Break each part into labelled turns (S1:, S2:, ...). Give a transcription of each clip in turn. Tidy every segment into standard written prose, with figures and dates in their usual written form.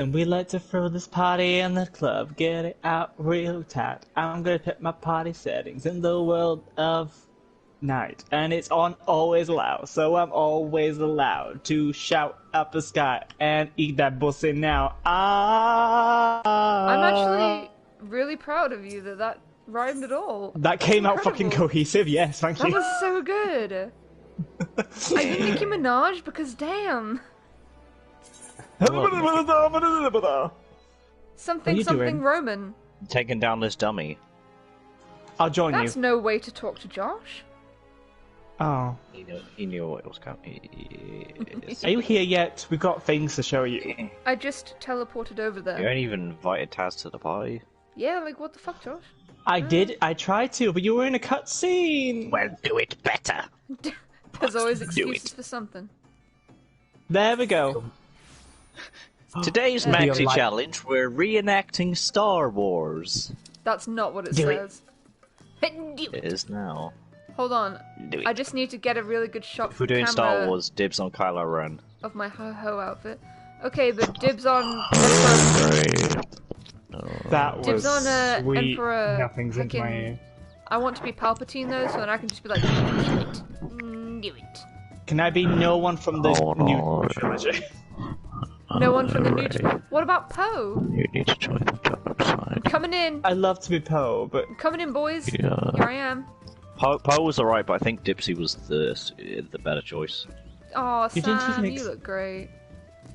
S1: And we like to throw this party in the club, get it out real tight. I'm gonna put my party settings in the world of night. And it's on always loud, so I'm always allowed to shout up the sky and eat that pussy now.
S2: I'm actually really proud of you that rhymed at all.
S1: That came out fucking cohesive, yes, thank you.
S2: That was so good. Are you Nicki Minaj? Because damn. Something
S1: doing?
S2: Roman.
S3: Taking down this dummy.
S1: I'll join
S2: That's
S1: you.
S2: no way to talk to Josh.
S1: Oh.
S3: He knew what was coming.
S1: Are you here yet? We've got things to show you.
S2: I just teleported over there.
S3: You ain't even invited Taz to the party.
S2: Yeah, like what the fuck, Josh?
S1: I did, I tried to, but you were in a cutscene!
S3: Well, do it better.
S2: There's always excuses for something.
S1: There we go.
S3: Today's Maxi Challenge, we're reenacting Star Wars.
S2: That's not what it
S1: Do
S2: says.
S3: It is now.
S2: Hold on.
S3: Do it.
S2: I just need to get a really good shot
S3: If we're doing
S2: camera
S3: Star Wars, dibs on Kylo Ren.
S2: of my ho-ho outfit. Okay, but dibs on
S1: That was
S2: dibs on
S1: sweet.
S2: Emperor.
S1: Nothing's into my
S2: frickin-
S1: ear.
S2: I want to be Palpatine though, so then I can just be like, do it. Do it.
S1: Can I be no one from the new trilogy?
S2: No one from the new. What about Poe?
S3: You need to join the dark side.
S2: Coming in.
S1: I love to be Poe, but
S2: Coming in, boys.
S3: Yeah.
S2: Here I am.
S3: Poe was alright, but I think Dipsy was the better choice.
S2: Oh,
S1: You didn't
S2: Sam,
S1: even
S2: you look great.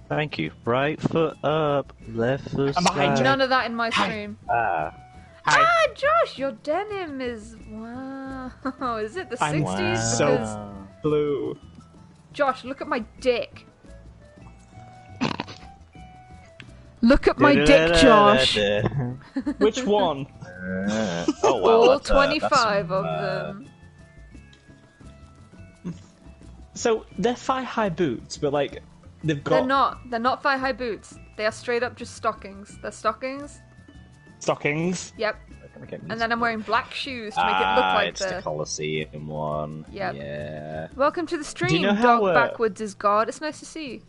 S3: Thank you. Right foot up, left foot
S1: I'm behind
S3: slide.
S2: None of that in my stream.
S3: Ah.
S1: Hi.
S2: Ah, Josh, your denim is wow. Is it the
S1: I'm
S2: 60s?
S1: so-
S2: Because
S1: blue.
S2: Josh, look at my dick. Look at my dick, Josh.
S1: Which one?
S3: Oh wow,
S2: All
S3: that's,
S2: 25
S3: some,
S2: of them.
S1: So they're thigh-high boots, but like they've got
S2: They're not thigh-high boots. They are straight up just stockings. They're stockings.
S1: stockings.
S2: Yep. And then I'm wearing black shoes to make it look like
S3: it's the Colosseum one.
S2: Yep.
S3: Yeah.
S2: Welcome to the stream,
S1: know how,
S2: Dog Backwards is God. It's nice to see you.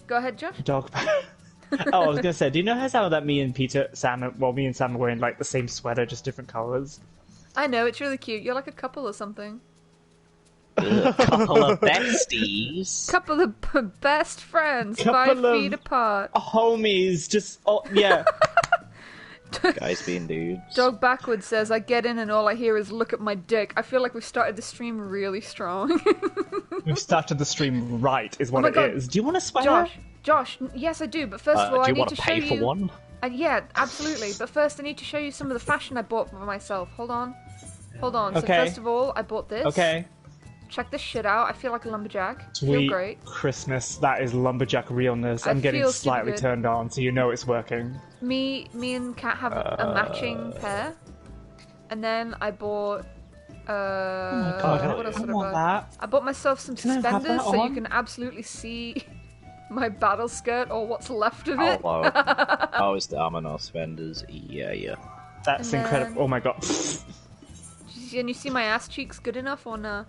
S2: Go ahead, Josh.
S1: Dog. Oh, I was gonna say, do you know how that me and Sam are wearing like the same sweater, just different colors?
S2: I know, it's really cute. You're like a couple or something.
S3: A couple of besties.
S2: Couple of best friends,
S1: Couple
S2: 5 feet apart.
S1: Homies, just yeah.
S3: Guys being dudes.
S2: Dog Backwards says, I get in and all I hear is look at my dick. I feel like we've started the stream really strong.
S1: We've started the stream right, is what
S2: my
S1: it
S2: God.
S1: is. Do you want a sweater?
S2: Josh, yes I do, but first of all
S3: do
S2: I
S3: you
S2: need
S3: want
S2: to
S3: to
S2: show
S3: pay
S2: you...
S3: for one?
S2: Yeah, absolutely, but first I need to show you some of the fashion I bought for myself. Hold on. So
S1: Okay.
S2: first of all, I bought this.
S1: Okay.
S2: Check this shit out. I feel like a lumberjack. Feel
S1: Sweet
S2: great.
S1: Christmas. That is lumberjack realness.
S2: I
S1: I'm getting
S2: feel super
S1: slightly
S2: good.
S1: turned on, so you know it's working.
S2: Me and Kat have a matching pair. And then I bought
S1: God,
S2: what else
S1: I
S2: did I
S1: want
S2: buy?
S1: that.
S2: I bought myself some
S1: Can I have
S2: suspenders
S1: that
S2: so you
S1: on?
S2: can absolutely see my battle skirt or what's left of
S3: Oh,
S2: it.
S3: wow. Oh, it's the Amino spenders. Yeah.
S1: That's
S2: And
S1: incredible.
S2: then-
S1: Oh my god.
S2: And you see my ass cheeks good enough or no?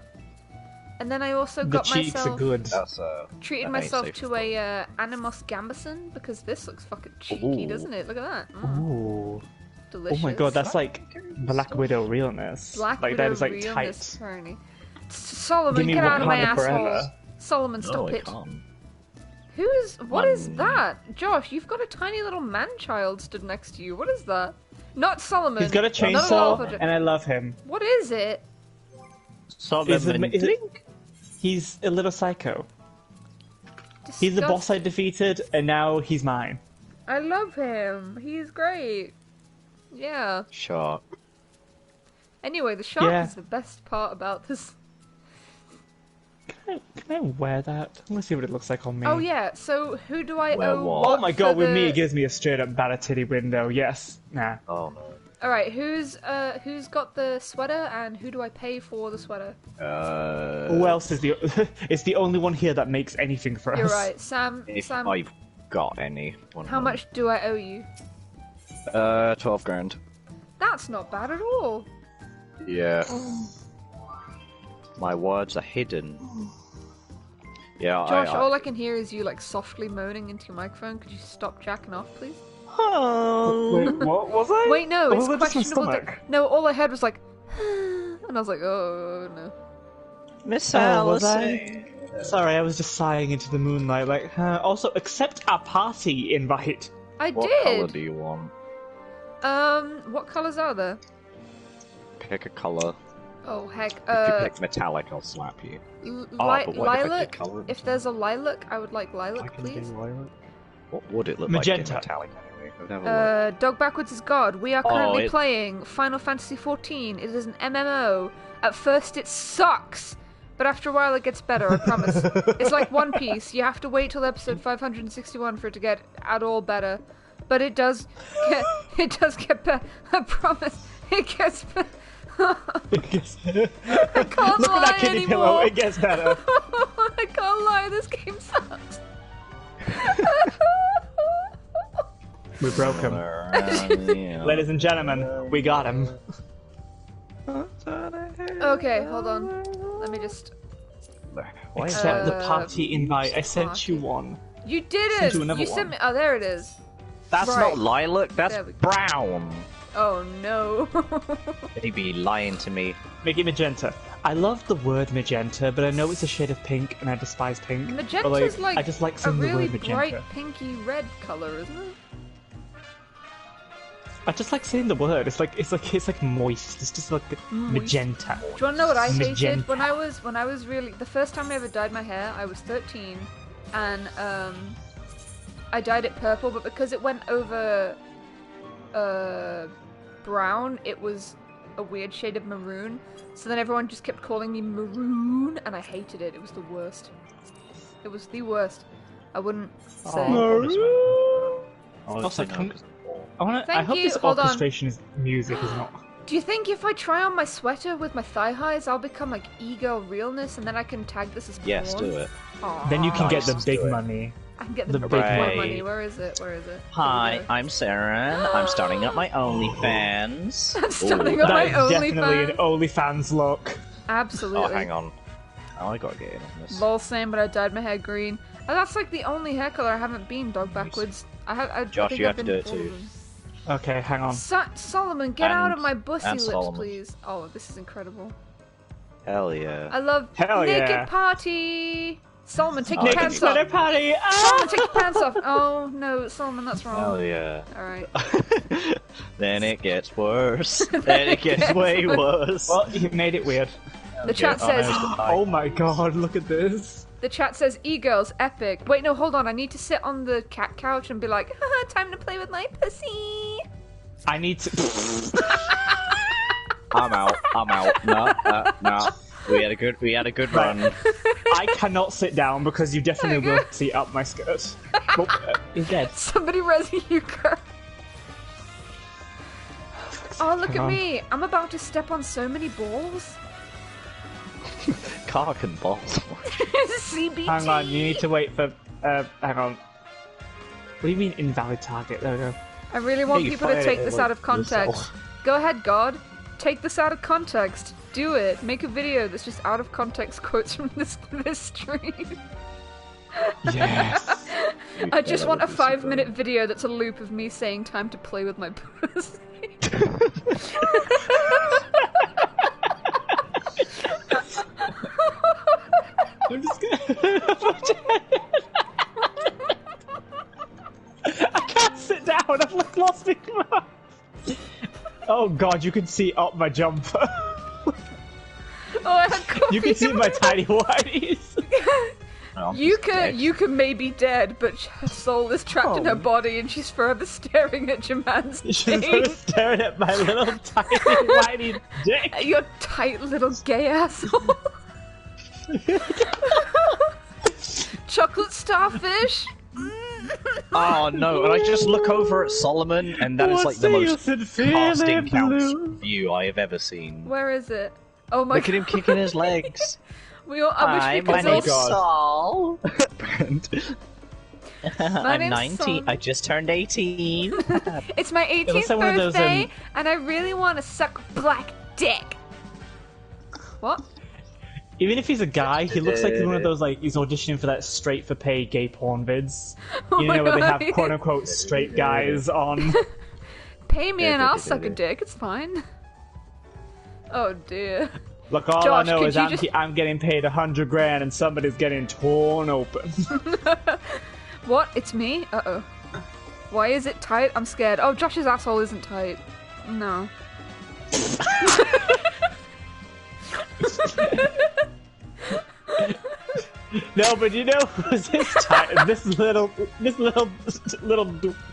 S2: And then I also
S1: The
S2: got
S1: cheeks
S2: myself
S1: are good.
S3: That's
S2: treated
S3: that
S2: myself
S3: ain't safe
S2: to
S3: for
S2: a Animus Gambison because this looks fucking cheeky,
S3: Ooh.
S2: doesn't it? Look at that.
S1: Ooh.
S2: Delicious.
S1: Oh my god, that's like Black Widow realness.
S2: Black
S1: like
S2: Widow
S1: that is like
S2: realness,
S1: tight.
S2: apparently. Solomon,
S1: Give me
S2: get out of my
S1: Wakanda
S2: asshole.
S1: forever.
S2: Solomon,
S3: No,
S2: stop
S3: I
S2: it.
S3: can't.
S2: What is
S3: One-
S2: that? Josh, you've got a tiny little man-child stood next to you. What is that? Not Solomon.
S1: He's got a
S2: Not at
S1: chainsaw,
S2: all.
S1: and I love him.
S2: What is it?
S1: He's a little psycho. He's the boss I
S2: Disgusting.
S1: defeated, and now he's mine.
S2: I love him. He's great. Yeah.
S3: Shark.
S2: Anyway, the shark
S1: Yeah.
S2: is the best part about this.
S1: Can I wear that? I want to see what it looks like on me.
S2: Oh yeah. So who do I
S3: Wear
S2: owe?
S3: what?
S1: Oh my god,
S2: for
S1: with me
S2: the-
S1: it gives me a straight up bad titty window. Yes. Nah.
S3: Oh no.
S2: All right. Who's got the sweater and who do I pay for the sweater?
S1: Who else is the? It's the only one here that makes anything for us.
S2: You're right, Sam.
S3: If
S2: Sam,
S3: I've got any.
S2: how much do I owe you?
S3: 12 grand.
S2: That's not bad at all.
S3: Yeah. My words are hidden. Yeah,
S2: Josh, all I can hear is you like softly moaning into your microphone. Could you stop jacking off, please?
S1: Wait, what was I?
S2: Wait, no,
S1: Oh,
S2: it's
S1: that was my
S2: questionable.
S1: stomach.
S2: No, all I heard was like, and I was like, oh no.
S3: Miss
S1: Oh, was
S3: Allison.
S1: Sorry, I was just sighing into the moonlight. Like, also accept our party invite.
S2: I
S3: What
S2: did.
S3: colour do you want?
S2: What colors are there?
S3: Pick a colour.
S2: Oh heck.
S3: If you pick metallic, I'll slap you. But what if I
S2: lilac.
S3: pick colour?
S2: If there's a lilac, I would like
S1: I
S2: lilac,
S1: can do
S2: please.
S1: lilac.
S3: What would it look
S1: Magenta.
S3: like in metallic anyway? I've never looked.
S2: Dog Backwards is God. We are currently
S3: it-
S2: playing Final Fantasy XIV. It is an MMO. At first it sucks, but after a while it gets better, I promise. It's like One Piece. You have to wait till episode 561 for it to get at all better. But it does get better. I promise. It gets better.
S1: It gets
S2: I can't
S1: Look
S2: lie
S1: at that kitty
S2: anymore.
S1: pillow. It gets better.
S2: I can't lie, this game sucks.
S1: We broke him. Ladies and gentlemen, we got him.
S2: Okay, hold on. Let me just...
S1: Accept the
S2: Uh,
S1: party invite. I sent you
S2: party.
S1: one.
S2: You didn't!
S1: Send you another
S2: You sent
S1: one.
S2: me... Oh, there it is.
S3: That's
S2: Right.
S3: not lilac, that's
S2: There we go.
S3: brown.
S2: Oh, no.
S3: He'd be lying to me.
S1: Make it magenta. I love the word magenta, but I know it's a shade of pink, and I despise pink. But,
S2: Magenta's like
S1: I just like
S2: a
S1: saying
S2: really
S1: the word magenta.
S2: bright pinky red color, isn't it?
S1: I just like saying the word. It's like moist. It's just like magenta.
S2: Do you want to know what I hated?
S1: Magenta.
S2: When I was really... The first time I ever dyed my hair, I was 13, and I dyed it purple, but because it went over brown, it was a weird shade of maroon. So then everyone just kept calling me Maroon, and I hated it. It was the worst. It was the worst. I wouldn't say.
S1: Also, I
S2: Thank
S1: hope
S2: you.
S1: this
S2: Hold on.
S1: orchestration is music, is not.
S2: Do you think if I try on my sweater with my thigh highs, I'll become like e-girl realness, and then I can tag this as porn?
S3: Yes, do it.
S2: Aw.
S1: Then you can get the
S3: Nice.
S1: big
S3: Do it.
S1: money.
S2: I can get the,
S1: the
S2: big
S1: big
S2: boy
S3: money.
S2: money. Where is it? Where is it?
S3: Hi,
S2: Here we go.
S3: I'm Saren. I'm starting up my OnlyFans.
S2: I'm starting
S3: Ooh.
S2: up
S1: That
S2: my
S1: is definitely an
S2: OnlyFans.
S1: OnlyFans look.
S2: Absolutely.
S3: Oh, hang on. Oh, I gotta get in on this.
S2: Lol, same, but I dyed my hair green. And that's like the only hair color I haven't been dog backwards. I
S3: Josh,
S2: think
S3: you
S2: I've
S3: have to
S2: been
S3: do it
S2: all of
S3: too.
S2: them.
S1: Okay, hang on.
S2: Solomon, get out of my bussy
S3: and
S2: lips,
S3: Solomon.
S2: please. Oh, this is incredible.
S3: Hell yeah.
S2: I love
S1: Hell
S2: naked
S1: yeah.
S2: party. Solomon, take
S3: Oh,
S2: your
S3: I can
S2: pants
S3: do
S2: off.
S1: Sweater party!
S2: Solomon, take your pants off. Oh no, Solomon, that's
S3: Hell
S2: wrong.
S3: yeah.
S2: All right.
S3: Then it gets worse. Then it gets way worse.
S1: Well, you made it weird.
S2: The chat
S3: Oh, no,
S2: says.
S3: it's got
S1: Oh my god, look at this.
S2: The chat says e-girls epic. Wait, no, hold on. I need to sit on the cat couch and be like, haha, time to play with my pussy.
S1: I need to.
S3: I'm out. No. We had a good run.
S1: I cannot sit down because you definitely will see up my skirt. Oh, he's dead.
S2: Somebody res Yuka. Oh, look
S1: Come
S2: at
S1: on.
S2: me. I'm about to step on so many balls.
S3: Cock and balls.
S2: CBT.
S1: Hang on, you need to wait for. Hang on. What do you mean invalid target? There we go.
S2: I really want
S3: you
S2: people to
S3: fired
S2: take
S3: it
S2: this
S3: like
S2: out of context.
S3: yourself.
S2: Go ahead, God. Take this out of context. Do it. Make a video that's just out of context quotes from this stream.
S1: Yes.
S2: I just want a 5-minute video that's a loop of me saying time to play with my pussy.
S1: I'm just gonna. I can't sit down. I've like lost it. Oh god, you can see up my jumper.
S2: Oh, I had coffee.
S1: You can see my tiny whities.
S2: Yuka may be dead, but her soul is trapped in her body, and she's forever staring at Jaman's
S1: She's
S2: face.
S1: staring at my little tiny whiny dick.
S2: Your tight little gay asshole. Chocolate starfish.
S3: Oh no, and I just look over at Solomon, and that is like the most casting couch view I have ever seen.
S2: Where is it? Oh my
S3: Look at him kicking his legs.
S2: We all, I
S3: Hi,
S2: wish we
S3: my
S2: could all...
S3: name's Saul. I'm
S2: name's
S3: 19.
S2: Saul.
S3: I just turned 18.
S2: It's my 18th
S1: looks like one of those,
S2: birthday, and I really want to suck black dick. What?
S1: Even if he's a guy, he looks like he's one of those, like, he's auditioning for that straight-for-pay gay porn vids.
S2: Oh
S1: You
S2: my
S1: know, where they
S2: God.
S1: have quote-unquote straight guys on.
S2: Pay me and I'll suck a dick, it's fine. Oh dear.
S1: Look, all
S2: Josh,
S1: I know
S2: could
S1: is
S2: you
S1: I'm getting paid $100 grand and somebody's getting torn open.
S2: What? It's me? Uh-oh. Why is it tight? I'm scared. Oh, Josh's asshole isn't tight. No.
S1: No, but you know who's this tight? This little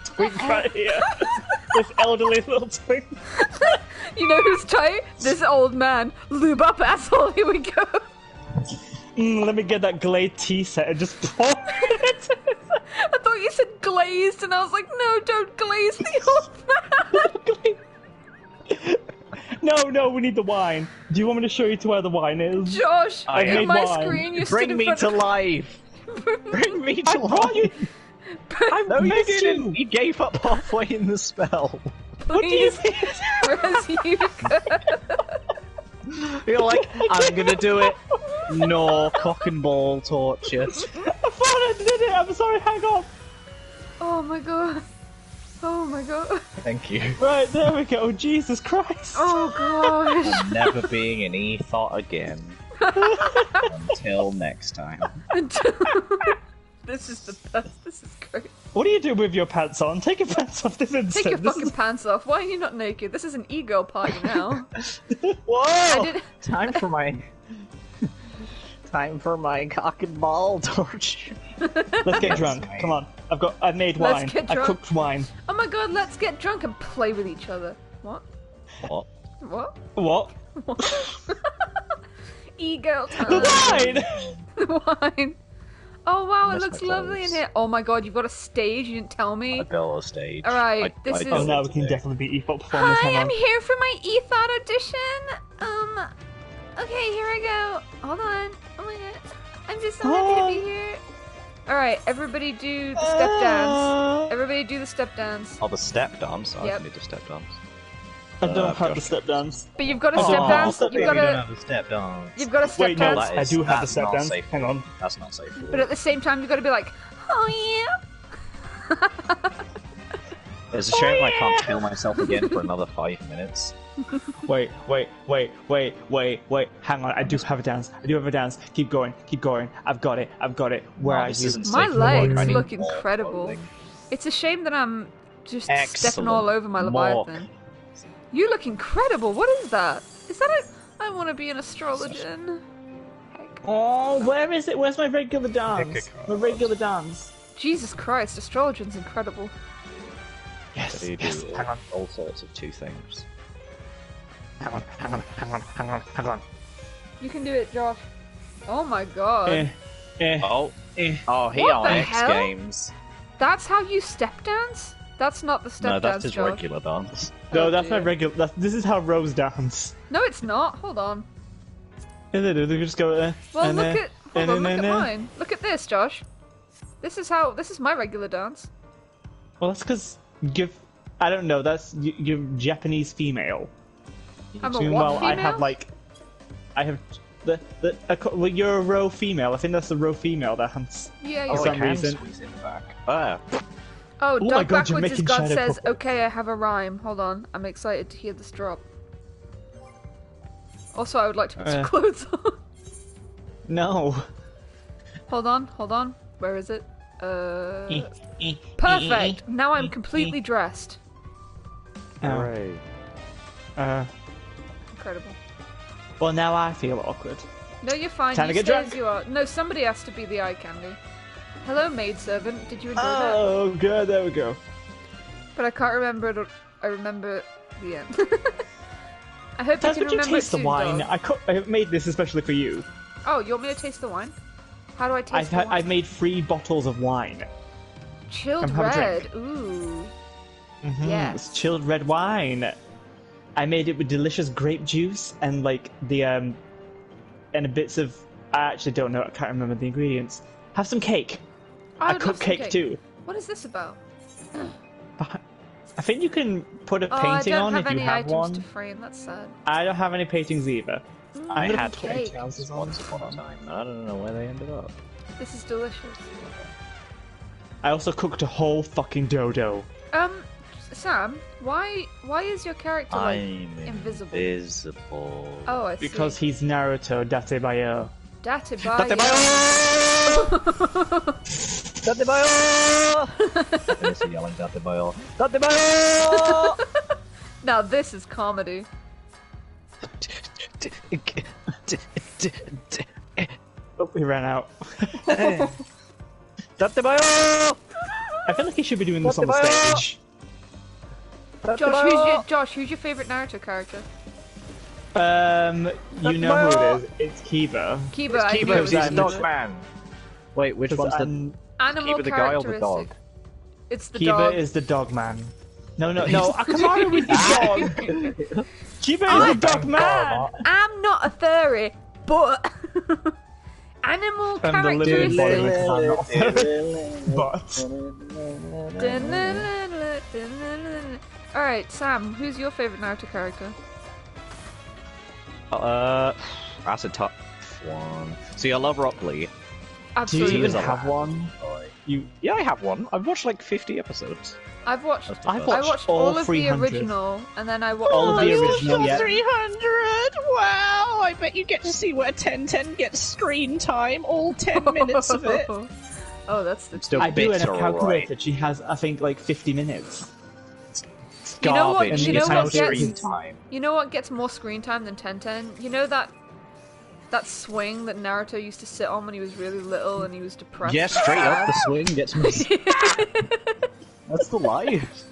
S1: twink right here. This elderly little twink.
S2: You know who's tight? This old man. Lube up, asshole. Here we go.
S1: Let me get that glazed tea set and just pour it.
S2: I thought you said glazed, and I was like, no, don't glaze the old man.
S1: No, we need the wine. Do you want me to show you to where the wine is?
S2: Josh,
S1: I
S2: on
S1: made
S2: my
S1: wine.
S2: screen, you stood
S3: Bring
S2: in
S3: me
S2: front
S3: to
S2: of...
S3: life! Bring me to
S1: I brought you.
S3: life!
S1: I
S3: No, you
S1: missed
S3: didn't!
S1: you.
S3: You gave up halfway in the spell.
S1: What do you
S2: Please,
S1: think?
S3: You're like, I'm gonna do it. No, cock and ball torture.
S1: I thought I did it. I'm sorry. Hang on.
S2: Oh my god. Oh my god.
S3: Thank you.
S1: Right, there we go. Jesus Christ.
S2: Oh gosh.
S3: Never being an e-thought again. Until next time.
S2: This is the best. This is great.
S1: What are you doing with your pants on? Take your pants off this instant.
S2: Take your
S1: This
S2: fucking pants off. Why are you not naked? This is an e-girl party now.
S1: Whoa!
S2: I did.
S3: Time for my cock and ball torture.
S1: Let's get drunk. Come on. I've made wine.
S2: Let's get
S1: I
S2: drunk.
S1: cooked wine.
S2: Oh my god, let's get drunk and play with each other. What?
S3: What?
S2: What?
S1: What?
S2: E-girl time.
S1: The wine!
S2: Wine. Oh wow, it
S3: Miss
S2: looks
S3: my
S2: lovely in
S3: clothes.
S2: here. Oh my god, you've got a stage, you didn't tell me.
S3: I built a stage.
S2: Alright, this is-
S1: Oh, now we can definitely be e-pop performers.
S2: Hi,
S1: Hang
S2: I'm
S1: on.
S2: here for my e-thought audition. Okay, here I go. Hold on. Oh my god. I'm just so happy to be here. Alright, everybody do the step dance. Everybody do the step dance.
S3: Oh, the step dance? I
S2: Yep.
S3: can do the step dance.
S1: I don't have
S3: Josh.
S1: the step dance.
S2: But you've got a
S1: Oh,
S2: step
S1: I'll
S2: dance.
S1: step
S2: You've
S1: in.
S2: got
S3: We don't
S2: a
S3: have the step dance.
S2: you've got a step
S1: Wait, no,
S2: dance.
S3: That
S1: I
S3: is-
S1: do have the
S3: that's
S1: step
S3: not
S1: dance.
S3: safe.
S1: Hang on.
S3: That's not safe.
S2: But at the same time, you've got to be like, oh yeah.
S3: It's a shame I can't kill myself again for another 5 minutes.
S1: Wait. Hang on. I do have a dance. Keep going. I've got it. Where
S3: No,
S1: are
S3: this
S1: you?
S3: isn't
S2: My
S3: safe for work.
S2: legs
S3: I need
S2: look
S3: more
S2: incredible.
S3: clothing.
S2: It's a shame that I'm just stepping
S3: Excellent.
S2: all over my
S3: Mark.
S2: Leviathan. You look incredible. What is that? Is that a... I want to be an astrologian. Heck.
S1: Oh, where is it? Where's my regular dance?
S3: Pick a
S1: My regular dance.
S2: Jesus Christ, astrologian's incredible.
S1: Yes.
S3: They do
S1: Hang on.
S3: all sorts of two things.
S1: Hang on.
S2: You can do it, Josh. Oh my god.
S3: Oh, he
S2: What
S3: on
S2: the
S3: X
S2: hell?
S3: Games.
S2: That's how you step dance? That's not the step
S3: No, that's
S2: dance,
S3: his
S2: Josh.
S3: regular dance.
S1: No,
S2: Oh,
S1: that's my
S2: dear.
S1: regular. This is how Rose dance.
S2: No, it's not. Hold on.
S1: They just go there.
S2: Well,
S1: and
S2: look
S1: there,
S2: at... Hold on, look at
S1: and there.
S2: mine. Look at this, Josh. This is my regular dance.
S1: Well, that's because I don't know. You're Japanese female.
S2: I'm a
S1: Meanwhile,
S2: what
S1: I
S2: female?
S1: have well, you're a row female. I think that's the row female dance.
S2: Yeah,
S3: Oh,
S2: you're
S1: For
S3: I
S1: some
S3: can
S1: reason.
S3: squeeze in the back. Ah,
S2: Oh,
S1: my
S2: Doug
S1: God, you're
S2: Backwards'
S1: making
S2: God
S1: Shadow
S2: says,
S1: pop.
S2: okay, I have a rhyme. Hold on. I'm excited to hear this drop. Also, I would like to put some clothes on.
S1: No.
S2: Hold on. Where is it? Perfect! Now I'm completely dressed.
S3: hooray.
S2: Incredible.
S1: Well, now I feel awkward.
S2: No, you're fine.
S1: Time
S2: You
S1: to get
S2: stay
S1: drunk.
S2: as you are. No, somebody has to be the eye candy. Hello, maidservant. Did you enjoy that?
S1: Oh, good. There we go.
S2: But I can't remember it. I remember the end. I hope
S1: Taz,
S2: you
S1: would
S2: can
S1: you
S2: remember
S1: taste
S2: it
S1: the
S2: soon,
S1: wine?
S2: Dog.
S1: I made this especially for you.
S2: Oh, you want me to taste the wine? How do I taste the wine?
S1: I've made 3 bottles of wine.
S2: Chilled
S1: Come have a
S2: red.
S1: drink.
S2: Ooh.
S1: Mm-hmm.
S2: Yes.
S1: It's chilled red wine. I made it with delicious grape juice and like the and bits of. I actually don't know. I can't remember the ingredients. Have some cake.
S2: I
S1: I
S2: would
S1: cook
S2: love some
S1: cake too.
S2: What is this about?
S1: I think you can put a
S2: Oh, I
S1: painting
S2: don't
S1: on
S2: have
S1: if you
S2: any
S1: have
S2: items
S1: one.
S2: to frame. That's sad.
S1: I don't have any paintings either.
S3: I
S1: gonna
S3: had
S1: put
S2: cake.
S1: trousers on.
S3: once upon a time. I don't know where they ended up.
S2: This is delicious.
S1: I also cooked a whole fucking dodo.
S2: Sam, why is your character like
S3: I'm
S2: invisible?
S3: invisible.
S2: Oh, I see.
S1: Because he's Naruto, Datebayo.
S2: Datebayo.
S3: Datebayo! Datebayo! Yelling Datebayo. Datebayo!
S2: Now this is comedy.
S1: Oh, he ran out.
S3: Datebayo!
S1: I feel like he should be doing this on the
S3: Datebayo!
S1: stage.
S2: Josh, who's your favorite Naruto character?
S1: You know who it is. It's Kiba.
S2: Kiba. I knew it
S3: Kiba,
S2: was
S3: he's a
S2: Kiba.
S3: dog man. Wait, which one's the...
S2: Animal
S3: Kiba the guy or the
S2: characteristic.
S3: dog?
S2: It's the
S1: Kiba
S2: dog.
S1: is the dog man. No, Akamaru with the dog. Kiba is the dog man.
S2: I'm not a furry, but animal
S1: And the living
S2: characteristics.
S1: But
S2: Alright, Sam, who's your favorite Naruto character?
S3: That's a tough one. See, I love Rock Lee.
S1: do you
S2: Absolutely.
S1: even
S3: is a
S1: have
S3: lad.
S1: one? You
S3: Yeah, I have one. I've watched like 50 episodes.
S2: I've watched
S1: I've
S2: I
S1: watched
S2: watched
S1: all
S2: all of
S1: 300.
S2: the original, and then I watched
S1: All of the original, yeah.
S3: 300! Wow! I bet you get to see where 1010 gets screen time, all 10 minutes of it.
S2: Oh, that's the.
S3: Still
S1: I do,
S3: bits
S1: and I
S3: are
S1: calculated
S3: alright.
S1: she has, I think, like 50 minutes. It's
S2: You know what-
S1: garbage.
S2: you know
S1: It's
S2: what
S1: how
S2: gets-
S1: screen
S3: time.
S2: You know what gets more screen time than 1010? You know that swing that Naruto used to sit on when he was really little and he was depressed?
S3: Yeah, straight up, the swing gets me. That's the life.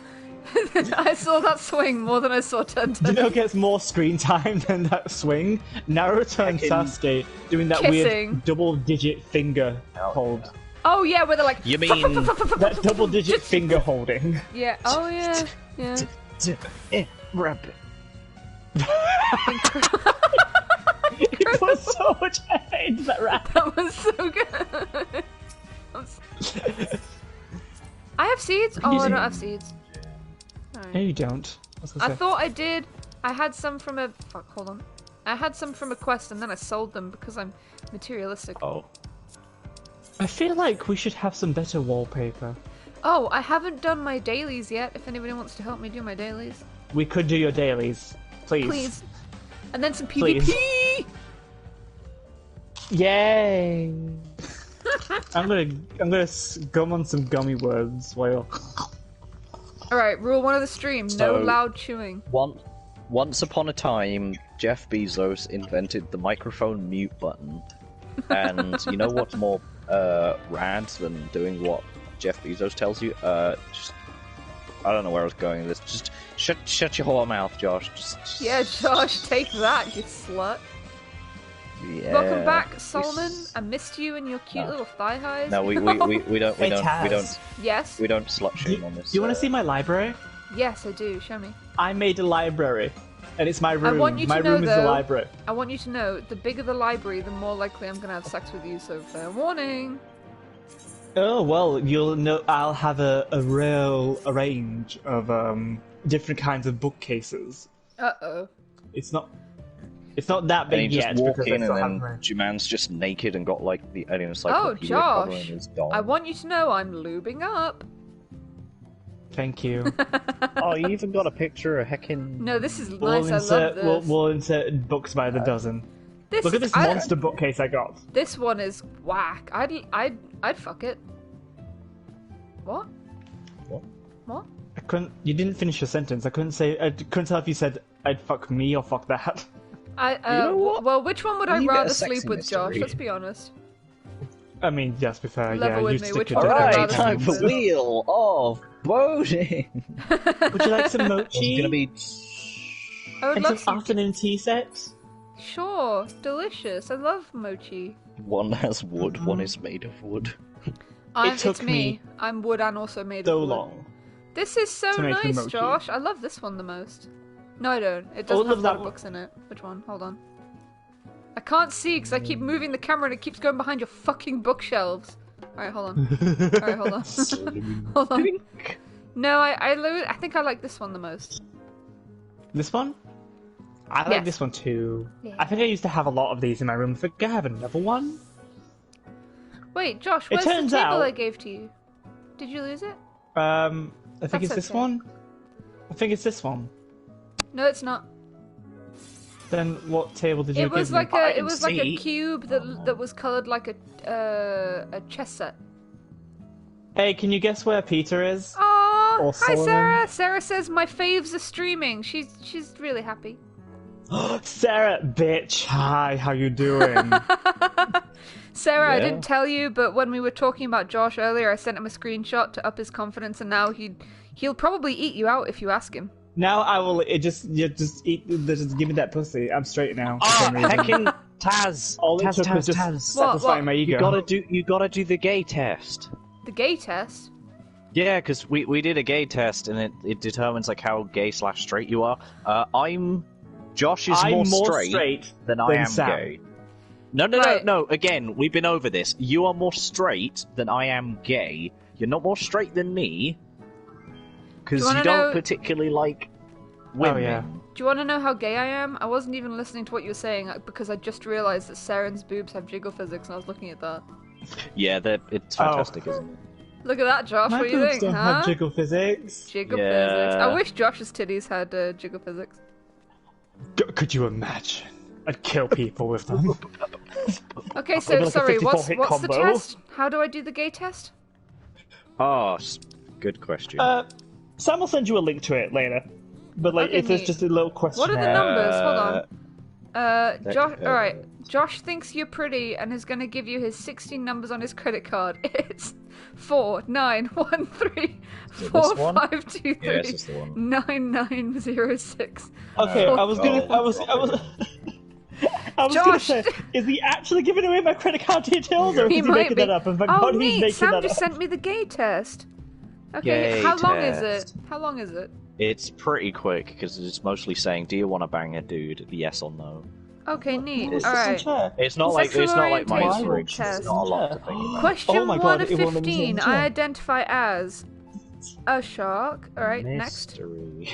S2: I saw that swing more than I saw
S1: Do you
S2: 1010.
S1: know what gets more screen time than that swing? Naruto and
S3: Heckin'
S1: Sasuke doing that
S2: kissing.
S1: weird double-digit finger hold.
S2: Oh yeah, where they're like.
S3: You mean...
S1: That double-digit finger holding.
S2: Yeah. Oh yeah. Yeah.
S3: Rabbit.
S1: He put so much effort into that rap.
S2: That was so good. I have seeds. Oh, I don't have seeds.
S1: No,
S2: Alright.
S1: you don't.
S2: I thought I did. I had some from a. Fuck. Hold on. I had some from a quest and then I sold them because I'm materialistic.
S3: Oh.
S1: I feel like we should have some better wallpaper.
S2: Oh, I haven't done my dailies yet. If anybody wants to help me do my dailies,
S1: We could do your dailies. Please.
S2: please. And then some
S1: Please.
S2: PvP.
S1: Yay! I'm gonna gum on some gummy words while.
S2: All right. Rule 1 of the stream: no
S3: So-
S2: loud chewing.
S3: Once upon a time, Jeff Bezos invented the microphone mute button. And you know what's more rad than doing what Jeff Bezos tells you? Just I don't know where I was going with this. Just shut your whole mouth, Josh. Just
S2: Yeah, Josh, take that, you slut.
S3: Yeah.
S2: Welcome back, Solomon. I missed you and your cute little thigh highs.
S3: No, we don't
S2: Yes.
S3: slut shame on
S1: Do
S3: this.
S1: you want to see my library?
S2: Yes, I do. Show me.
S1: I made a library, and it's my room.
S2: want you to
S1: my
S2: know,
S1: room is the
S2: though-
S1: library.
S2: I want you to know, the bigger the library, the more likely I'm gonna have sex with you. So fair warning.
S1: Oh well, you'll know. I'll have a real range of different kinds of bookcases.
S2: Uh-oh.
S1: It's not that
S3: And you
S1: big
S3: just
S1: yet
S3: walk
S1: because
S3: in
S1: I still
S3: and then
S1: haven't.
S3: Juman's just naked and got like the alien
S2: Oh,
S3: encyclopedia covering
S2: Josh.
S3: his dong.
S2: I want you to know I'm lubing up.
S1: Thank you.
S3: Oh, you even got a picture of heckin'...
S2: No, this is
S1: We'll
S2: nice. I love this.
S1: we'll insert books by the dozen.
S2: This
S1: Look at this monster bookcase I got.
S2: This one is whack. I'd fuck it. What?
S3: What?
S2: What?
S1: I couldn't. You didn't finish your sentence. I couldn't tell if you said I'd fuck me or fuck that.
S2: I
S3: know what?
S2: Well, which one would I
S3: Leave it a
S2: rather
S3: sexy
S2: sleep with, Josh?
S3: mystery.
S2: Let's be honest.
S1: I mean, yes, to be fair,
S2: Level
S1: yeah,
S2: with
S1: you
S2: me,
S1: stick
S2: which
S1: your
S2: one
S1: dick
S2: would I
S1: out.
S2: rather
S3: Alright, time for
S2: sleep with?
S3: Wheel of Voting!
S1: Would you like some mochi?
S3: It's gonna be...
S2: I would
S1: and
S2: love
S1: some afternoon tea sets?
S2: Sure, delicious. I love mochi.
S3: One has wood, one is made of wood.
S1: took
S2: It's me.
S1: me
S2: I'm wood and also made
S1: So
S2: of wood.
S1: long.
S2: This is so
S1: to make the
S2: nice,
S1: mochi.
S2: Josh. I love this one the most. No, I don't. It doesn't
S1: All
S2: have
S1: of
S2: a lot
S1: that
S2: of
S1: one-
S2: books in it. Which one? Hold on. I can't see because I keep moving the camera and it keeps going behind your fucking bookshelves. Alright, hold on. Alright, hold on. Hold on. No, I think I like this one the most.
S1: This one? I like
S2: Yes.
S1: this one too.
S2: Yeah.
S1: I think I used to have a lot of these in my room. I think I have another one.
S2: Wait, Josh,
S1: It
S2: where's the
S1: turns
S2: table
S1: out-
S2: I gave to you? Did you lose it?
S1: I think
S2: That's
S1: it's this
S2: okay.
S1: one. I think it's this one.
S2: No, it's not.
S1: Then what table did you
S2: It was
S1: give me?
S2: like
S3: I
S2: a
S3: can
S2: like a
S3: see.
S2: cube that was coloured like a chess set.
S1: Hey, can you guess where Peter is?
S2: Oh,
S1: Or
S2: hi
S1: Solomon.
S2: Sarah. Sarah says my faves are streaming. She's really happy.
S1: Sarah, bitch. Hi, how you doing?
S2: Sarah, I
S3: Yeah.
S2: didn't tell you, but when we were talking about Josh earlier, I sent him a screenshot to up his confidence, and now he'll probably eat you out if you ask him.
S1: Now I will. Just give me that pussy. I'm straight now. For
S3: Oh,
S1: some reason.
S3: heckin' Taz!
S1: All it
S3: Taz,
S1: took was
S3: Taz,
S1: just
S3: Taz.
S1: satisfying my ego.
S3: You gotta do the gay test.
S2: The gay test.
S3: Yeah, because we did a gay test and it determines like how gay/straight you are. Josh is
S1: I'm
S3: more straight than I am
S1: Sam.
S3: gay. No,
S2: Right.
S3: no. Again, we've been over this. You are more straight than I am gay. You're not more straight than me because
S2: Do you
S3: you,
S2: wanna
S3: don't
S2: know-
S3: particularly like women.
S1: Oh, yeah.
S2: Do you want to know how gay I am? I wasn't even listening to what you were saying because I just realised that Saren's boobs have jiggle physics, and I was looking at that.
S3: Yeah, it's
S1: Oh.
S3: fantastic, isn't it?
S2: Look at that, Josh.
S1: My
S2: what do you
S1: boobs
S2: think,
S1: don't
S2: huh?
S1: have jiggle physics.
S2: Jiggle
S3: Yeah.
S2: physics. I wish Josh's titties had jiggle physics.
S1: Could you imagine? I'd kill people with them.
S2: Okay,
S1: Maybe
S2: so
S1: like a
S2: sorry.
S1: 54
S2: What's
S1: hit
S2: the
S1: combo.
S2: test? How do I do the gay test?
S3: Oh, good question.
S1: Sam will send you a link to it later. But like,
S2: Okay,
S1: it's
S2: neat.
S1: just a little question.
S2: What are the numbers? Hold on.
S3: That-
S2: Josh. All right. Josh thinks you're pretty and is going to give you his 16 numbers on his credit card. It's 4913
S3: it this one?
S2: 4523
S3: Yes, it's the one.
S2: 9906.
S1: Okay, I was gonna.
S3: Oh,
S1: I was gonna
S2: Josh!
S1: say, is he actually giving away my credit card details, or is he
S2: might
S1: making
S2: be.
S1: that up? And thank
S2: Oh,
S1: God he's
S2: neat.
S1: making
S2: Sam
S1: that
S2: just
S1: up.
S2: sent me the gay test. Okay,
S3: Gay
S2: how long is it?
S3: test.
S2: How long is it?
S3: It's pretty quick because it's mostly saying, "Do you want to bang a dude? Yes or no."
S2: Okay, neat.
S1: What's
S2: All
S1: this on
S2: right.
S1: chat?
S3: It's not like
S2: Sexual
S3: my
S2: orientation
S3: fridge.
S2: test.
S3: It's not a lot to think about.
S2: Question
S1: Oh my
S2: 1
S1: God,
S2: of
S1: it won't let me see
S2: 15.
S1: it.
S2: I identify as a shark. All right, next.
S3: Mystery.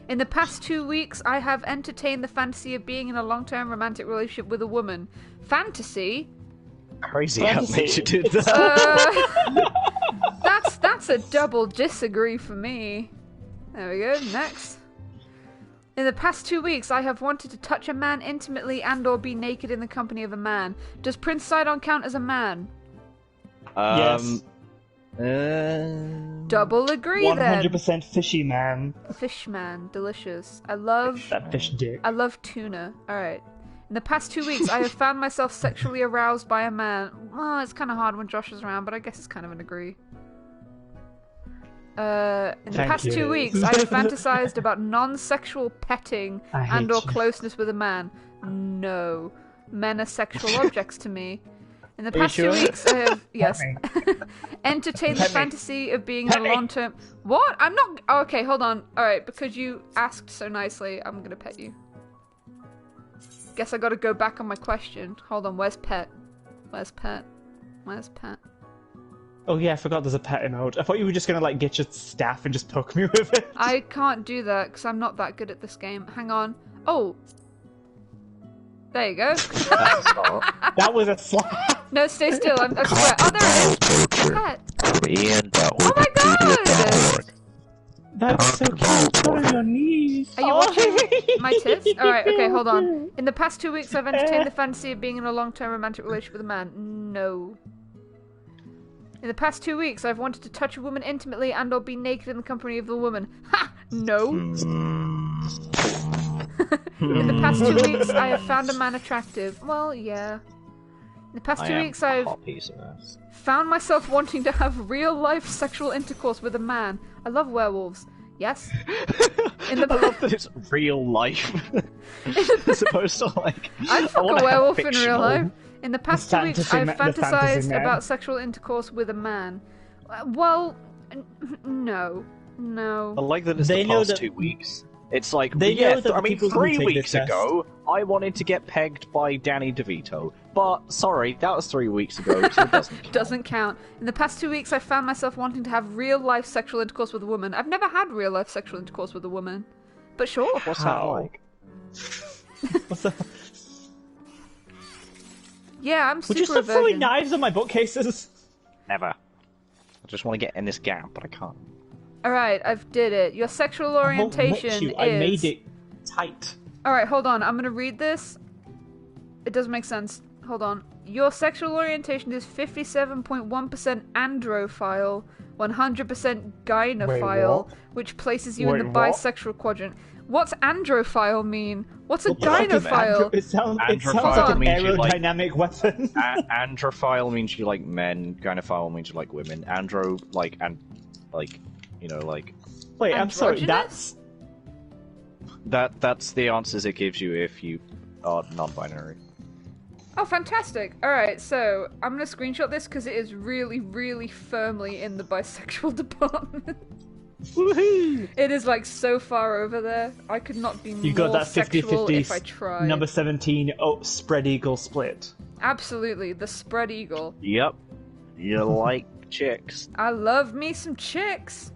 S2: In the past 2 weeks, I have entertained the fantasy of being in a long-term romantic relationship with a woman. Fantasy?
S3: Crazy how
S1: Fantasy.
S3: much you did that.
S2: That's a double disagree for me. There we go. Next. In the past 2 weeks, I have wanted to touch a man intimately and/or be naked in the company of a man. Does Prince Sidon count as a man?
S1: Yes.
S2: Double agree then.
S1: 100% fishy man.
S2: Fish man, delicious. I love
S1: That fish dick.
S2: tuna. Alright. In the past 2 weeks, I have found myself sexually aroused by a man. Well, it's kind of hard when Josh is around, but I guess it's kind of an agree. In the
S1: Thank
S2: past
S1: you.
S2: 2 weeks, I have fantasized about non-sexual petting
S1: I hate
S2: and/or
S1: you.
S2: closeness with a man. No. Men are sexual objects to me. In the
S1: Are you
S2: past 2
S1: sure?
S2: weeks, I have, yes,
S1: me.
S2: entertained the
S1: Pet me.
S2: fantasy of being in
S1: Pet
S2: a
S1: me.
S2: long-term... What? I'm not... Okay, hold on. Alright, because you asked so nicely, I'm gonna pet you. Guess I gotta go back on my question. Hold on, where's pet? Where's pet? Where's pet?
S1: Oh yeah, I forgot there's a pet emote. I thought you were just gonna like get your staff and just poke me with it.
S2: I can't do that because I'm not that good at this game. Hang on. Oh! There you go.
S3: That's not.
S1: That was a slap.
S2: No, stay still. I swear. Oh, there it is. Pet.
S3: Ian, that
S2: Oh my god!
S1: That's so cute. It's on your knees.
S2: Are you
S1: Oh.
S2: watching my tits? Alright, okay, hold on. In the past 2 weeks, I've entertained the fantasy of being in a long-term romantic relationship with a man. No. In the past 2 weeks, I've wanted to touch a woman intimately and/or be naked in the company of a woman. Ha! No. In the past 2 weeks, I have found a man attractive. Well, yeah. In the past 2 weeks, I've
S3: a hot piece of ass.
S2: found myself wanting to have real-life sexual intercourse with a man. I love werewolves. Yes. In
S3: I love
S2: the
S3: that it's real life, as opposed to like.
S2: I'd fuck
S3: wanna
S2: a
S3: have
S2: werewolf in real
S3: fictional.
S2: life. In the past
S1: The
S2: 2 weeks,
S1: fantasy
S2: I've
S1: the fantasy
S2: fantasized
S1: man.
S2: about sexual intercourse with a man. Well, no.
S3: I
S2: No.
S3: like that it's
S1: They
S3: the
S1: know
S3: past
S1: that-
S3: 2 weeks. It's like,
S1: They
S3: yeah,
S1: know that
S3: I mean,
S1: people who
S3: 3
S1: take
S3: weeks
S1: this test-
S3: ago, I wanted to get pegged by Danny DeVito. But, sorry, that was 3 weeks ago, so it doesn't count.
S2: Doesn't count. In the past 2 weeks, I found myself wanting to have real-life sexual intercourse with a woman. I've never had real-life sexual intercourse with a woman. but sure.
S3: What's that
S1: How?
S3: like?
S1: What's that?
S2: Yeah, I'm
S1: Would
S2: super
S1: you stop throwing
S2: virgin.
S1: knives on my bookcases?
S3: Never. I just want to get in this gap, but I can't.
S2: Alright, I've did it. Your sexual
S1: I won't let
S2: orientation
S1: you.
S2: is...
S1: I made it tight.
S2: Alright, hold on. I'm gonna read this. It doesn't make sense. Hold on. Your sexual orientation is 57.1% androphile, 100% gynophile,
S1: what?
S2: which places you in
S1: Wait,
S2: the
S1: what?
S2: bisexual quadrant. What's androphile mean? What's a
S1: What the fuck is
S2: gynophile?
S1: It sounds
S3: Androphile
S1: like an
S3: means you like-
S1: aerodynamic weapon.
S3: Androphile means you like men. Gynophile means you like women. Andro, like,
S1: Wait, I'm sorry.
S2: Androgynous?
S3: That's the answers it gives you if you are non-binary.
S2: Oh, fantastic. Alright, so I'm gonna screenshot this because it is really, really firmly in the bisexual department.
S1: Woohoo!
S2: It is like so far over there. I could not be
S1: You
S2: more
S1: got that
S2: sexual
S1: 50-50
S2: if I tried.
S1: number 17 spread eagle split.
S2: Absolutely, the spread eagle.
S3: Yep. You like chicks.
S2: I love me some chicks.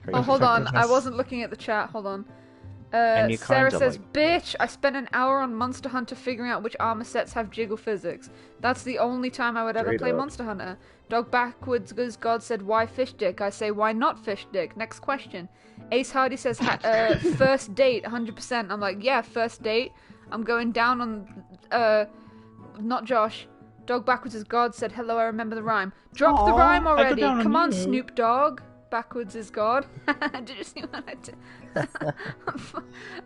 S3: Crazy.
S2: Oh, hold on. I
S1: goodness.
S2: wasn't looking at the chat. Hold on.
S3: And you
S2: Sarah
S3: kinda
S2: says,
S3: like-
S2: "Bitch, I spent an hour on Monster Hunter figuring out which armor sets have jiggle physics. That's the only time I would ever
S3: Straight
S2: play
S3: up.
S2: Monster Hunter." Dog backwards goes God said, "Why fish dick?" I say, "Why not fish dick?" Next question. Ace Hardy says, "First date, 100%." I'm like, "Yeah, first date. I'm going down on not Josh." Dog backwards is God said, "Hello, I remember the rhyme." Drop the
S1: Aw,
S2: rhyme
S1: I go
S2: already.
S1: down on
S2: Come on,
S1: you.
S2: Snoop Dogg. Backwards is God. Did you see what I did?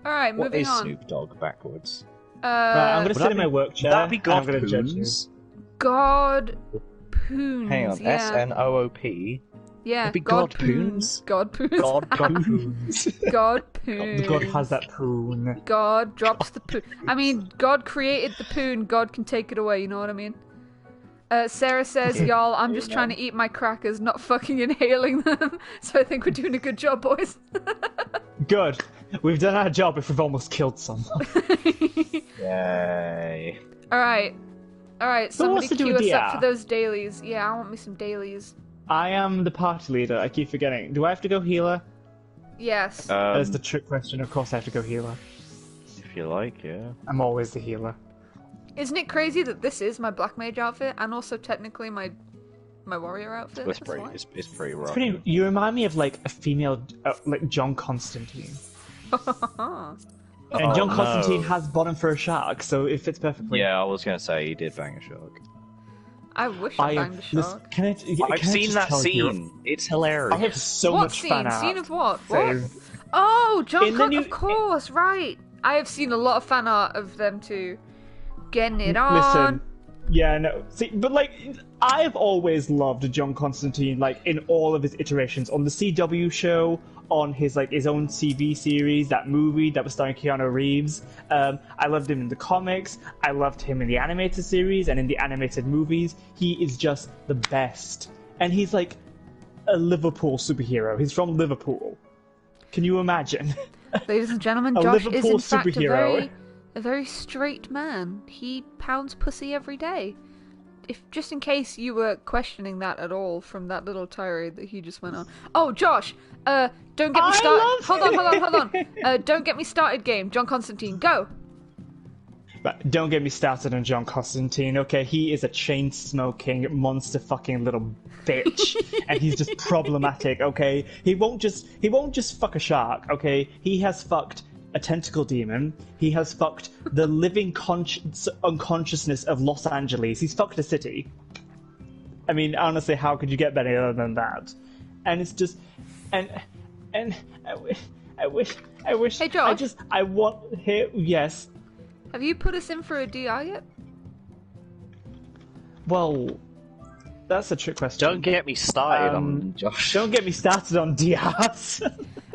S2: Alright,
S3: What
S2: moving
S3: is
S2: on.
S3: Snoop Dogg backwards?
S1: Right, I'm gonna
S3: Would
S1: sit
S3: that
S1: in my
S3: be-
S1: work chair.
S3: Would that be
S1: and
S3: God
S1: I'm gonna judge you.
S3: Poons?
S2: God Poons.
S3: Hang on,
S2: yeah.
S3: S-N-O-O-P?
S2: Yeah,
S3: It'd be
S2: God
S3: God Poons?
S2: God Poons.
S3: God Poons.
S2: God Poons.
S1: God has that poon.
S2: God drops the poon. I mean, God created the poon, God can take it away, you know what I mean? Sarah says, "Y'all, I'm just trying to eat my crackers, not fucking inhaling them." So I think we're doing a good job, boys.
S1: Good. We've done our job if we've almost killed someone.
S3: Yay.
S2: Alright. Alright, somebody
S1: wants to do
S2: queue
S1: a
S2: us up
S1: DR?
S2: for those dailies. Yeah, I want me some dailies.
S1: I am the party leader. I keep forgetting. Do I have to go healer?
S2: Yes.
S1: That's the trick question. Of course I have to go healer.
S3: If you like, yeah.
S1: I'm always the healer.
S2: Isn't it crazy that this is my Black Mage outfit and also technically my warrior outfit?
S3: It's
S2: That's
S3: pretty,
S2: fine.
S3: it's pretty rough.
S1: You remind me of like a female, like John Constantine. And John
S3: no.
S1: Constantine has bottom for a shark, so it fits perfectly.
S3: Yeah, I was gonna say he did bang a shark.
S2: I wish I banged a
S1: listen,
S2: shark.
S1: can I,
S3: I've
S1: can I
S3: seen
S1: just
S3: that
S1: tell you-
S3: scene. It's hilarious.
S1: I have so
S2: What
S1: much
S2: scene?
S1: fan art.
S2: Scene of what? What?
S1: Save.
S2: Oh, John
S1: In the
S2: Con,
S1: new-
S2: of course, right. I have seen a lot of fan art of them too. Getting it on.
S1: Listen, yeah, no. See, but like, I've always loved John Constantine, like in all of his iterations on the CW show, on his like his own TV series, that movie that was starring Keanu Reeves. I loved him in the comics. I loved him in the animated series and in the animated movies. He is just the best, and he's like a Liverpool superhero. He's from Liverpool. Can you imagine?
S2: Ladies and gentlemen,
S1: A
S2: Josh is
S1: Liverpool
S2: in fact
S1: superhero.
S2: a very straight man. He pounds pussy every day. If just in case you were questioning that at all from that little tirade that he just went on. Oh, Josh, don't get me
S1: I
S2: started.
S1: love
S2: Hold on. Don't get me started. Game, John Constantine, go.
S1: But don't get me started on John Constantine, okay? He is a chain-smoking, monster-fucking little bitch, and he's just problematic, okay? He won't just fuck a shark, okay? He has fucked a tentacle demon. He has fucked the living unconsciousness of Los Angeles. He's fucked a city. I mean, honestly, how could you get better than that? And it's just, and I wish.
S2: Hey, Josh.
S1: I want here. Yes.
S2: Have you put us in for a DR yet?
S1: Well, that's a trick question.
S3: Don't get me started on Josh.
S1: Don't get me started on DRs.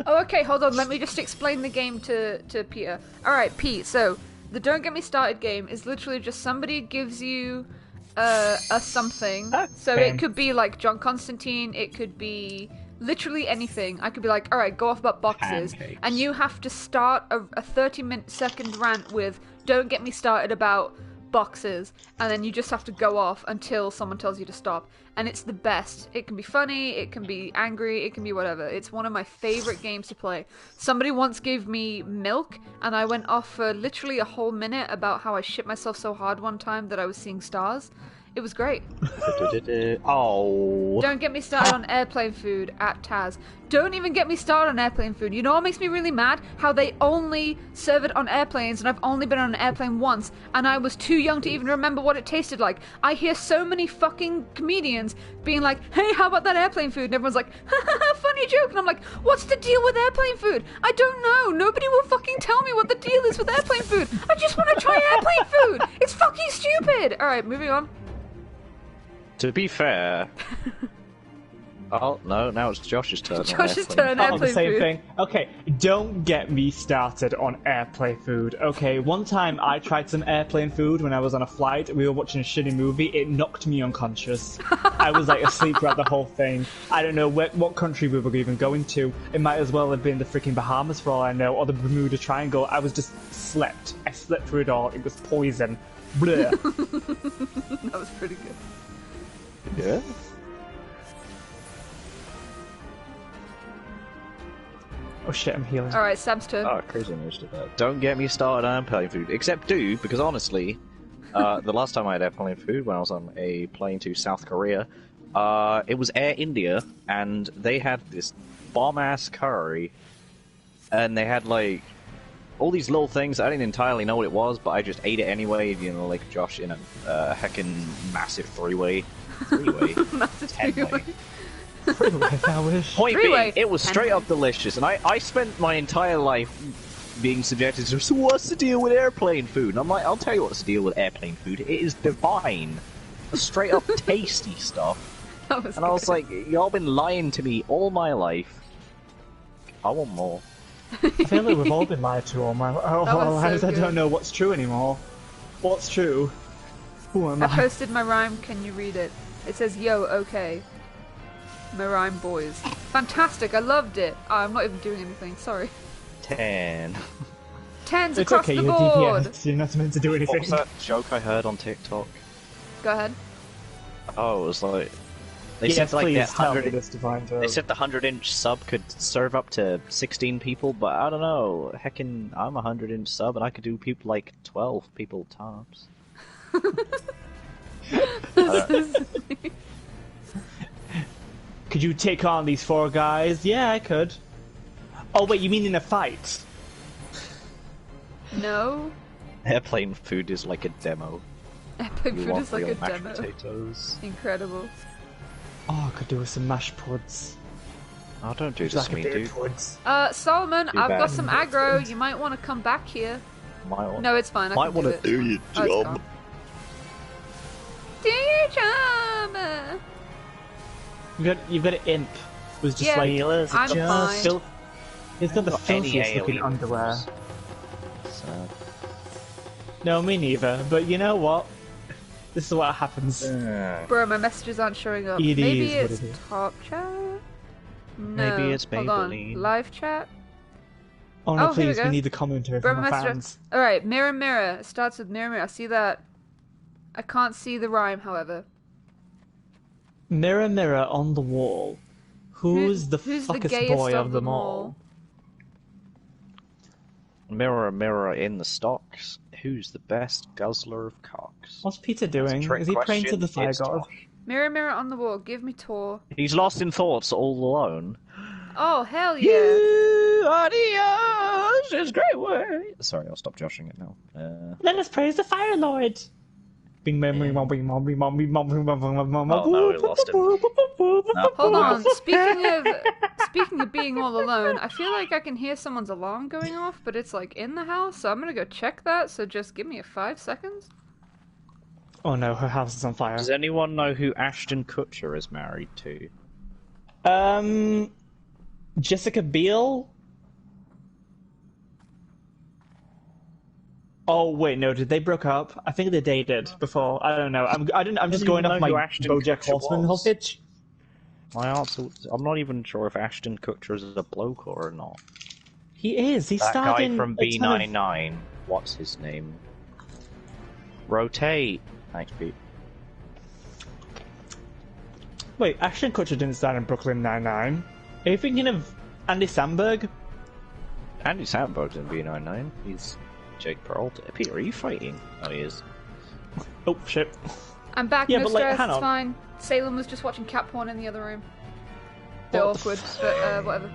S2: Oh, okay, hold on. Let me just explain the game to Peter. Alright, Pete, so the Don't Get Me Started game is literally just somebody gives you a something. So
S1: Bam.
S2: it could be like John Constantine, it could be literally anything. I could be like, alright, go off about boxes.
S3: Pancakes.
S2: And you have to start a 30-second rant with, don't get me started about boxes, and then you just have to go off until someone tells you to stop. And it's the best. It can be funny, it can be angry, it can be whatever. It's one of my favorite games to play. Somebody once gave me milk, and I went off for literally a whole minute about how I shit myself so hard one time that I was seeing stars. It was great.
S3: Oh.
S2: Don't get me started on airplane food at Taz. Don't even get me started on airplane food. You know what makes me really mad? How they only serve it on airplanes, and I've only been on an airplane once, and I was too young to even remember what it tasted like. I hear so many fucking comedians being like, hey, how about that airplane food? And everyone's like, ha, funny joke. And I'm like, what's the deal with airplane food? I don't know. Nobody will fucking tell me what the deal is with airplane food. I just want to try airplane food. It's fucking stupid. Alright, moving on.
S3: To be fair... Oh, no, now it's Josh's turn.
S2: Josh's turn,
S1: Oh,
S2: airplane
S1: the same
S2: food.
S1: thing. Okay, don't get me started on airplane food. Okay, one time I tried some airplane food when I was on a flight. We were watching a shitty movie. It knocked me unconscious. I was like asleep throughout the whole thing. I don't know what country we were even going to. It might as well have been the freaking Bahamas for all I know, or the Bermuda Triangle. I was just slept. I slept through it all. It was poison. Bleh.
S2: That was pretty good.
S3: Yeah?
S1: Oh shit, I'm healing.
S2: Alright, Sam's turn.
S3: Oh, crazy news to that. Don't get me started on airplane food. Except do, because honestly, the last time I had airplane food, when I was on a plane to South Korea, it was Air India, and they had this bomb-ass curry, and they had, like, all these little things. I didn't entirely know what it was, but I just ate it anyway, you know, like Josh in a heckin' massive three-way.
S2: Massive
S3: Ten-way.
S1: I wish.
S3: Point
S2: Three-way.
S3: being, it was straight up delicious, and I spent my entire life being subjected to, so what's the deal with airplane food? And I'm like, I'll tell you what's the deal with airplane food. It is divine. Straight up tasty stuff.
S2: That was
S3: And I was
S2: good.
S3: like, y'all been lying to me all my life. I want more.
S1: I feel like we've all been lied to all my lives.
S2: so
S1: I
S2: good.
S1: don't know what's true anymore. What's true? Who am
S2: I
S1: I?
S2: posted my rhyme, can you read it? It says, yo, okay. My rhyme, boys. Fantastic, I loved it. Oh, I'm not even doing anything, sorry.
S3: 10.
S2: Tens
S1: It's
S2: across
S1: okay,
S2: the
S1: you're
S2: board!
S1: DPS. You're not meant to do
S3: What
S1: anything.
S3: was that joke I heard on TikTok?
S2: Go ahead.
S3: Oh, it was like... They
S1: Yes,
S3: said like
S1: please
S3: the
S1: tell me
S3: 100...
S1: this divine joke.
S3: They said the 100-inch sub could serve up to 16 people, but I don't know. Heckin', I'm a 100-inch sub, and I could do people like 12 people tops.
S1: Could you take on these 4 guys? Yeah, I could. Oh wait, you mean in a fight?
S2: No.
S3: Airplane food is like a demo.
S2: Airplane
S3: You
S2: food
S3: want
S2: is like
S3: real
S2: a
S3: mashed
S2: demo.
S3: potatoes.
S2: Incredible.
S1: Oh, I could do with some mashed puds.
S3: Oh, don't do
S1: It's
S3: this
S1: like
S3: to
S1: a
S3: me,
S1: beer
S3: dude.
S1: puds.
S2: Solomon,
S3: Too
S2: I've
S3: bad.
S2: got some aggro. You might want to come back here.
S3: Might want,
S2: No, it's fine. I
S3: might
S2: can
S3: want
S2: do
S3: to
S2: it.
S3: do your
S2: Oh, it's
S3: job.
S2: gone. Do your job.
S1: You've got an imp who's just
S2: Yeah,
S1: like
S2: I'm fine.
S1: He's got the
S3: Got any
S1: filthiest looking
S3: aliens.
S1: underwear.
S3: So,
S1: No, me neither. But you know what? This is what happens.
S2: Bro, my messages aren't showing up.
S1: It
S2: Maybe
S1: is what
S2: it's
S1: it is.
S2: top chat? No.
S3: Maybe it's
S2: Hold on.
S3: Maybelline.
S2: Live chat?
S1: Oh no,
S2: Oh, here we
S1: please,
S2: go.
S1: we need the commentary
S2: Bro,
S1: from
S2: my
S1: our
S2: message.
S1: fans.
S2: Alright, mirror, mirror. It starts with mirror, mirror. I see that. I can't see the rhyme, however.
S1: Mirror, mirror on the wall. Who's the
S2: who's the
S1: fuckest
S2: gayest
S1: boy
S2: of
S1: of
S2: them
S1: them
S2: all?
S1: all?
S3: Mirror, mirror in the stocks, who's the best guzzler of cocks?
S1: What's Peter
S3: That's a
S1: doing?
S3: trick
S1: Is he praying to
S3: question.
S1: the fire
S3: It's
S1: god?
S3: Josh.
S2: Mirror, mirror on the wall. Give me tour.
S3: He's lost in thoughts all alone.
S2: Oh, hell yeah.
S3: You, adios, is great way. Sorry, I'll stop joshing it now.
S1: Let us praise the fire lord. Bing bang bing bong bing bong bing bong bing bong bing bong bing bong.
S3: Oh, no, we lost him. No.
S2: Hold on. Speaking of being all alone, I feel like I can hear someone's alarm going off, but it's like in the house, so I'm gonna go check that. So just give me a 5 seconds.
S1: Oh no, her house is on fire.
S3: Does anyone know who Ashton Kutcher is married to?
S1: Jessica Biel? Oh wait, no, did they broke up? I think they dated before. I don't know. I'm just going
S3: even
S1: off
S3: know
S1: my
S3: who Ashton
S1: BoJack
S3: Kutcher
S1: Horseman
S3: was.
S1: knowledge.
S3: My answer, I'm not even sure if Ashton Kutcher is a bloke or not.
S1: He is. He
S3: That
S1: starred
S3: guy
S1: in
S3: from
S1: a ton of-
S3: B99, what's his name? Rotate. Thanks, Pete.
S1: Wait, Ashton Kutcher didn't start in Brooklyn Nine-Nine. Are you thinking of Andy Samberg?
S3: Andy Samberg's in B99. He's Jake Peralta. Peter, are you fighting? Oh, he is.
S1: Oh, shit.
S2: I'm back,
S1: Yeah,
S2: no
S1: but, like,
S2: stress,
S1: hang
S2: it's
S1: on.
S2: fine. Salem was just watching cat porn in the other room. Bit
S1: What?
S2: awkward, but whatever.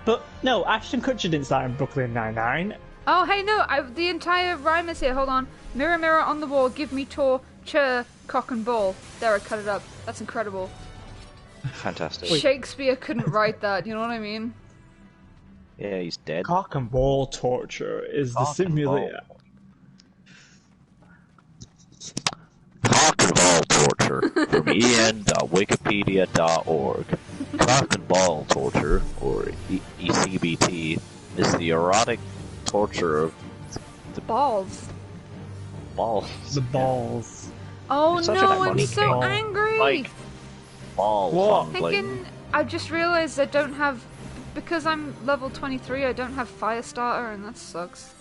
S1: But, no, Ashton Kutcher didn't start in Brooklyn Nine-Nine.
S2: Oh, hey, no, the entire rhyme is here, hold on. Mirror, mirror on the wall, give me tour, chair, cock and ball. There, I cut it up. That's incredible.
S3: Fantastic.
S2: Shakespeare couldn't write that, you know what I mean?
S3: Yeah, he's dead.
S1: Cock and ball torture is the
S3: Cock and
S1: simulator.
S3: Cock and ball torture from en.wikipedia.org. Cock and ball torture, or ECBT, is the erotic torture of
S2: Balls.
S3: balls.
S1: The balls.
S2: Oh
S3: It's such an
S2: no, I'm
S3: ironic
S2: so
S1: ball.
S2: angry!
S3: Like, balls
S1: What?
S3: on bling.
S2: Thinking, I just realised I don't have, because I'm level 23, I don't have Firestarter, and that sucks.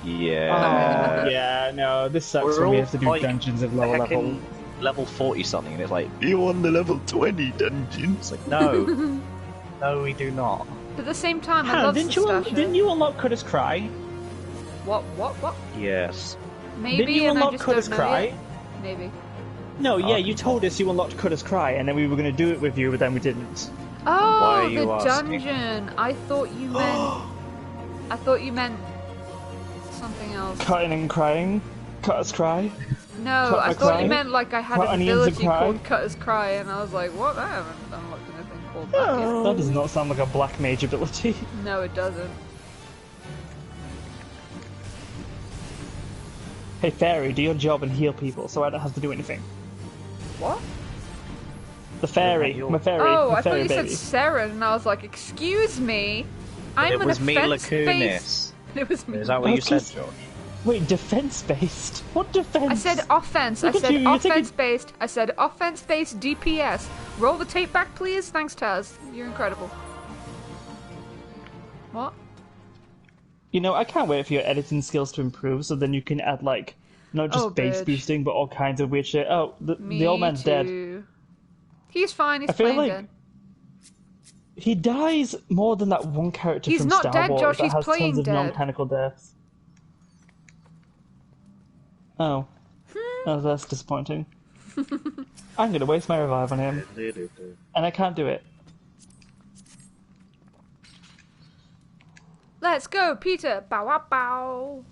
S3: Yeah.
S1: Yeah, no, this sucks
S3: We're
S1: when we
S3: all,
S1: have to do
S3: like,
S1: dungeons of lower level.
S3: heckin' level 40 something, and it's like, you on the level 20 dungeon? It's like, no. No, we do not.
S2: But at the same time, I
S1: Hannah,
S2: love
S1: didn't
S2: Stasha.
S1: you unlock Cutter's Cry?
S2: What?
S3: Yes.
S2: Maybe,
S1: Didn't you
S2: and I
S1: unlock
S2: just
S1: Cutter's
S2: don't know
S1: Cry?
S2: yet. Maybe.
S1: No, yeah,
S3: Okay.
S1: you told us you unlocked Cutter's Cry, and then we were going to do it with you, but then we didn't.
S3: Why
S2: Oh,
S3: are you
S2: the
S3: asking?
S2: dungeon! I thought you meant... I thought you meant... something else.
S1: Cutting and crying? Cutter's Cry?
S2: No,
S1: Cut
S2: I
S1: my
S2: thought
S1: cry?
S2: you meant like I had
S1: Cut
S2: an
S1: onions and
S2: ability
S1: cry?
S2: called Cutter's Cry, and I was like, what? I haven't unlocked anything called that yet.
S1: That does not sound like a black mage ability.
S2: No, it doesn't.
S1: Hey, Fairy, do your job and heal people so I don't have to do anything.
S2: What?
S1: The Fairy,
S3: Yeah,
S1: my Fairy,
S2: Oh,
S1: my
S2: I thought
S1: Fairy
S2: you
S1: baby.
S2: said Saren, and I was like, excuse me? I'm
S3: it
S2: an
S3: was Mila
S2: offense-based...
S3: Kunis.
S2: It was me.
S3: Is that what
S1: Oh,
S3: you said,
S1: please.
S3: George?
S1: Wait, defense-based? What defense?
S2: I said offense. I
S1: Look at
S2: said
S1: you, you're taking-
S2: offense-based. I said offense-based DPS. Roll the tape back, please. Thanks, Taz. You're incredible. What?
S1: You know, I can't wait for your editing skills to improve, so then you can add, like, not just
S2: Oh,
S1: base
S2: bitch.
S1: boosting, but all kinds of weird shit. Oh, the
S2: Me
S1: old man's dead.
S2: too. He's fine. He's
S1: I feel
S2: playing
S1: like
S2: dead.
S1: He dies more than that one character
S2: He's
S1: from
S2: not
S1: Star
S2: dead,
S1: Wars
S2: Josh,
S1: that
S2: he's
S1: has
S2: playing
S1: tons of
S2: dead.
S1: non-canonical deaths. Oh. Oh, that's disappointing. I'm gonna waste my revive on him, and I can't do it.
S2: Let's go, Peter. Bow wow bow.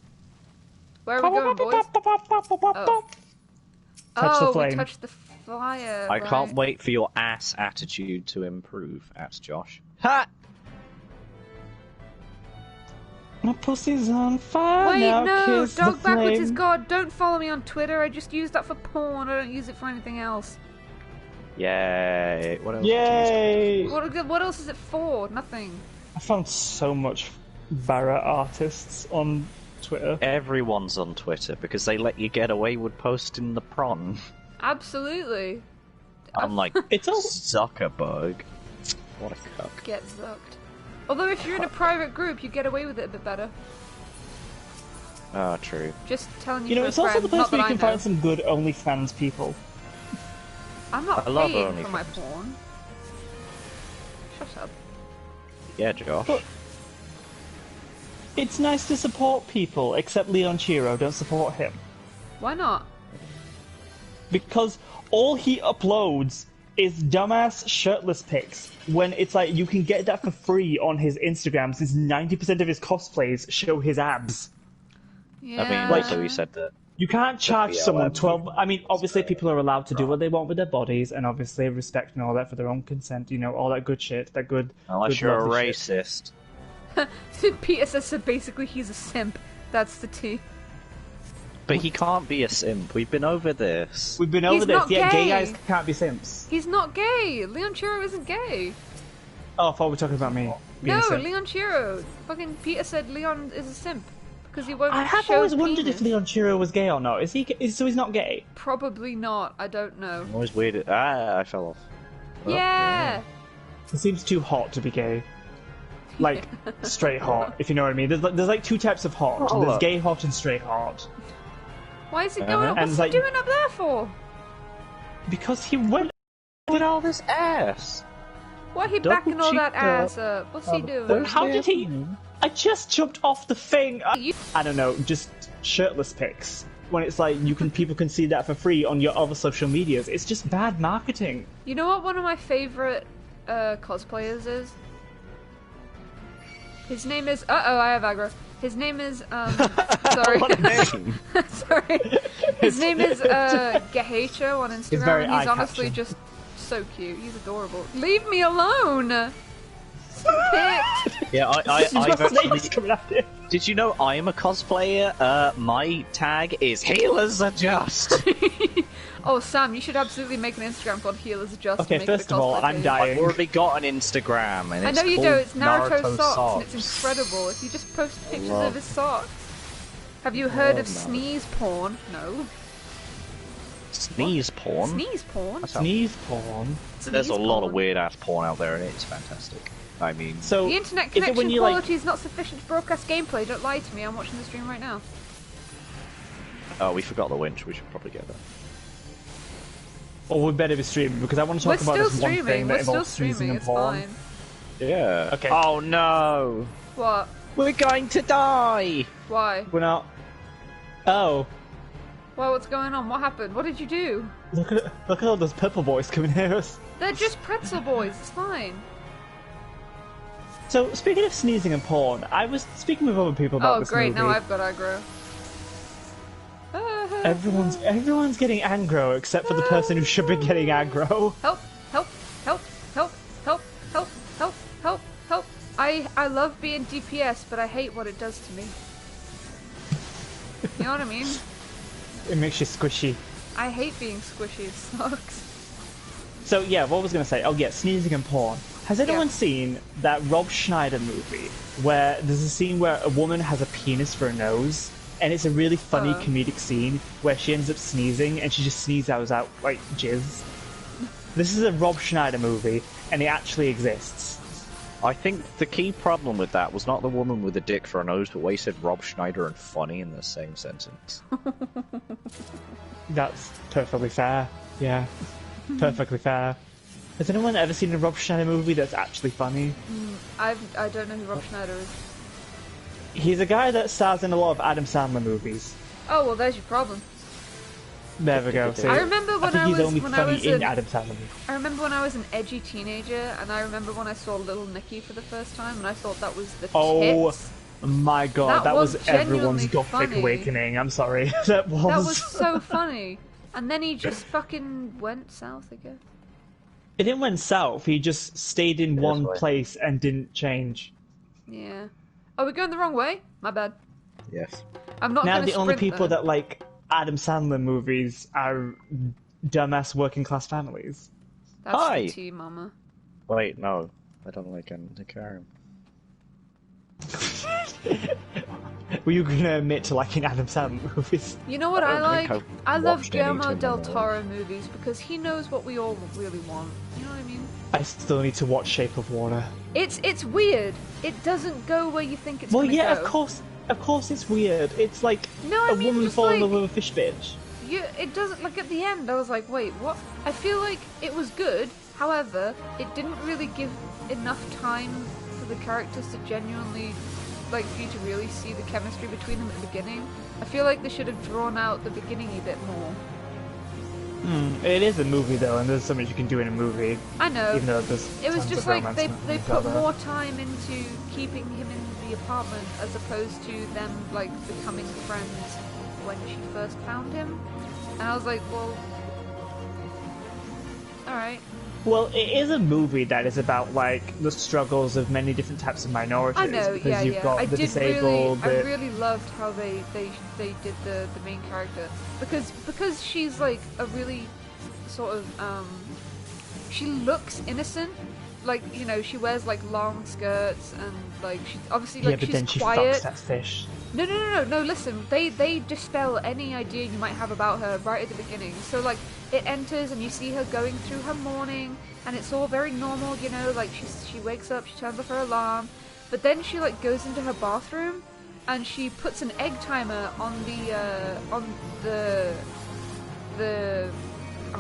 S2: Where are we going, boys? Oh.
S1: Touch the
S2: Oh,
S1: flame.
S2: we touched the fire.
S3: I can't
S2: right.
S3: wait for your ass attitude to improve, at Josh. Ha!
S1: My pussy's on fire
S2: Wait,
S1: now,
S2: no!
S1: kiss
S2: Dog
S1: the
S2: backwards
S1: flame.
S2: is God. Don't follow me on Twitter. I just use that for porn. I don't use it for anything else.
S3: Yay! What else?
S1: Yay!
S2: What else is it for? Nothing.
S1: I found so much Barra artists on Twitter.
S3: Everyone's on Twitter because they let you get away with posting the prawn.
S2: Absolutely.
S3: I'm like,
S1: It's all
S3: Zuckerberg. What a cuck.
S2: Get zucked. Although if you're in a private group, you get away with it a bit better.
S3: Ah, true.
S2: Just telling you.
S1: You know,
S2: for
S1: it's
S2: a
S1: also
S2: friend,
S1: the place
S2: not
S1: where you
S2: that
S1: can
S2: I know.
S1: find some good OnlyFans people.
S2: I'm not
S3: I love
S2: paying for my
S3: OnlyFans.
S2: porn. Shut up.
S3: Yeah, Josh.
S1: But- It's nice to support people, except Leon Chiro. Don't support him.
S2: Why not?
S1: Because all he uploads is dumbass shirtless pics, when it's like you can get that for free on his Instagram, since 90% of his cosplays show his abs.
S2: Yeah.
S3: I mean, also he said that.
S1: You can't charge
S3: BLM
S1: someone 12... I mean, obviously
S3: so,
S1: people are allowed to do what they want with their bodies, and obviously respect and all that for their own consent, you know, all that good shit, that good...
S3: Unless
S1: good
S3: you're a
S1: lovely shit.
S3: racist.
S2: Peter says so. Basically, he's a simp. That's the T.
S3: But he can't be a simp. We've been over this.
S1: We've been over
S2: He's
S1: this.
S2: not
S1: Yeah, gay
S2: gay.
S1: guys can't be simps.
S2: He's not gay. Leon Chiro isn't gay.
S1: Oh, I thought we were talking about me. being a
S2: No,
S1: simp.
S2: Leon Chiro. Fucking Peter said Leon is a simp because he won't.
S1: I have
S2: show
S1: always wondered if
S2: penis.
S1: Leon Chiro was gay or not. So he's not gay?
S2: Probably not. I don't know.
S3: I'm always weird. I fell off. Oh,
S2: Yeah.
S1: He seems too hot to be gay. Like, straight hot, if you know what I mean. There's like two types of hot.
S3: Oh,
S1: There's
S3: look.
S1: gay hot and straight hot.
S2: Why is he going up?
S1: And
S2: What's he
S1: like-
S2: doing up there for?
S1: Because he went.
S3: Look at all this ass.
S2: Why he
S3: Double
S2: backing all that
S3: cheeked
S2: ass up? What's he doing?
S1: How did he? I just jumped off the thing.
S2: You-
S1: I don't know, just shirtless pics. When it's like people can see that for free on your other social medias. It's just bad marketing.
S2: You know what one of my favorite cosplayers is? His name is... Uh-oh, I have aggro. His name is... sorry.
S3: What a name.
S2: Sorry. His name is Gehacha on Instagram.
S1: very
S2: And he's
S1: eye-catching.
S2: honestly just so cute. He's adorable. Leave me alone! Stop
S3: Yeah, I've actually...
S1: Snake's coming after you.
S3: Did you know I am a cosplayer? My tag is Healers Adjust.
S2: it! Oh, Sam, you should absolutely make an Instagram called Healers Adjust.
S1: Okay,
S2: and make it a
S1: first of all,
S2: cosplay
S1: I'm
S2: page.
S1: dying.
S3: I've already got an Instagram, and
S2: I
S3: it's
S2: know you
S3: called
S2: do. It's Naruto, socks,
S3: Socks.
S2: and it's incredible. If you just post pictures
S3: Love.
S2: of his socks. Have you heard of
S3: Love Naruto.
S2: sneeze porn? No.
S3: Sneeze porn.
S2: Sneeze porn?
S3: That's how-
S1: Sneeze porn.
S3: There's a
S2: Sneeze
S3: lot
S2: porn.
S3: of weird ass porn out there, and it's fantastic. I mean,
S1: So
S2: The internet
S1: is it when
S2: connection
S1: you
S2: quality is not sufficient to broadcast gameplay. Don't lie to me. I'm watching the stream right now.
S3: oh, we forgot the winch. We should probably get that.
S1: Or we better be streaming because I want to
S2: We're
S1: talk about
S2: still
S1: this one
S2: streaming.
S1: thing that
S2: We're still
S1: involves sneezing
S2: streaming.
S1: and
S2: It's
S1: porn.
S2: fine.
S3: Yeah.
S1: Okay.
S3: Oh no!
S2: What?
S3: We're going to die.
S2: Why?
S1: We're not. Oh,
S2: Well, what's going on? What happened? What did you do?
S1: look at all those purple boys coming near us.
S2: They're just pretzel boys. It's fine.
S1: So speaking of sneezing and porn, I was speaking with other people about
S2: Oh,
S1: this
S2: great.
S1: movie.
S2: Now I've got aggro.
S1: Everyone's getting aggro except for the person who should be getting aggro.
S2: Help! Help! Help! Help! Help! Help! Help! Help! Help! I love being DPS, but I hate what it does to me. You know what I mean?
S1: It makes you squishy.
S2: I hate being squishy. It sucks.
S1: So yeah, what was I going to say? Oh yeah, sneezing and porn. Has anyone
S2: Yeah.
S1: seen that Rob Schneider movie where there's a scene where a woman has a penis for a nose, and it's a really funny comedic scene where she ends up sneezing and she just sneezes out like jizz. This is a Rob Schneider movie, and it actually exists.
S3: I think the key problem with that was not the woman with a dick for a nose, but where you said Rob Schneider and funny in the same sentence.
S1: That's perfectly fair. Yeah, perfectly fair. Has anyone ever seen a Rob Schneider movie that's actually funny?
S2: I don't know who Rob Schneider is.
S1: He's a guy that stars in a lot of Adam Sandler movies.
S2: Oh well, there's your problem.
S1: There we go. See,
S2: I remember when
S1: think
S2: I
S1: he's
S2: was
S1: only
S2: when I
S1: funny
S2: was
S1: in
S2: a-
S1: Adam Sandler movies.
S2: I remember when I was an edgy teenager, and I remember when I saw Little Nicky for the first time, and I thought that was the
S1: Oh
S2: tits.
S1: my god,
S2: That
S1: that was
S2: was
S1: everyone's
S2: genuinely
S1: gothic
S2: funny.
S1: awakening. I'm sorry. That was.
S2: That was so funny. And then he just fucking went south again.
S1: It didn't went south. He just stayed in one
S3: right.
S1: place and didn't change.
S2: Yeah. Are we going the wrong way? My bad.
S3: Yes.
S2: I'm not
S1: Now
S2: gonna
S1: the only
S2: sprint,
S1: people
S2: though.
S1: that like Adam Sandler movies are dumbass working class families.
S2: That's
S3: Hi.
S2: the tea, mama.
S3: Wait, no. I don't like Nick Karen.
S1: Were you gonna admit to liking Adam Sandler movies?
S2: You know what I
S3: don't think
S2: like?
S3: I've
S2: I love
S3: watched any
S2: Guillermo
S3: Tim
S2: del
S3: Burton.
S2: Toro movies because he knows what we all really want. You know what I mean?
S1: I still need to watch Shape of Water.
S2: It's weird. It doesn't go where you think it's
S1: Well,
S2: gonna
S1: yeah,
S2: go.
S1: of course, it's weird. It's like
S2: No, I
S1: a
S2: mean,
S1: woman
S2: just
S1: falling in
S2: like-
S1: love with a fish bitch.
S2: It doesn't, like, at the end, I was like, wait, what? I feel like it was good, however, it didn't really give enough time for the characters to genuinely, like, for you to really see the chemistry between them at the beginning. I feel like they should have drawn out the beginning a bit more.
S1: It is a movie though, and there's so much you can do in a movie.
S2: I know.
S1: Even though there's
S2: It was
S1: tons
S2: just
S1: of
S2: like
S1: romance
S2: they
S1: movies
S2: put
S1: out there.
S2: more time into keeping him in the apartment as opposed to them, like, becoming friends when she first found him. And I was like, well, alright.
S1: Well, it is a movie that is about like the struggles of many different types of minorities.
S2: I know,
S1: because
S2: yeah,
S1: you've
S2: yeah.
S1: got
S2: I
S1: the
S2: did
S1: disabled.
S2: really, I really loved how they did the main character because she's like a really sort of she looks innocent, like, you know, she wears like long skirts and like she obviously like
S1: yeah, but
S2: she's
S1: then she
S2: quiet.
S1: fucks that fish.
S2: No, listen, they dispel any idea you might have about her right at the beginning. So, like, it enters and you see her going through her morning, and it's all very normal, you know, like, she wakes up, she turns off her alarm, but then she, like, goes into her bathroom, and she puts an egg timer on the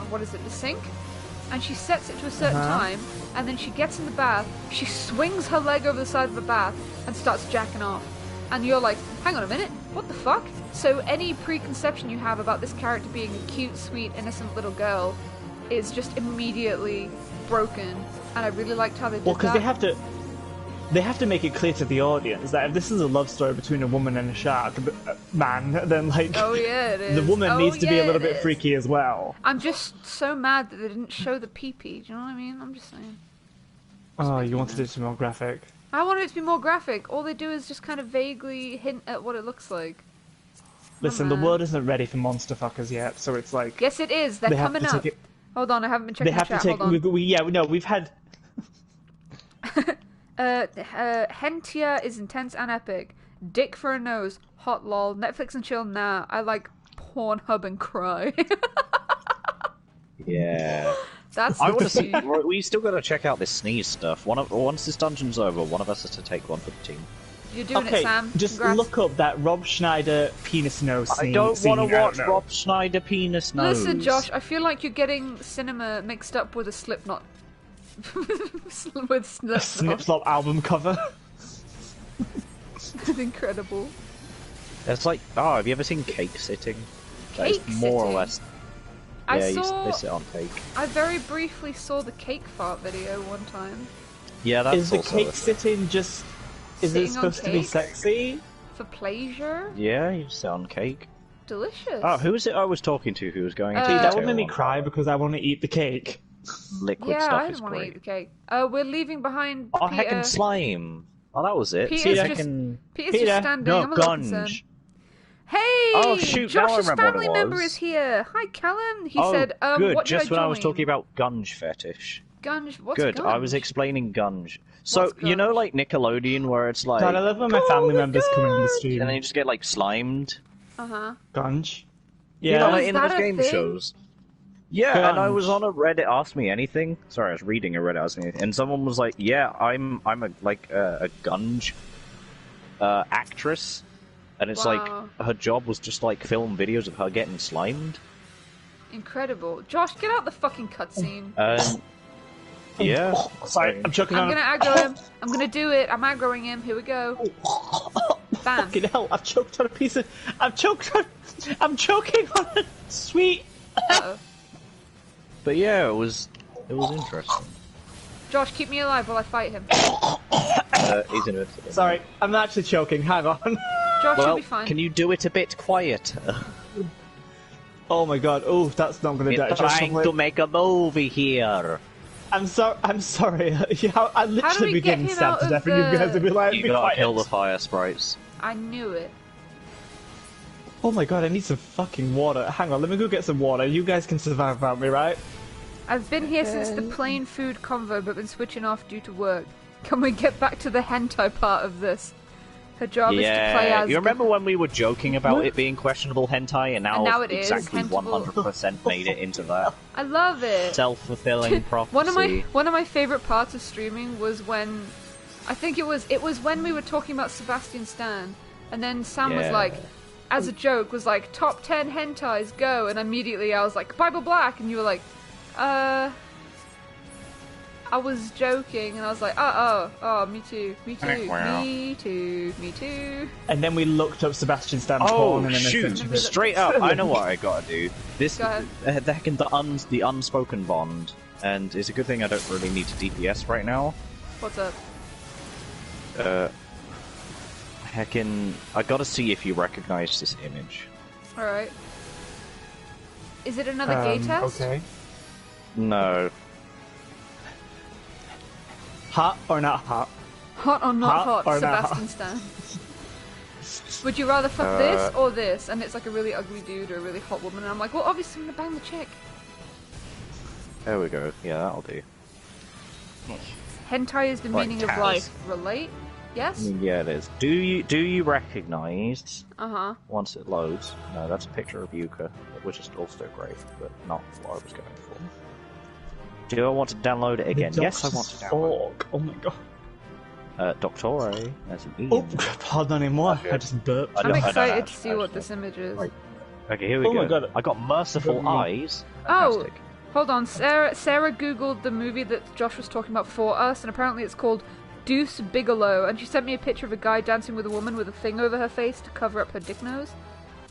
S2: what is it, the sink, and she sets it to a certain time, and then she gets in the bath, she swings her leg over the side of the bath and starts jacking off, and you're like, hang on a minute, what the fuck? So any preconception you have about this character being a cute, sweet, innocent little girl is just immediately broken, and I really liked how they did that.
S1: Well, because they have to make it clear to the audience that if this is a love story between a woman and a shark man, then like,
S2: oh yeah, it is.
S1: The woman needs to be a little bit freaky as well.
S2: I'm just so mad that they didn't show the pee-pee. Do you know what I mean? I'm just saying.
S1: Oh, you wanted it to be more graphic.
S2: I wanted it to be more graphic. All they do is just kind of vaguely hint at what it looks like.
S1: Listen, the world isn't ready for monster fuckers yet, so it's like...
S2: Yes, it is. They're coming up. Hold on, I haven't been checking the chat. Hold on.
S1: We've had...
S2: Hentia is intense and epic. Dick for a nose. Hot lol. Netflix and chill. Nah. I like Pornhub and cry.
S3: Yeah.
S2: That's
S3: I want to see. We still got to check out this sneeze stuff. Once this dungeon's over, one of us has to take one for the team.
S2: You're doing it, Sam.
S1: Just
S2: Congrats.
S1: look up that Rob Schneider penis nose scene.
S3: I don't want to watch Rob Schneider penis nose.
S2: Listen, Josh, I feel like you're getting cinema mixed up with a Slipknot. With Slipknot.
S1: Slipknot album cover.
S2: It's incredible.
S3: It's like, have you ever seen Cake Sitting?
S2: Cake
S3: That is more
S2: Sitting?
S3: or less.
S2: I
S3: Yeah,
S2: saw.
S3: they sit on cake.
S2: I very briefly saw the cake fart video one time.
S3: Yeah, that's
S1: Is the
S3: also
S1: cake sitting just... Is
S2: Sitting
S1: it
S2: on
S1: supposed to be
S2: cake?
S1: sexy?
S2: For pleasure?
S3: Yeah, you sit on cake.
S2: Delicious.
S3: Oh, who was it I was talking to who was going into
S1: That
S3: detail
S1: would make me
S3: on
S1: cry because I want to eat the cake.
S3: liquid
S2: yeah,
S3: stuff
S2: I
S3: is
S2: didn't want to eat
S3: great.
S2: the cake. We're leaving behind
S3: Oh,
S2: Peter.
S3: heckin' slime! Oh, that was it.
S2: Peter's
S3: Heckin'...
S2: Peter's just standing.
S3: No,
S2: I'm a little concerned.
S3: Gunge.
S2: Hey!
S3: Oh, shoot, now I
S2: Josh's
S3: remember what
S2: family
S3: it
S2: member
S3: was.
S2: is here. Hi, Callum. He
S3: Oh,
S2: said,
S3: good,
S2: what
S3: just
S2: did
S3: when I was
S2: join?
S3: talking about Gunge fetish.
S2: Gunge? What's
S3: Good,
S2: Gunge?
S3: I was explaining Gunge. So,
S2: What's
S3: you know
S2: Gunge?
S3: like Nickelodeon where it's like...
S1: God, I love when my family members come in the stream.
S3: And then you just get like slimed?
S2: Uh-huh.
S1: Gunge.
S3: You
S1: Yeah.
S3: know,
S2: Oh,
S3: like
S2: is
S3: in
S2: that
S3: those
S2: a
S3: game
S2: thing?
S3: shows. Yeah, and I
S1: Gunge.
S3: was on a Reddit Ask Me Anything. Sorry, I was reading a Reddit Ask Me Anything, and someone was like, "Yeah, I'm a Gunge actress," and it's like
S2: Wow.
S3: her job was just like film videos of her getting slimed.
S2: Incredible. Josh, get out the fucking cutscene.
S3: Yeah.
S1: Sorry, I'm choking
S2: I'm
S1: on...
S2: gonna aggro him. I'm gonna do it. I'm aggroing him. Here we go. Bam.
S1: Fucking hell, I've choked on a piece of... I'm choking on a sweet...
S2: Uh-oh.
S3: But yeah, it was interesting.
S2: Josh, keep me alive while I fight him.
S3: He's invincible.
S1: Sorry, I'm actually choking, hang on.
S2: Josh, you'll
S3: Well,
S2: be fine.
S3: can you do it a bit quieter?
S1: Oh my god, oh, that's not gonna
S3: We're
S1: die.
S3: trying to make a movie here.
S1: I'm sorry. Yeah, I
S2: How do
S1: literally
S2: we
S1: be
S2: get
S1: getting
S2: him
S1: stabbed
S2: out
S1: to
S2: of
S1: death, and you guys
S2: the-
S1: would be like,
S3: You
S1: be
S3: gotta
S1: quiet.
S3: kill the fire sprites.
S2: I knew it.
S1: Oh my god, I need some fucking water. Hang on, let me go get some water. You guys can survive without me, right?
S2: I've been here since the plain food convo, but been switching off due to work. Can we get back to the hentai part of this? Her job is to play as...
S3: you remember when we were joking about it being questionable hentai, and
S2: now it is
S3: exactly
S2: hentable.
S3: 100% made it into that
S2: I love it.
S3: self-fulfilling prophecy.
S2: One of my favorite parts of streaming was when... I think it was when we were talking about Sebastian Stan, and then Sam was
S3: Yeah.
S2: like, as a joke, was like, top 10 hentais, go, and immediately I was like, Bible Black, and you were like, I was joking, and I was like, oh, me too.
S1: And then we looked up Sebastian Stan porn,
S3: Oh
S1: and then
S3: shoot!
S1: essentially-
S3: Straight up, I know what I gotta do. This,
S2: Go ahead.
S3: the unspoken bond, and it's a good thing I don't really need to DPS right now.
S2: What's up?
S3: Heckin', I gotta see if you recognize this image.
S2: Alright. Is it another gay test?
S1: Okay.
S3: No.
S1: Hot or not hot?
S2: Hot or not
S1: Hot
S2: hot,
S1: or not
S2: Sebastian Stan? Would you rather fuck this or this? And it's like a really ugly dude or a really hot woman, and I'm like, well, obviously I'm gonna bang the chick.
S3: There we go. Yeah, that'll do.
S2: Hentai is the
S3: Like
S2: meaning of
S3: Taz.
S2: life. Relate? Yes?
S3: Yeah, it is. Do you recognize
S2: Uh-huh.
S3: once it loads? No, that's a picture of Yuka, which is also great, but not what I was going for. Do I want to download it again?
S1: The
S3: Yes, I
S1: dogs
S3: want to download it.
S1: fork. Oh my god.
S3: Doctore, as an E.
S1: Oh, pardon anymore. I just burped.
S2: I'm
S3: I don't
S2: excited to see
S3: actually.
S2: what this image is.
S3: Right. Okay, here we
S1: Oh
S3: go.
S1: my God.
S3: I got merciful
S1: Oh.
S3: eyes.
S2: Oh,
S3: Fantastic.
S2: hold on. Sarah googled the movie that Josh was talking about for us, and apparently it's called Deuce Bigelow, and she sent me a picture of a guy dancing with a woman with a thing over her face to cover up her dick nose.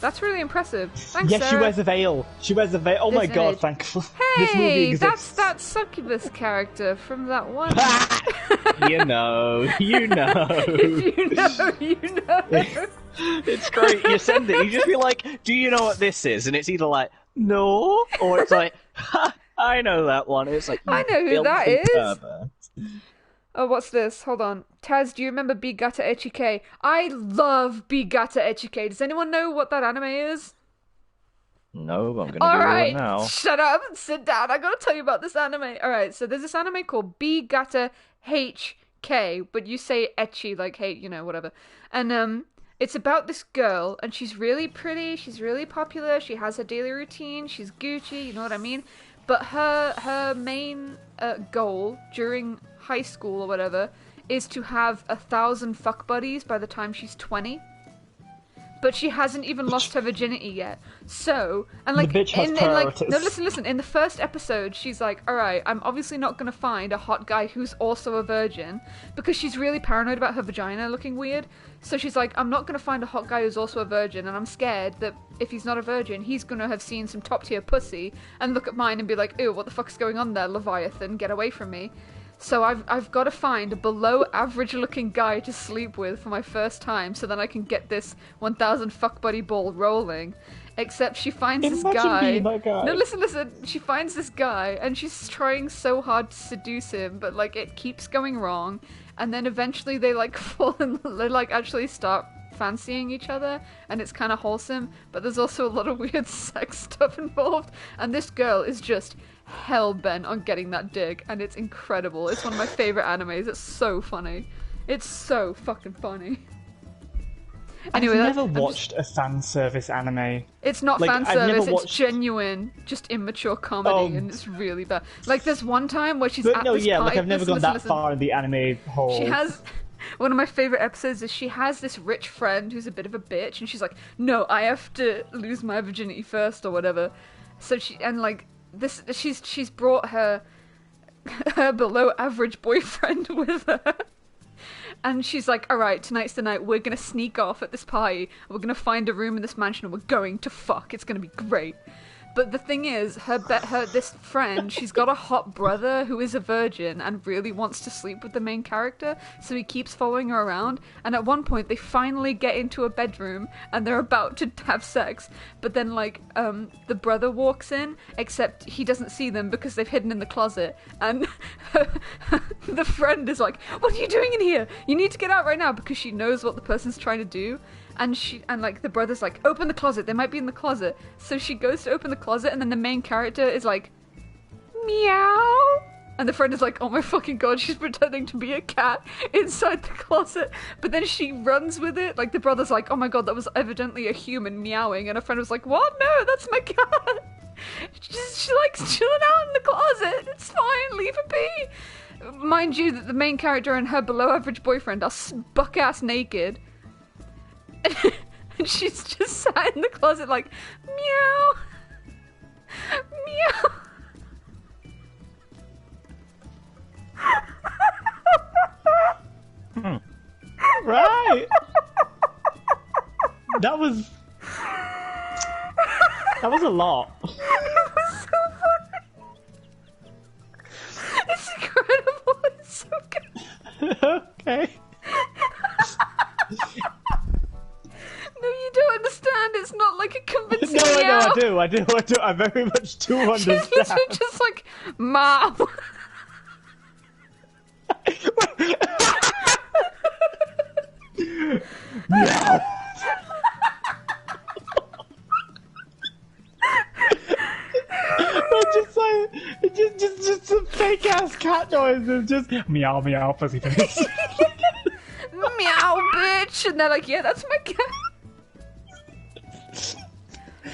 S2: That's really impressive. Thanks,
S1: Yes,
S2: Sarah.
S1: she wears a veil. She wears a veil. Oh my
S2: This
S1: god,
S2: image.
S1: thankful. This movie
S2: Hey,
S1: exists.
S2: that's that succubus character from that one.
S3: You know.
S2: If you know, you know.
S3: It's great. You send it. You just be like, "Do you know what this is?" And it's either like, "No," or it's like, "Ha, I know that one." It's like,
S2: I know who that
S3: filthy
S2: is.
S3: pervert.
S2: Oh, what's this? Hold on. Taz, do you remember Bigata Echike? I love Bigata Echike. Does anyone know what that anime is?
S3: No, but I'm gonna
S2: All
S3: do
S2: right,
S3: it now.
S2: shut up and sit down. I gotta tell you about this anime. All right, so there's this anime called Bigata HK, but you say Echi, like, hey, you know, whatever. And it's about this girl, and she's really pretty, she's really popular, she has her daily routine, she's Gucci, you know what I mean? But her main goal during high school or whatever is to have 1,000 fuck buddies by the time she's 20. But she hasn't even lost her virginity yet. So, and like,
S1: The bitch has priorities.
S2: no, listen. In the first episode, she's like, all right, I'm obviously not gonna find a hot guy who's also a virgin because she's really paranoid about her vagina looking weird. So she's like, I'm not gonna find a hot guy who's also a virgin, and I'm scared that if he's not a virgin, he's gonna have seen some top tier pussy and look at mine and be like, ew, what the fuck's going on there, Leviathan? Get away from me. So I've got to find a below average looking guy to sleep with for my first time so then I can get this 1,000 fuck buddy ball rolling. Except she finds this
S1: Imagine
S2: guy.
S1: being that guy.
S2: No, listen. She finds this guy and she's trying so hard to seduce him, but like it keeps going wrong. And then eventually they like fall in, they like actually start fancying each other, and it's kind of wholesome, but there's also a lot of weird sex stuff involved, and this girl is just hell-bent on getting that dick, and it's incredible. It's one of my favorite animes. It's so funny. It's so fucking funny. Anyway,
S1: I've never watched a fan service anime.
S2: it's not
S1: like,
S2: fan
S1: I've never
S2: service,
S1: watched-
S2: it's genuine, just immature comedy, and it's really bad. Like, there's one time where she's
S1: But
S2: at
S1: no,
S2: this
S1: yeah,
S2: party.
S1: like I've never
S2: Listen,
S1: gone that
S2: listen.
S1: far in the anime hole.
S2: She has one of my favorite episodes is she has this rich friend who's a bit of a bitch, and she's like, no, I have to lose my virginity first or whatever. So she's brought her below average boyfriend with her. And she's like, alright, tonight's the night, we're gonna sneak off at this party, we're gonna find a room in this mansion, and we're going to fuck, it's gonna be great. But the thing is, this friend, she's got a hot brother who is a virgin and really wants to sleep with the main character, so he keeps following her around, and at one point they finally get into a bedroom and they're about to have sex, but then like, the brother walks in, except he doesn't see them because they've hidden in the closet, and the friend is like, what are you doing in here? You need to get out right now, because she knows what the person's trying to do. And like the brother's like, open the closet, they might be in the closet. So she goes to open the closet, and then the main character is like, meow. And the friend is like, oh my fucking god, she's pretending to be a cat inside the closet. But then she runs with it. Like the brother's like, oh my god, that was evidently a human meowing. And her friend was like, what? No, that's my cat. She likes chilling out in the closet. It's fine, leave her be. Mind you that the main character and her below average boyfriend are buck ass naked. And she's just sat in the closet like, meow, meow.
S1: Right. That was a lot.
S2: It was so funny. It's incredible. It's so good.
S1: Okay.
S2: No, you don't understand. It's not like a convincing
S1: No,
S2: meow.
S1: I do. I very much do
S2: She's
S1: understand.
S2: literally just like, meow.
S1: Meow. But just like, just some fake ass cat noises, just meow meow pussy face.
S2: Meow, bitch. And they're like, yeah, that's my cat.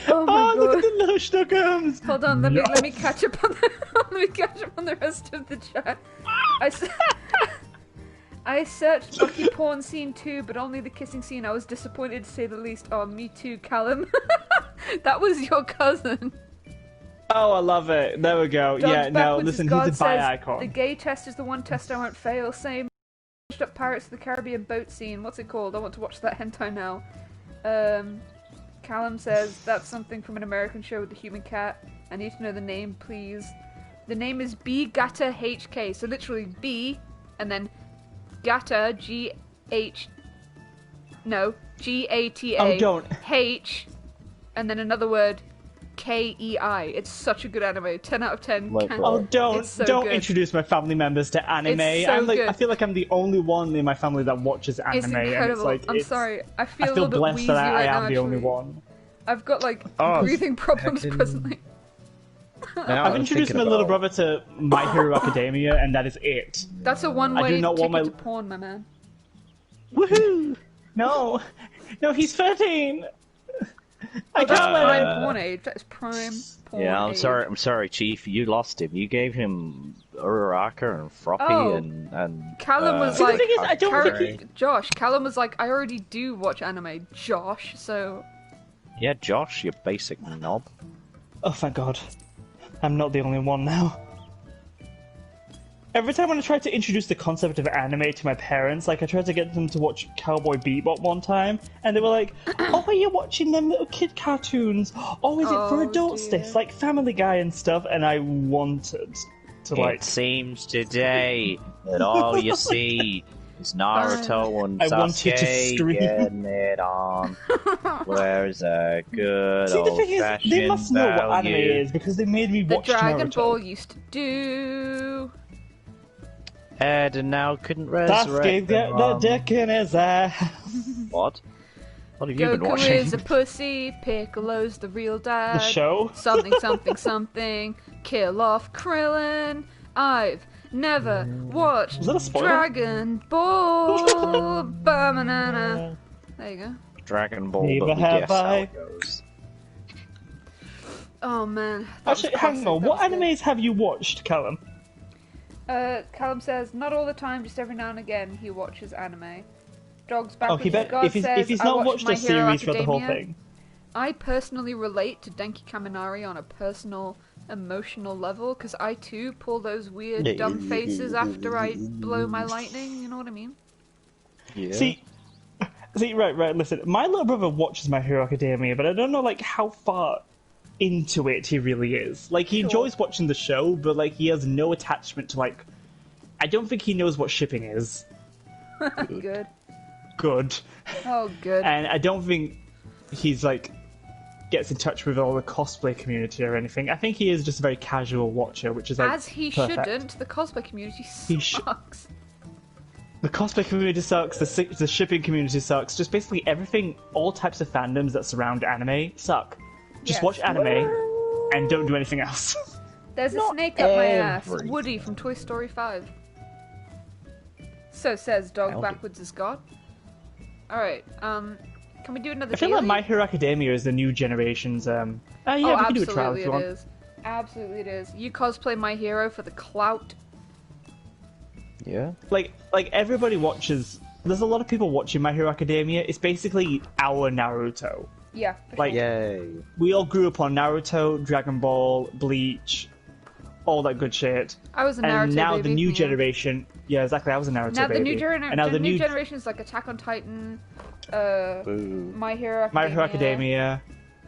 S2: Oh my
S1: Oh, look
S2: god.
S1: at the little schnookums.
S2: Hold on, let
S1: Meow.
S2: me catch up on the let me catch up on the rest of the chat. I searched Bucky porn scene too, but only the kissing scene. I was disappointed to say the least. Oh, me too, Callum. That was your cousin.
S1: Oh, I love it. There we go.
S2: Dogs
S1: Yeah, no,
S2: Backwards
S1: listen,
S2: as
S1: he's
S2: God
S1: a bi
S2: says,
S1: icon.
S2: the gay test is the one test I won't fail. Same. Watched up Pirates of the Caribbean boat scene. What's it called? I want to watch that hentai now. Callum says, that's something from an American show with the human cat. I need to know the name, please. The name is B Gata HK. So literally B, and then Gata, G-H... No, G-A-T-A.
S1: Oh, don't.
S2: H, and then another word, K-E-I. It's such a good anime. 10 out of 10.
S3: Like
S2: Can't-
S3: what?
S1: Oh, don't
S2: It's so
S1: don't
S2: good.
S1: introduce my family members to anime.
S2: It's so good.
S1: I feel like I'm the only one in my family that watches anime.
S2: It's incredible.
S1: And it's like,
S2: I'm
S1: it's,
S2: sorry. I feel a
S1: I feel
S2: little bit
S1: blessed
S2: wheezy
S1: that I
S2: right now,
S1: am the only
S2: actually.
S1: one.
S2: I've got like
S3: Oh,
S2: breathing problems
S3: heckin'.
S2: presently.
S3: Now
S1: I've
S3: I'm
S1: introduced
S3: thinking
S1: my little
S3: about-
S1: brother to My Hero Academia, and that is it.
S2: That's a one-way
S1: not
S2: ticket
S1: want my-
S2: to porn, my man.
S1: Woohoo! No, he's 13. I can't
S2: That's
S1: let
S2: prime
S1: him.
S2: porn age. That's prime porn
S3: Yeah, I'm
S2: age.
S3: sorry, Chief. You lost him. You gave him Uraraka and Froppy
S2: Oh.
S3: and
S2: Callum was
S1: See, the
S2: like,
S1: thing is, I don't
S2: Car-
S1: think he-
S2: Josh. Callum was like, I already do watch anime, Josh. So
S3: yeah, Josh, you basic knob.
S1: Oh, thank God. I'm not the only one now. Every time when I tried to introduce the concept of anime to my parents, like I tried to get them to watch Cowboy Bebop one time, and they were like, "Oh, are you watching them little kid cartoons? Oh, is it for
S2: Oh,
S1: adults?
S2: dear.
S1: This like Family Guy and stuff?" And I wanted to like,
S3: It seems today that all you see is Naruto and
S1: I want you to
S3: Sasuke
S1: scream.
S3: getting it on. Where's a good
S1: see, the
S3: old
S1: thing is,
S3: fashioned
S1: they must know what anime
S3: value?
S1: is because they made me
S2: the
S1: watch
S2: Dragon
S1: Naruto.
S2: Ball used to do.
S3: Ed and now couldn't resurrect
S1: Sasuke, get
S3: them
S1: the
S3: on-
S1: dick in his ass.
S3: What? What have you been
S2: Goku
S3: watching?
S2: is a pussy. Piccolo's the real dad.
S1: The show?
S2: Something, something, something. Kill off Krillin. I've never watched
S1: Was that a spoiler?
S2: Dragon Ball. Banana. There you go.
S3: Dragon Ball,
S1: Neither
S3: but we
S1: have
S3: guess how
S1: I.
S3: it goes.
S2: Oh man. that was
S1: Actually, hang
S2: classic,
S1: on.
S2: that
S1: What
S2: was good.
S1: animes have you watched, Callum?
S2: Callum says, not all the time, just every now and again he watches anime. Dogs
S1: Oh,
S2: Backwards
S1: he bet
S2: God
S1: if he's
S2: says, I
S1: not watched
S2: My
S1: a
S2: Hero
S1: series for the whole
S2: Academia.
S1: thing.
S2: I personally relate to Denki Kaminari on a personal, emotional level, because I too pull those weird, dumb faces after I blow my lightning, you know what I mean?
S3: Yeah.
S1: See, right. Listen, my little brother watches My Hero Academia, but I don't know like how far into it he really is. Like he
S2: Sure.
S1: enjoys watching the show, but like he has no attachment to like. I don't think he knows what shipping is.
S2: Good.
S1: Good,
S2: Oh, good.
S1: and I don't think he's like gets in touch with all the cosplay community or anything. I think he is just a very casual watcher, which is like
S2: As he
S1: perfect.
S2: shouldn't, the cosplay community
S1: He sh-
S2: sucks.
S1: The cosplay community sucks. The shipping community sucks. Just basically everything, all types of fandoms that surround anime suck. Just
S2: Yes.
S1: watch anime and don't do anything else.
S2: There's a
S3: Not
S2: snake up my ass.
S3: everything.
S2: Woody from Toy Story 5. So says Dog
S3: Howdy.
S2: Backwards is God. Alright, can we do another
S1: I feel like
S2: daily?
S1: My Hero Academia is the new generation's. Yeah,
S2: Oh,
S1: we can do a trial
S2: absolutely
S1: if you
S2: it
S1: want.
S2: is. Absolutely it is. You cosplay My Hero for the clout.
S3: Yeah.
S1: Like everybody watches. There's a lot of people watching My Hero Academia. It's basically our Naruto.
S2: Yeah, for
S1: Like-
S2: sure.
S3: Yay.
S1: We all grew up on Naruto, Dragon Ball, Bleach, all that good shit.
S2: I was a Naruto
S1: And now
S2: baby.
S1: the new
S2: yeah.
S1: generation. Yeah, exactly. I was a Naruto
S2: Now
S1: baby.
S2: the new,
S1: and now
S2: the new generation is like Attack on Titan,
S3: Boo.
S2: My Hero Academia.
S1: My Hero Academia,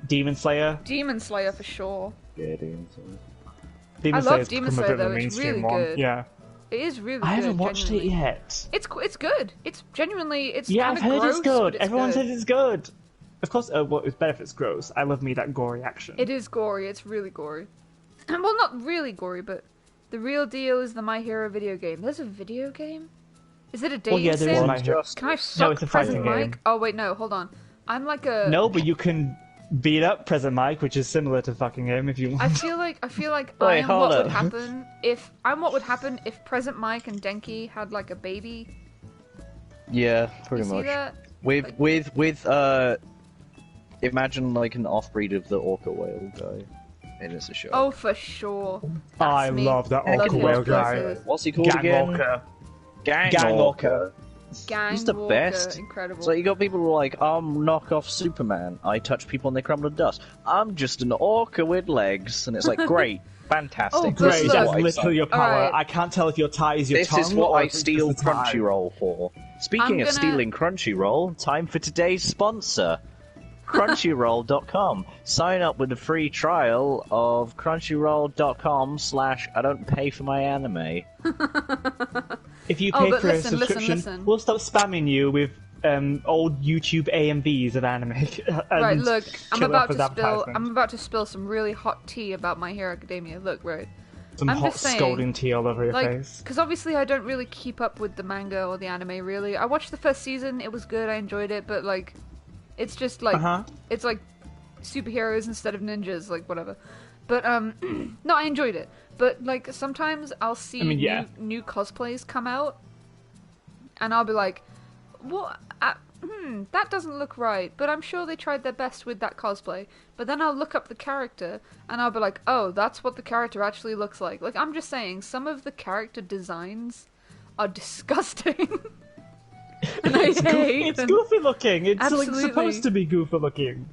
S1: Demon Slayer.
S2: Demon Slayer for sure.
S3: Getting
S1: Demon
S2: I love
S1: Slayer's
S2: Demon
S1: become a
S2: Slayer,
S1: bit of a
S2: though, it's
S1: mainstream
S2: really
S1: one.
S2: good.
S1: Yeah.
S2: It is really good.
S1: I haven't watched
S2: genuinely.
S1: it yet.
S2: It's good. It's genuinely
S1: Yeah,
S2: kind
S1: I've
S2: of
S1: heard
S2: gross,
S1: it's good.
S2: but it's
S1: Everyone
S2: good.
S1: says it's good. Of course, well, it's better if it's gross. I love me that gory action.
S2: It is gory. It's really gory. Well, not really gory, but the real deal is the My Hero video game. There's a video game? Is it a dating
S1: yeah, there is
S2: sim?
S1: My Hero.
S2: Can I suck
S1: it's a
S2: Present
S1: fighting
S2: Mike?
S1: game.
S2: Oh wait, no, hold on. I'm like a.
S1: No, but you can beat up Present Mike, which is similar to fucking him if you want.
S2: I feel like
S3: Wait,
S2: I am
S3: hold
S2: what would
S3: up.
S2: happen if Present Mike and Denki had like a baby.
S3: Yeah, pretty
S2: You see
S3: much.
S2: that?
S3: With imagine like an off-breed of the orca whale guy, and it's a show.
S2: Oh, for sure.
S1: I
S2: That's me.
S1: love that
S2: Love
S1: orca
S2: his
S1: whale guy.
S2: voices.
S3: What's he called
S1: Gang
S3: again?
S1: Walker.
S3: Gang Orca.
S2: Gang
S3: He's the
S2: Walker,
S3: best.
S2: incredible.
S3: So you got people who are like, I'm knockoff Superman. I touch people and they crumble to dust. I'm just an orca with legs, and it's like, great, fantastic.
S2: Oh,
S3: This
S2: but
S1: Great,
S3: is
S2: look-
S3: what I
S1: that's literally your
S3: sign-
S1: power.
S2: Alright.
S1: I can't tell if your tie is your
S3: This
S1: tongue
S3: is what
S1: or
S3: I
S1: if it's
S3: steal
S1: just a tie.
S3: Crunchyroll for. Speaking
S2: I'm
S3: of
S2: gonna-
S3: stealing Crunchyroll, time for today's sponsor. Crunchyroll.com. Sign up with a free trial of Crunchyroll.com/I don't pay for my anime.
S1: If you
S2: Oh,
S1: pay
S2: but
S1: for
S2: listen,
S1: a subscription,
S2: listen.
S1: we'll stop spamming you with old YouTube AMVs of anime.
S2: Right, look, I'm
S1: kill it
S2: about
S1: off with
S2: to spill.
S1: advertisement.
S2: I'm about to spill some really hot tea about My Hero Academia. Look, right,
S1: Some
S2: I'm
S1: hot
S2: just saying,
S1: scalding tea all over your
S2: like,
S1: face.
S2: because obviously I don't really keep up with the manga or the anime. Really, I watched the first season. It was good. I enjoyed it, but like, it's just like it's like superheroes instead of ninjas, like whatever. But no, I enjoyed it. But like sometimes I'll see new cosplays come out, and I'll be like, what? That doesn't look right, but I'm sure they tried their best with that cosplay. But then I'll look up the character, and I'll be like, oh, that's what the character actually looks like. Like, I'm just saying, some of the character designs are disgusting. And I hate
S1: It's
S2: them.
S1: goofy looking. It's
S2: Absolutely.
S1: like supposed to be goofy looking.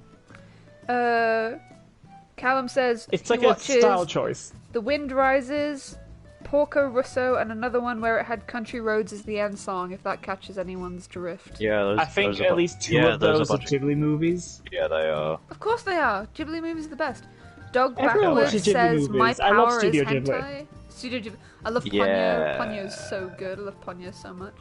S2: Callum says
S1: It's
S2: he
S1: like a
S2: watches
S1: style choice.
S2: The Wind Rises, Porco Rosso, and another one where it had Country Roads as the end song, if that catches anyone's drift.
S3: Yeah, those,
S1: I think
S3: those are
S1: at
S3: bu-
S1: least two
S3: yeah,
S1: of those are
S3: bunch
S1: Ghibli movies.
S3: Yeah, they are.
S2: Of course they are. Ghibli movies are the best. Dog
S1: Everyone
S2: Backwards
S1: watches Ghibli
S2: says my
S1: movies. I love
S2: power is
S1: Studio Ghibli.
S2: hentai. Studio Ghibli. I love Ponyo.
S3: Yeah.
S2: Ponyo's so good. I love Ponyo so much.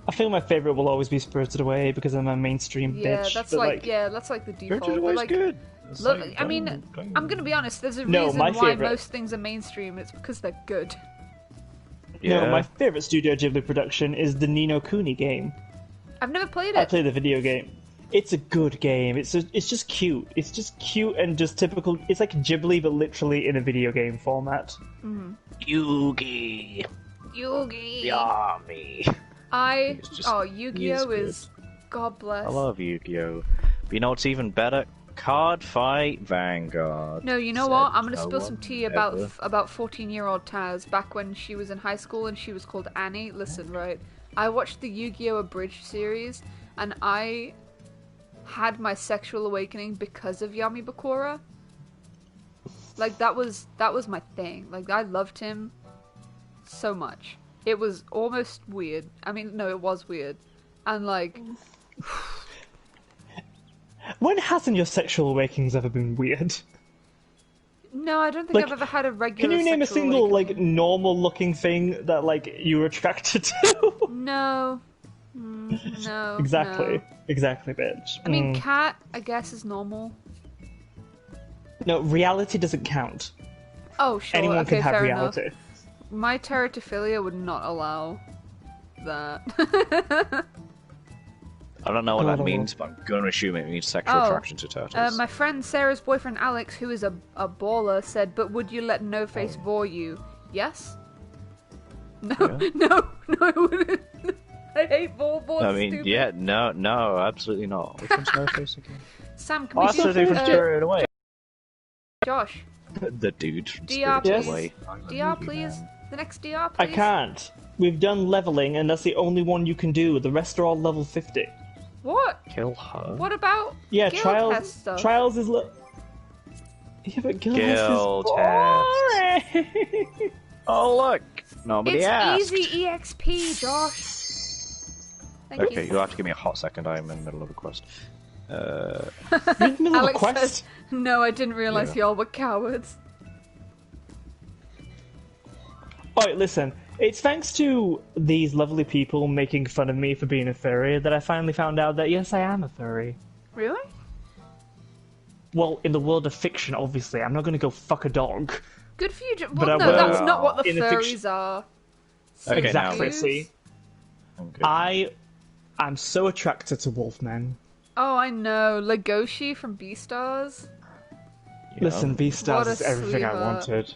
S1: I feel my favorite will always be Spirited Away because I'm a mainstream
S2: Yeah,
S1: bitch.
S2: that's
S1: but,
S2: like that's like the default.
S3: Spirited
S2: But,
S3: Away's
S2: like,
S3: good. It's
S2: look,
S3: like,
S2: I mean,
S3: don't-
S2: I'm gonna be honest. There's a
S1: No,
S2: reason
S1: my
S2: why
S1: favourite-
S2: most things are mainstream. It's because they're good.
S3: Yeah.
S1: No, my favorite Studio Ghibli production is the Ni no Kuni game.
S2: I've never played
S1: I
S2: it.
S1: play the video game. It's a good game. It's just cute. It's just cute and just typical. It's like Ghibli, but literally in a video game format.
S3: Yugi.
S2: Yugi.
S3: Yummy. It's just-
S2: Yu-Gi-Oh
S3: he is
S2: is God bless.
S3: I love Yu-Gi-Oh! But you know what's even better? Card Fight Vanguard.
S2: No, you know
S3: Said
S2: what? I'm gonna
S3: no
S2: spill
S3: one
S2: some tea
S3: ever.
S2: about 14-year-old Taz back when she was in high school and she was called Annie. Listen, right? I watched the Yu-Gi-Oh! Abridged series and I had my sexual awakening because of Yami Bakura. Like that was my thing. Like I loved him so much. It was almost weird. I mean, no, it was weird. And like
S1: When hasn't your sexual awakenings ever been weird?
S2: no, I don't think
S1: Like,
S2: I've ever had a regular
S1: Can you name a
S2: sexual
S1: single
S2: awakening.
S1: like normal-looking thing that like you were attracted to?
S2: No. No.
S1: Exactly.
S2: no.
S1: Exactly, bitch.
S2: I mean, cat, I guess, is normal.
S1: No, reality doesn't count.
S2: Oh, sure.
S1: Anyone
S2: okay,
S1: can have
S2: fair
S1: reality.
S2: enough. My teratophilia would not allow that.
S3: I don't know what that
S1: God,
S3: means, but I'm going to assume it means sexual
S2: Oh,
S3: attraction to turtles.
S2: My friend Sarah's boyfriend Alex, who is a baller, said, "But would you let No Face bore you?" Yes. No,
S3: Yeah.
S2: no, I wouldn't. I hate ball.
S3: I mean, yeah, no, absolutely not. Which one's No Face again?
S2: Sam, can
S3: Oh,
S2: we
S3: that's the
S2: do
S3: dude from Spirited Away.
S2: Josh?
S3: The dude from
S2: DR,
S3: Spirited
S2: please.
S3: Away.
S2: DR, please. The next DR,
S1: I
S2: please.
S1: can't. We've done leveling, and that's the only one you can do. The rest are all level 50.
S2: What?
S3: Kill her.
S2: What about
S1: Yeah,
S2: guild
S1: trials.
S2: test stuff?
S1: Trials is. Yeah, but guild test
S3: Guild
S1: is boring.
S3: Oh look, nobody
S2: It's
S3: asked.
S2: easy EXP, Josh. Thank
S3: Okay,
S2: you.
S3: you'll have to give me a hot second. I'm in the middle of a quest.
S1: You're in the middle of a
S2: Alex
S1: quest.
S2: says, "No, I didn't realize
S3: Yeah.
S2: y'all were cowards."
S1: Alright, listen. It's thanks to these lovely people making fun of me for being a furry that I finally found out that yes, I am a furry.
S2: Really?
S1: Well, in the world of fiction, obviously. I'm not going to go fuck a dog.
S2: Good for you.
S1: But I
S2: Well, no,
S1: will
S2: that's not what the
S1: in the
S2: furries
S1: fiction-
S2: are.
S3: Okay, now
S1: Exactly,
S2: Excuse?
S1: see?
S3: I'm good.
S1: I'm so attracted to wolfmen.
S2: Oh, I know. Legoshi from Beastars.
S3: Yeah.
S1: Listen, Beastars
S2: What a
S1: is everything I
S2: sweetheart.
S1: wanted.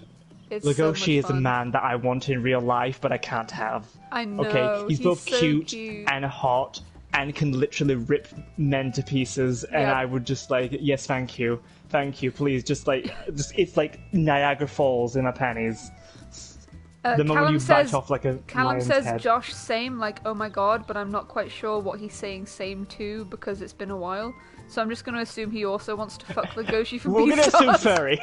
S2: It's so much
S1: Legoshi is the
S2: fun.
S1: man that I want in real life, but I can't have.
S2: I know.
S1: Okay, he's both
S2: so
S1: cute and hot and can literally rip men to pieces, and
S2: Yeah.
S1: I would just like, yes, thank you, please, just it's like Niagara Falls in my panties. The moment
S2: Callum
S1: you
S2: says,
S1: bite off like a
S2: Callum
S1: lion's
S2: says
S1: head.
S2: Josh same, like, oh my god, but I'm not quite sure what he's saying same to because it's been a while. So I'm just going to assume he also wants to fuck Legoshi from
S1: We're gonna assume
S2: Beastars.
S1: furry.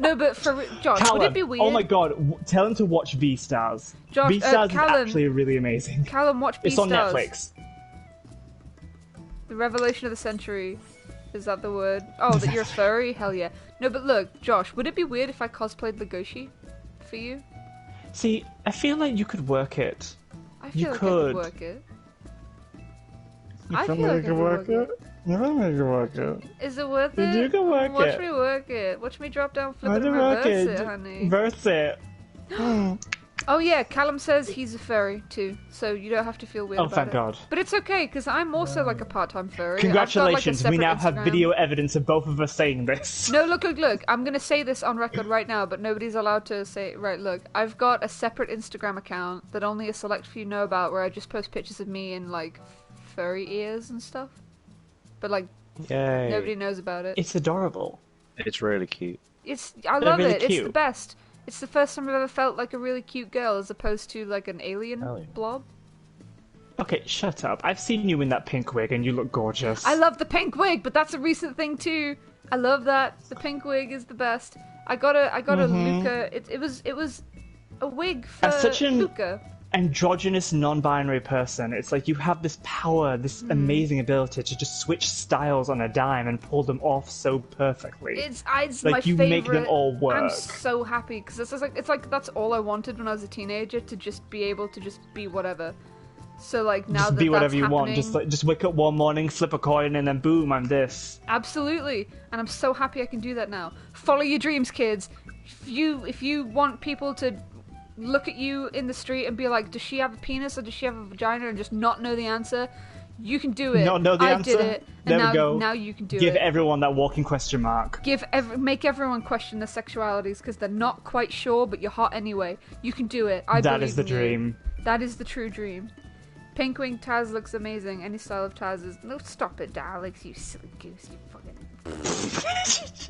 S2: No, but for Josh,
S1: Callum,
S2: would it be weird?
S1: oh my god, tell him to watch Beastars.
S2: Josh,
S1: Beastars
S2: Callum,
S1: is actually really amazing.
S2: Callum, watch Beastars.
S1: It's on Netflix.
S2: The revelation of the century. Is that the word? Oh, that you're a furry? Hell yeah. No, but look, Josh, would it be weird if I cosplayed Legoshi for you?
S1: See, I feel like you could work it.
S2: I feel
S1: You
S2: like I
S1: could.
S2: could work it.
S1: You
S2: I
S1: feel
S2: feel
S1: like
S2: like
S1: you can work it? You feel like you can work it?
S2: Is it worth
S1: You
S2: it?
S1: can work
S2: Watch
S1: it.
S2: me work it. Watch me drop down, flip
S1: Why
S2: it, and
S1: do work
S2: reverse it, honey.
S1: Verse it.
S2: Oh yeah, Callum says he's a furry too, so you don't have to feel weird
S1: Oh,
S2: about
S1: thank
S2: it.
S1: God.
S2: But it's okay, because I'm also like a part-time furry.
S1: Congratulations,
S2: I've got,
S1: we
S2: like, a
S1: now have
S2: separate Instagram.
S1: video evidence of both of us saying this.
S2: No, look. I'm gonna say this on record right now, but nobody's allowed to say it. Right, look. I've got a separate Instagram account that only a select few know about, where I just post pictures of me in, like, furry ears and stuff. But, like,
S1: Yay.
S2: nobody knows about it.
S1: It's adorable.
S3: It's really cute.
S2: I love
S1: really
S2: it. It's
S1: cute.
S2: the best. It's the first time I've ever felt like a really cute girl, as opposed to, like, an alien
S3: Oh, yeah.
S2: blob.
S1: Okay, shut up. I've seen you in that pink wig and you look gorgeous.
S2: I love the pink wig, but that's a recent thing too. I love that. The pink wig is the best. I got a Luca. It was a wig for
S1: As such an
S2: Luca.
S1: androgynous, non-binary person, it's like you have this power, this amazing ability to just switch styles on a dime and pull them off so perfectly.
S2: It's
S1: like
S2: my
S1: you
S2: favorite.
S1: make them all work.
S2: I'm so happy because it's like that's all I wanted when I was a teenager, to just be able to just be whatever. So like now
S1: Just
S2: that
S1: be whatever
S2: that's
S1: you want.
S2: happening-
S1: Just wake up one morning, flip a coin, and then boom, I'm this.
S2: Absolutely, and I'm so happy I can do that now. Follow your dreams, kids. If you want people to look at you in the street and be like, does she have a penis or does she have a vagina, and just not know the answer, you can do it.
S1: Not know the
S2: I
S1: answer?
S2: did it,
S1: There
S2: and
S1: we
S2: now
S1: go.
S2: now you can do
S1: Give
S2: it.
S1: everyone that walking question mark.
S2: Make everyone question their sexualities because they're not quite sure, but you're hot anyway. You can do it. I
S1: That
S2: believe
S1: is the
S2: in you.
S1: dream.
S2: That is the true dream. Pink wing Taz looks amazing. Any style of Taz is... No, stop it, Daleks, you silly goose, you fucking...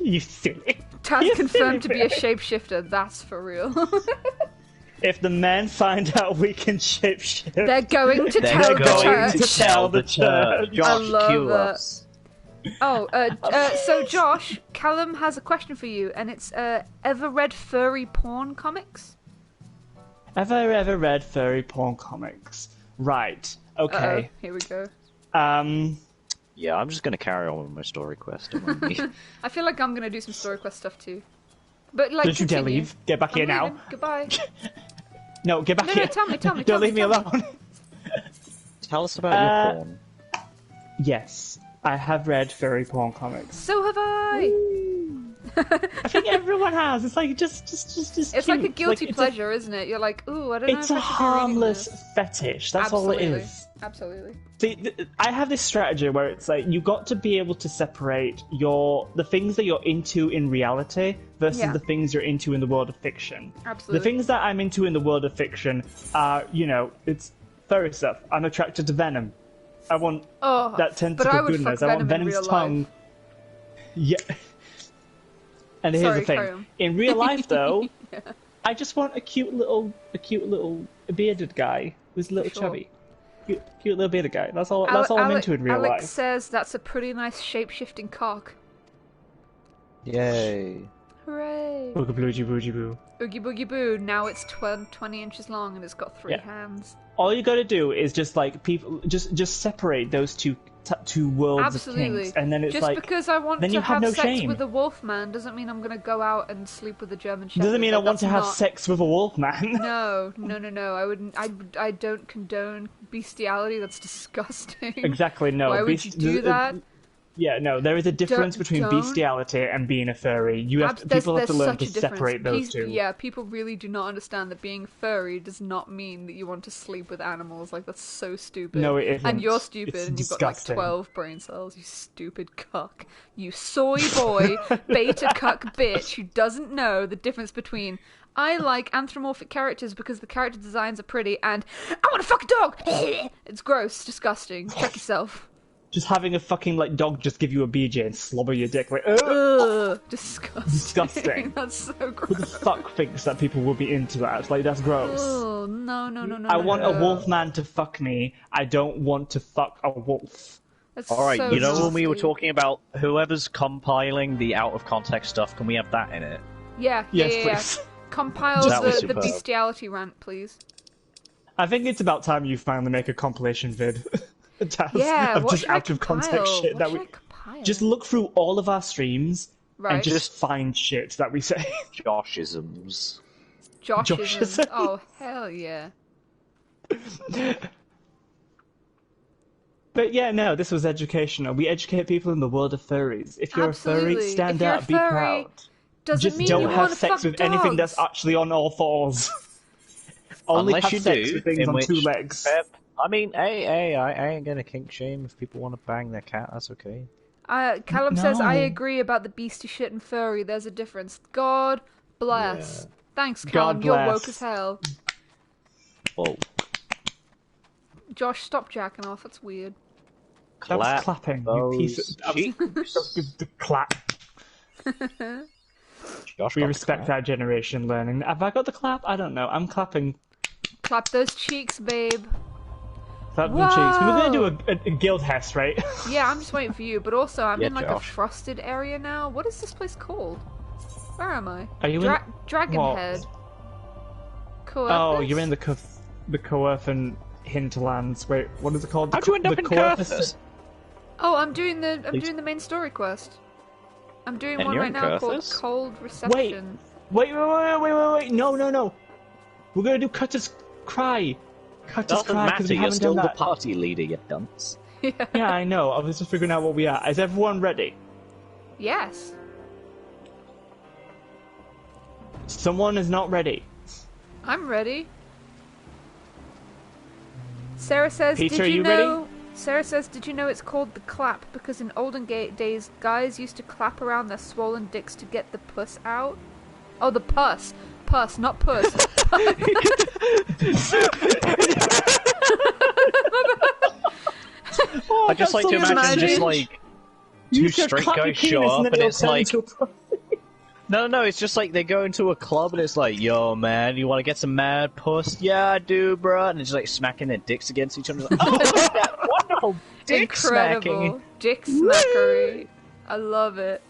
S1: You silly.
S2: Taz
S1: You
S2: confirmed to
S1: silly
S2: be a
S1: bitch.
S2: shapeshifter, that's for real.
S1: If the men find out we can shapeshift,
S2: They're going to
S3: They're
S2: tell the
S1: going to
S2: church.
S1: tell the church.
S3: Josh,
S2: love
S3: cue
S2: that.
S3: us.
S2: Oh, so Josh, Callum has a question for you, and it's, ever read furry porn comics?
S1: Ever read furry porn comics? Right. Okay.
S2: Uh-oh, here we go.
S3: Yeah, I'm just gonna carry on with my story quest. Don't mind me.
S2: I feel like I'm gonna do some story quest stuff too. But like,
S1: Don't you dare
S2: continue.
S1: leave. Get back
S2: I'm
S1: here now.
S2: leaving. Goodbye.
S1: No, get back
S2: No,
S1: here.
S2: tell me.
S1: Don't leave me alone.
S3: Tell us about your porn.
S1: Yes, I have read furry porn comics.
S2: So have I.
S1: I think everyone has. It's like just
S2: It's
S1: cute.
S2: like a guilty
S1: it's
S2: pleasure, isn't it? You're like, ooh, I don't know
S1: It's
S2: if
S1: a
S2: I should be reading
S1: harmless
S2: this.
S1: fetish. That's all it
S2: Absolutely.
S1: is.
S2: Absolutely.
S1: See, I have this strategy where it's like you got to be able to separate the things that you're into in reality versus
S2: Yeah.
S1: the things you're into in the world of fiction.
S2: Absolutely.
S1: The things that I'm into in the world of fiction are, it's furry stuff. I'm attracted to Venom. I want
S2: Oh,
S1: that
S2: but
S1: tentacle
S2: I would
S1: goodness.
S2: fuck
S1: I want
S2: Venom in
S1: Venom's
S2: real life.
S1: tongue. Yeah. And here's
S2: Sorry,
S1: the thing:
S2: carry on.
S1: in real life, though, I just want a cute little bearded guy who's a little
S2: Sure.
S1: chubby. Cute little bearded guy. That's all I'm into in real
S2: Alex
S1: life.
S2: says that's a pretty nice shape-shifting cock.
S3: Yay.
S2: Hooray!
S1: Oogie boogie boogie boo.
S2: Oogie boogie boo. Now it's 20 inches long and it's got 3
S1: Yeah.
S2: hands.
S1: All you gotta do is just like people, just separate those two worlds
S2: Absolutely.
S1: of kinks, and then it's
S2: Just
S1: like
S2: because I want
S1: then
S2: to
S1: you have
S2: have
S1: no
S2: sex
S1: shame.
S2: with a wolf man doesn't mean I'm gonna go out and sleep with a German Shepherd.
S1: doesn't mean I
S2: Like,
S1: want to
S2: that's
S1: have
S2: not-
S1: sex with a wolf man.
S2: No. I wouldn't. I don't condone bestiality. That's disgusting.
S1: Exactly. No.
S2: Why would you do that?
S1: Yeah, no, there is a difference between
S2: don't.
S1: bestiality and being a furry. People have to learn to separate those two.
S2: Yeah, people really do not understand that being furry does not mean that you want to sleep with animals. Like, that's so stupid.
S1: No, it isn't.
S2: And you're stupid,
S1: It's
S2: and you've got like
S1: disgusting.
S2: 12 brain cells, you stupid cuck. You soy boy, beta cuck bitch who doesn't know the difference between I like anthropomorphic characters because the character designs are pretty, and I want to fuck a dog! It's gross, disgusting. Check yourself.
S1: Just having a fucking like dog just give you a BJ and slobber your dick like,
S2: Ugh, disgusting.
S1: Disgusting.
S2: That's so
S1: who
S2: gross.
S1: the fuck thinks that people will be into that? Like, that's gross.
S2: Oh, no.
S1: I want a wolf man to fuck me. I don't want to fuck a wolf.
S2: That's
S3: Alright,
S2: so
S3: you know when we were
S2: nasty.
S3: talking about whoever's compiling the out-of-context stuff, can we have that in it?
S2: Yeah.
S1: Yes, please.
S2: Compile
S3: That was
S2: the
S3: superb.
S2: bestiality rant, please.
S1: I think it's about time you finally make a compilation vid. Taz,
S2: Yeah,
S1: of
S2: what
S1: just
S2: should I
S1: out of context
S2: compile?
S1: shit
S2: What
S1: that
S2: should
S1: we
S2: I compile?
S1: just look through all of our streams
S2: Right.
S1: and just find shit that we say.
S3: Joshisms.
S2: Joshisms. Oh, hell yeah.
S1: But yeah, no, this was educational. We educate people in the world of furries. If you're a
S2: Absolutely.
S1: furry, stand
S2: If you're
S1: up,
S2: a
S1: be
S2: furry,
S1: proud.
S2: Doesn't
S1: Just
S2: mean
S1: don't
S2: you
S1: have
S2: want to
S1: sex
S2: fuck
S1: with
S2: dogs.
S1: anything that's actually on all fours. Only
S3: Unless
S1: have
S3: you
S1: sex
S3: do,
S1: with things
S3: in
S1: on
S3: which,
S1: 2 legs.
S3: I mean, hey, I ain't gonna kink shame if people want to bang their cat. That's okay.
S2: Callum says, I
S1: No.
S2: agree about the beastie shit and furry. There's a difference. God bless.
S3: Yeah.
S2: Thanks, Callum.
S1: God
S2: You're
S1: bless.
S2: woke as hell.
S3: Whoa.
S2: Josh, stop jacking off. That's weird.
S1: That was
S3: Clap
S1: clapping, you
S3: those
S1: piece of... that was-
S3: cheeks.
S1: the clap.
S3: Josh
S1: We
S3: got the
S1: respect
S3: clap.
S1: our generation learning. Have I got the clap? I don't know. I'm clapping.
S2: Clap those cheeks, babe.
S1: Clap them cheeks. We were going
S2: Whoa.
S1: to do a guild test, right?
S2: Yeah, I'm just waiting for you. But also, I'm
S3: Yeah,
S2: in like a
S3: Josh.
S2: frosted area now. What is this place called? Where am I?
S1: Are you in...
S2: Dragon
S1: what?
S2: Head.
S1: Oh, you're in the Coerthan hinterlands. Wait, what is it called?
S3: How'd you end up in Curthus?
S2: Oh, I'm doing the main story quest. I'm doing
S3: And
S2: one
S3: you're
S2: right
S3: in
S2: now called
S3: Curthus?
S2: Cold Reception.
S1: Wait. No. We're going to do Cutter's Cry. Cutter's
S3: Doesn't
S1: Cry,
S3: matter,
S1: because we
S3: you're
S1: haven't
S3: still
S1: done
S3: the
S1: that.
S3: party leader, you dunce.
S1: Yeah, I know. I was just figuring out what we are. Is everyone ready?
S2: Yes.
S1: Someone is not ready.
S2: I'm ready. Sarah says,
S1: Peter,
S2: did
S1: are
S2: you
S1: you
S2: know... Sarah says, did you know it's called the clap? Because in olden days, guys used to clap around their swollen dicks to get the puss out. Oh, the pus. Puss, not puss.
S3: I just like to
S1: so
S3: imagine just
S2: imagine.
S3: like
S1: You
S3: two
S1: just
S3: straight
S1: clap your
S3: guys show
S1: penis
S3: up and
S1: it'll
S3: it's
S1: turn
S3: like
S1: into a-
S3: no, it's just like they go into a club and it's like, yo man, you want to get some mad puss? Yeah, I do, bruh. And it's like smacking their dicks against each other. Like, oh, look at that wonderful dick
S2: Incredible.
S3: smacking.
S2: Dick smackery. I love it.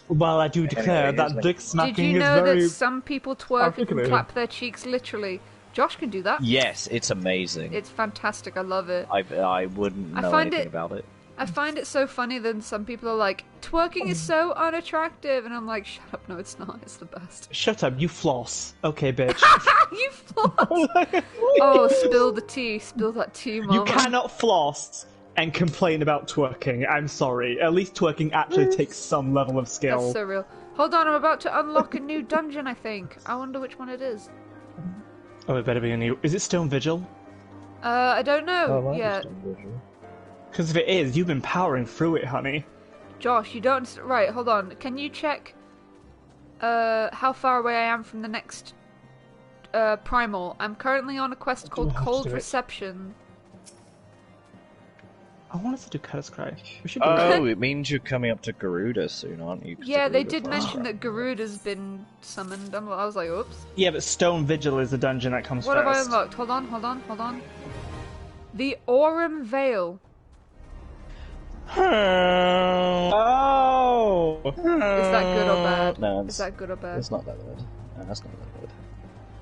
S1: Well, I do declare
S3: Anyway,
S1: that
S3: isn't it?
S1: dick
S2: Did
S1: smacking
S2: you
S1: is
S2: know
S1: very...
S2: that some people twerk and can
S1: articulated.
S2: clap their cheeks literally? Josh can do that.
S3: Yes, it's amazing.
S2: It's fantastic. I love it.
S3: I wouldn't
S2: I
S3: know
S2: find
S3: anything
S2: it-
S3: about it.
S2: I find it so funny that some people are like, twerking is so unattractive, and I'm like, shut up, no it's not, it's the best.
S1: Shut up, you floss. Okay, bitch.
S2: You floss! Oh, spill the tea, spill that tea, mama.
S1: You cannot floss and complain about twerking. I'm sorry. At least twerking actually takes some level of skill.
S2: That's so real. Hold on, I'm about to unlock a new dungeon, I think. I wonder which one it is.
S1: Oh, it better be a new... Is it Stone Vigil?
S2: I don't know.
S3: Oh,
S2: yeah.
S1: Because if it is, you've been powering through it, honey.
S2: Josh, you don't... Right, hold on. Can you check how far away I am from the next primal? I'm currently on a quest called
S1: have to
S2: Cold
S1: do it?
S2: Reception.
S1: I wanted to do Cutter's Cry. We should do
S3: Oh, it means you're coming up to Garuda soon, aren't you? 'Cause the
S2: Yeah, they
S3: Garuda
S2: did
S3: flies.
S2: mention that Garuda's been summoned. I was like, oops.
S1: Yeah, but Stone Vigil is the dungeon that comes
S2: What
S1: first.
S2: have I unlocked? Hold on. The Aurum Veil.
S1: Oh!
S2: Is that good or bad?
S3: No,
S2: Is that good or bad?
S3: it's not that bad. No, that's not that bad.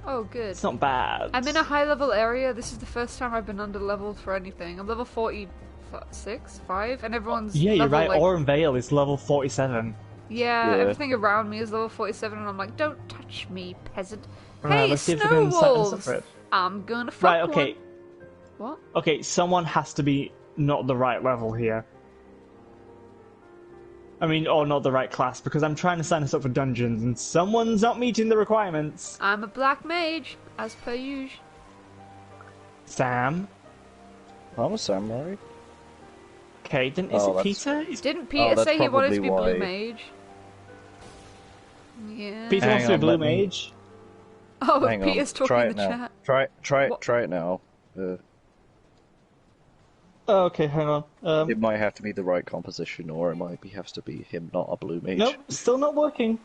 S2: Oh, good.
S1: It's not bad.
S2: I'm in a high level area. This is the first time I've been under leveled for anything. I'm level 46, 5, and everyone's
S1: Yeah, you're
S2: level,
S1: right.
S2: like,
S1: Aurum Vale is level 47.
S2: yeah,
S3: Yeah.
S2: everything around me is level 47, and I'm like, don't touch me, peasant.
S1: Right,
S2: Hey,
S1: let's see if we
S2: snow
S1: can set
S2: wolves!
S1: this up.
S2: I'm gonna fuck
S1: Right, okay.
S2: one. What?
S1: Okay, someone has to be not the right level here. I mean, or not the right class, because I'm trying to sign us up for dungeons, and someone's not meeting the requirements.
S2: I'm a black mage, as per usual.
S1: Sam?
S3: I'm a samurai.
S1: Okay, then
S3: Oh,
S1: is it
S3: that's-
S1: Peter?
S2: Didn't Peter
S3: that's
S2: say he wanted to be
S3: probably
S2: blue
S3: why.
S2: mage? Yeah.
S1: Peter
S3: Hang
S1: wants to be
S3: on,
S1: blue
S3: let me-
S1: mage?
S2: Oh,
S3: Hang
S2: Peter's
S3: on.
S2: talking
S3: Try
S2: in
S3: it
S2: the
S3: now.
S2: chat.
S3: Try
S2: What?
S3: it now.
S1: Oh, okay, hang on.
S3: It might have to be the right composition, or it might have to be him, not a blue mage.
S1: Nope, still not working.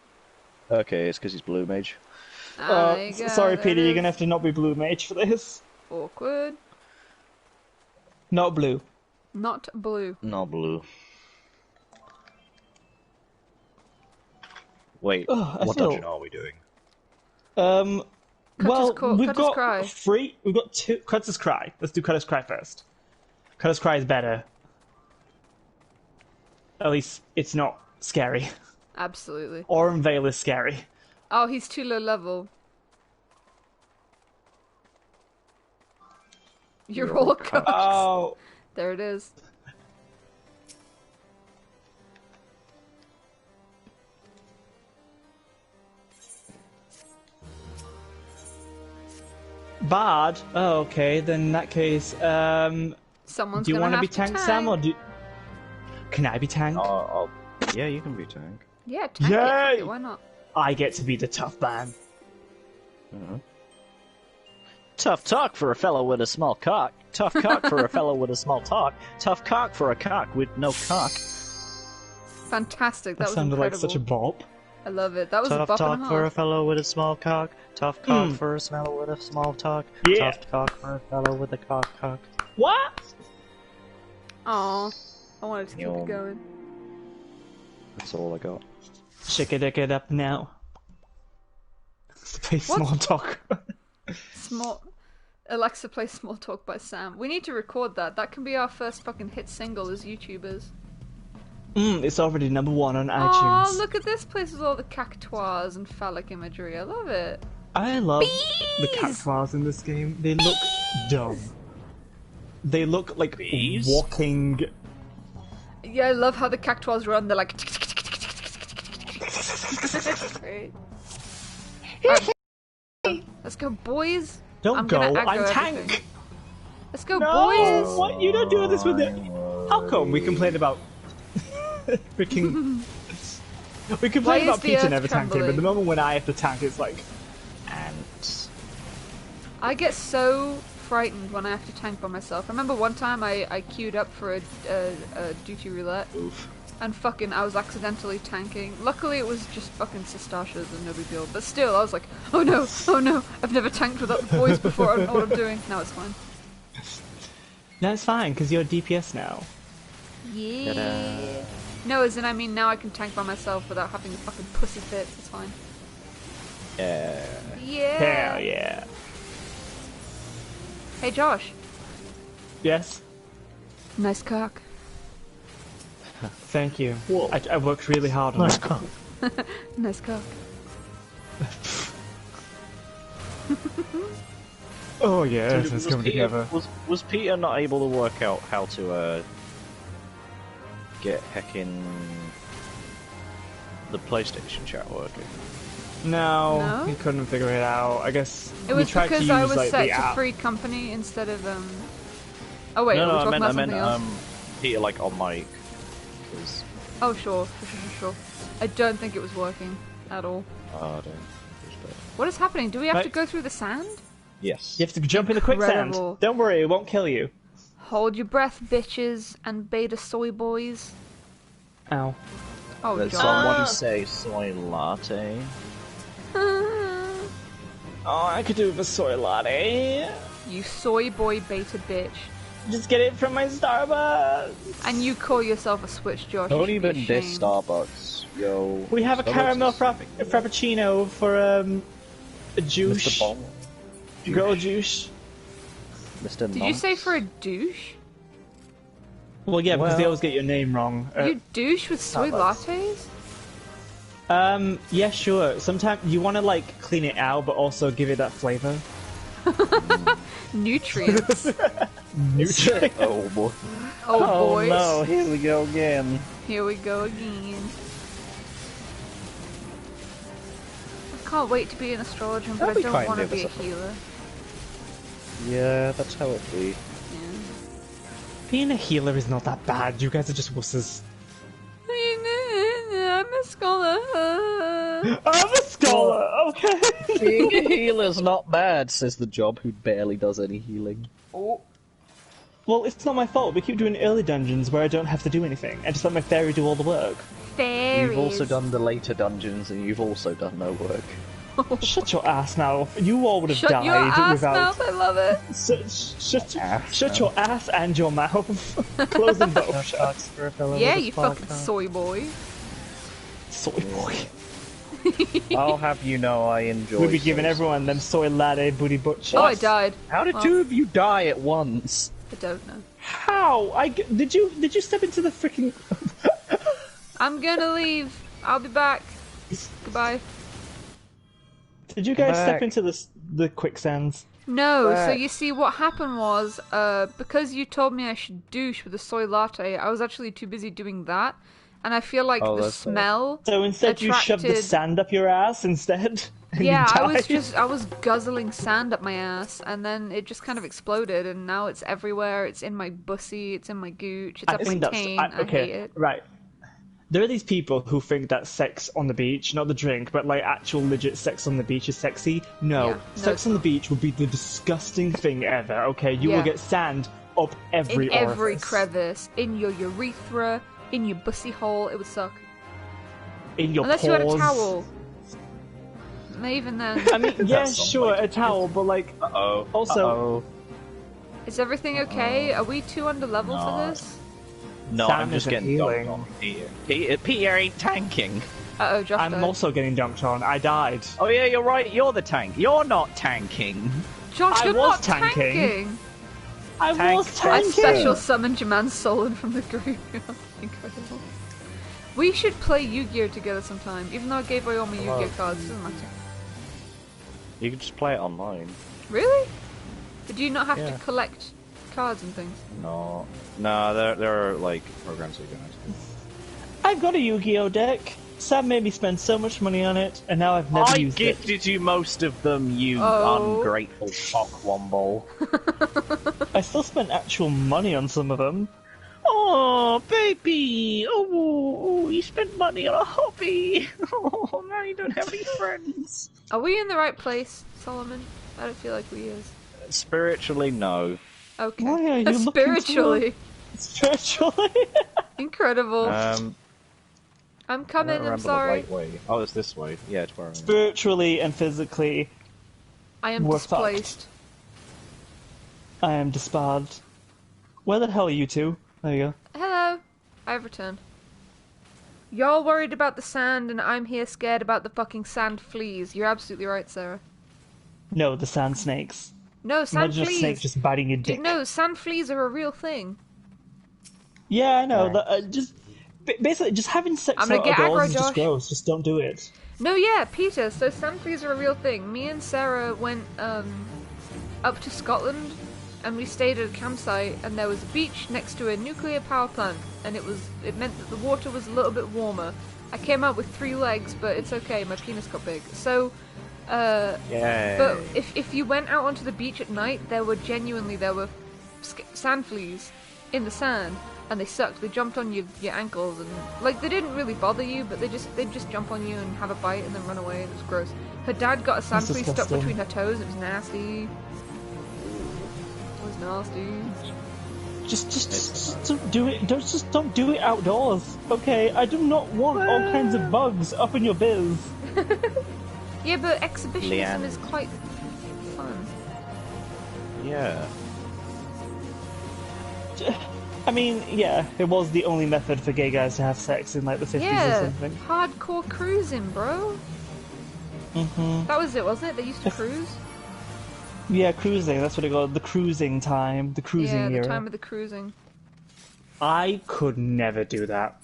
S3: Okay, it's because he's blue mage.
S2: There you go,
S1: Sorry,
S2: there
S1: Peter,
S2: it
S1: you're
S2: is.
S1: gonna have to not be blue mage for this.
S2: Awkward.
S1: Not blue.
S2: Not blue.
S3: Not blue. Wait,
S1: I
S3: what
S1: feel-
S3: dungeon are we doing?
S1: Well, we've
S2: Cutter's
S1: got
S2: Cry.
S1: we've got two. Cutter's Cry. Let's do Cutter's Cry first. Cutter's Cry is better. At least it's not scary.
S2: Absolutely.
S1: Aurum Vale is scary.
S2: Oh, he's too low level. You're all cooked.
S1: Oh,
S2: There it is.
S1: Bard. Oh, okay. Then in that case,
S2: Someone's
S1: do you
S2: gonna
S1: want to
S2: have
S1: be tank, Sam, or do? Can I be tank?
S3: Yeah, you can be tank.
S2: Yeah, tank it.
S1: Yay!
S2: Fuck it, why not?
S1: I get to be the tough man.
S3: Tough talk for a fellow with a small cock. Tough cock for a fellow with a small talk. Tough cock for a cock with no cock.
S2: Fantastic. That was
S1: sounded
S2: incredible.
S1: like such a bop.
S2: I love it. That was
S3: Tough
S2: a bop
S3: talk
S2: and a
S3: for a
S2: half.
S3: fellow with a small cock. Tough cock for a fellow with a small talk.
S1: Yeah.
S3: Tough cock for a fellow with a cock.
S1: What?
S2: Aw. I wanted to keep
S3: Yum.
S2: it going.
S3: That's all I got.
S1: Shake it up now. Play
S2: What?
S1: small talk.
S2: Small. Alexa play Small Talk by Sam. We need to record that. That can be our first fucking hit single as YouTubers.
S1: It's already #1 on
S2: Oh,
S1: iTunes.
S2: look at this place with all the cactuars and phallic imagery. I love it.
S1: I love the
S2: Bees!
S1: cactuars in this game. They look dumb. They look like
S3: Bees?
S1: walking.
S2: Yeah, I love how the cactuars run. They're like. Great. Alright. Let's go, boys.
S1: Don't
S2: I'm
S1: go.
S2: gonna aggro
S1: I'm
S2: everything.
S1: tank.
S2: Let's go,
S1: No,
S2: boys.
S1: what? You don't do this with it. How come we complain about freaking? We
S2: Why
S1: complain
S2: is
S1: about
S2: the
S1: Peter
S2: earth
S1: never tanking, but
S2: trembling?
S1: the moment when I have to tank, it's like,
S3: Ants.
S2: I get so frightened when I have to tank by myself. I remember one time I queued up for a duty roulette,
S1: oof.
S2: and fucking I was accidentally tanking. Luckily it was just fucking Sestashas and no big deal. But still, I was like, oh no, I've never tanked without the boys before, I don't know what I'm doing. Now it's fine.
S1: No, it's fine because you're a DPS now.
S2: Yeah.
S3: Ta-da.
S2: No, as in I mean now I can tank by myself without having a fucking pussy fit. It's fine.
S3: Yeah.
S2: Yeah.
S1: Hell yeah.
S2: Hey Josh.
S1: Yes.
S2: Nice cock.
S1: Thank you.
S3: Whoa.
S1: I worked really hard on it.
S2: Nice cock.
S1: Oh yeah, it's coming together.
S3: Was Peter not able to work out how to get heckin' the PlayStation chat working?
S1: No,
S2: No?
S1: he couldn't figure it out. I guess
S2: It
S1: we
S2: was
S1: tried to
S2: because
S1: use
S2: I was
S1: like
S2: set
S1: the
S2: to
S1: app.
S2: free company instead of Oh wait,
S3: no,
S2: are we
S3: I
S2: talking
S3: meant,
S2: about
S3: I meant,
S2: something else?
S3: Peter like on mic. 'Cause-
S2: Oh sure. I don't think it was working at all.
S3: I don't. Respect.
S2: What is happening? Do we have to
S1: Right.
S2: go through the sand?
S3: Yes.
S1: You have to jump in the quicksand.
S2: Incredible.
S1: Don't worry, it won't kill you.
S2: Hold your breath, bitches and beta soy boys.
S1: Ow.
S2: Oh,
S3: Did
S2: Josh.
S3: someone say soy latte?
S1: Oh, I could do with a soy latte.
S2: You soy boy beta bitch.
S1: Just get it from my Starbucks.
S2: And you call yourself a switch, Josh. You
S3: Don't
S2: should be
S3: even diss
S2: ashamed.
S3: Starbucks, yo.
S1: We have a
S3: Starbucks
S1: caramel
S3: is-
S1: frappuccino for a juice.
S3: Mr. Bong.
S1: Girl juice.
S3: Mr.
S2: Did you say for a douche?
S1: Well, yeah, because they
S3: Well-
S1: always get your name wrong.
S2: You douche with soy
S3: Starbucks.
S2: lattes?
S1: Yeah, sure. Sometimes you want to like clean it out, but also give it that flavor.
S2: Nutrients.
S1: Nutrient.
S3: Oh boy.
S2: Oh, boys.
S3: no, here we go again.
S2: Here we go again. I can't wait to be an astrologer, but
S3: That'd
S2: I
S3: be
S2: don't
S3: kind
S2: want to
S3: of
S2: be a
S3: us.
S2: healer.
S3: Yeah, that's how it be.
S2: Yeah.
S1: Being a healer is not that bad. You guys are just wusses.
S2: I'm a scholar.
S1: I'm a scholar. Okay.
S3: Being a healer's not bad, says the job who barely does any healing.
S2: Oh.
S1: Well, it's not my fault. We keep doing early dungeons where I don't have to do anything. I just let my fairy do all the work.
S2: Fairies.
S3: You've also done the later dungeons, and you've also done no work.
S1: Shut your ass mouth. You all would have
S2: Shut
S1: died
S2: your ass
S1: without...
S2: mouth, I love it.
S1: Shut your ass and your mouth. Close them both shut.
S2: Yeah, you fucking soy boy.
S1: Soy boy.
S3: I'll have you know I enjoy.
S1: We'll be giving everyone them soy latte booty butch.
S2: Oh, I died.
S3: How did two of you die at once?
S2: I don't know.
S1: How? Did you step into the freaking?
S2: I'm gonna leave. I'll be back. Goodbye.
S1: Did you guys step
S3: back.
S1: into the quicksands?
S2: No, so you see what happened was, because you told me I should douche with a soy latte, I was actually too busy doing that, and I feel like the
S3: that's fair.
S2: smell
S1: So instead you shoved the
S2: attracted-
S1: sand up your ass instead? And
S2: Yeah,
S1: you died?
S2: I was guzzling sand up my ass, and then it just kind of exploded, and now it's everywhere. It's in my bussy, it's in my gooch, it's
S1: I
S2: up my
S1: think that's
S2: taint. I
S1: okay.
S2: hate it.
S1: Right. There are these people who think that sex on the beach, not the drink, but like actual legit sex on the beach is sexy. No,
S2: Yeah, no,
S1: sex
S2: it's
S1: on the beach would be the disgusting thing ever. Okay, you
S2: Yeah.
S1: will get sand up every
S2: In every
S1: orifice.
S2: crevice, in your urethra, in your bussy hole, it would suck.
S1: in your
S2: Unless
S1: pores.
S2: you had a towel. Even then.
S1: I mean, yeah,
S3: That sounds
S1: sure,
S3: like
S1: a towel, but like,
S3: Uh-oh.
S1: Also-
S3: Uh-oh.
S2: Is everything okay? Are we too under level for
S3: No.
S2: this?
S3: No,
S1: Sam
S3: I'm just
S1: isn't
S3: getting
S1: healing.
S3: dunked on Peter. Peter ain't tanking.
S2: Uh-oh, Josh
S1: I'm
S2: died.
S1: also getting dunked on. I died.
S3: Oh yeah, you're right. You're the tank. You're not tanking.
S2: Josh,
S1: I
S2: you're
S1: was
S2: not
S1: tanking.
S2: tanking!
S1: I
S3: Tank
S1: was
S3: person.
S2: I
S1: tanking.
S2: special summoned your man Solon from the graveyard. Incredible. We should play Yu-Gi-Oh together sometime, even though I gave away all my Yu-Gi-Oh cards, doesn't matter.
S3: You can just play it online.
S2: Really? But do you not have
S3: Yeah.
S2: to collect cards and things?
S3: No, there are like programs you can actually.
S1: I've got a Yu-Gi-Oh deck. Sam made me spend so much money on it, and now I've never
S3: I
S1: used
S3: gifted you most of them, you
S2: Oh.
S3: ungrateful cockwomble.
S1: it. I still spent actual money on some of them.
S3: Oh, baby! Oh, you spent money on a hobby. Oh, now you don't have any friends.
S2: Are we in the right place, Solomon? I don't feel like we is.
S3: Spiritually, no.
S2: Okay.
S1: Why are you looking
S2: Spiritually.
S1: Spiritually.
S2: Incredible.
S3: I
S2: I'm
S3: don't
S2: coming,
S3: remember
S2: I'm sorry.
S3: the right way. Oh, it's this way. Yeah, it's where I am.
S1: Spiritually and physically,
S2: I am
S1: We're
S2: displaced.
S1: I am disbarred. Where the hell are you two? There you go.
S2: Hello. I've returned. Y'all worried about the sand, and I'm here scared about the fucking sand fleas. You're absolutely right, Sarah.
S1: No, the sand snakes.
S2: No, sand
S1: Imagine a snake
S2: fleas.
S1: just biting your dick.
S2: No, sand fleas are a real thing.
S1: Yeah, I know.
S3: Right.
S1: Just basically, just having sex
S2: I'm gonna get
S1: outdoors
S2: aggro,
S1: is just
S2: Josh.
S1: gross. Just don't do it.
S2: No, yeah, Peter. So sand fleas are a real thing. Me and Sarah went up to Scotland, and we stayed at a campsite, and there was a beach next to a nuclear power plant, and it meant that the water was a little bit warmer. I came out with 3 legs, but it's okay. My penis got big. So,
S3: Yay.
S2: but if you went out onto the beach at night, there were sand fleas in the sand, and they sucked. They jumped on your ankles, and like they didn't really bother you, but they'd just jump on you and have a bite and then run away. It was gross. Her dad got a sand
S1: That's
S2: flea stuck
S1: disgusting.
S2: between her toes. It was nasty. It was nasty.
S1: Just don't do it. Don't do it outdoors. Okay, I do not want all kinds of bugs up in your biz.
S2: Yeah, but exhibitionism
S3: Leanne.
S2: is quite fun.
S3: Yeah.
S1: I mean, yeah, it was the only method for gay guys to have sex in like the 50s or
S2: Yeah,
S1: something.
S2: hardcore cruising, bro.
S1: Mm-hmm.
S2: That was it, wasn't it? They used to cruise.
S1: Yeah, cruising. That's what it called. The cruising time. The cruising
S2: Yeah, the
S1: era.
S2: time of the cruising.
S1: I could never do that.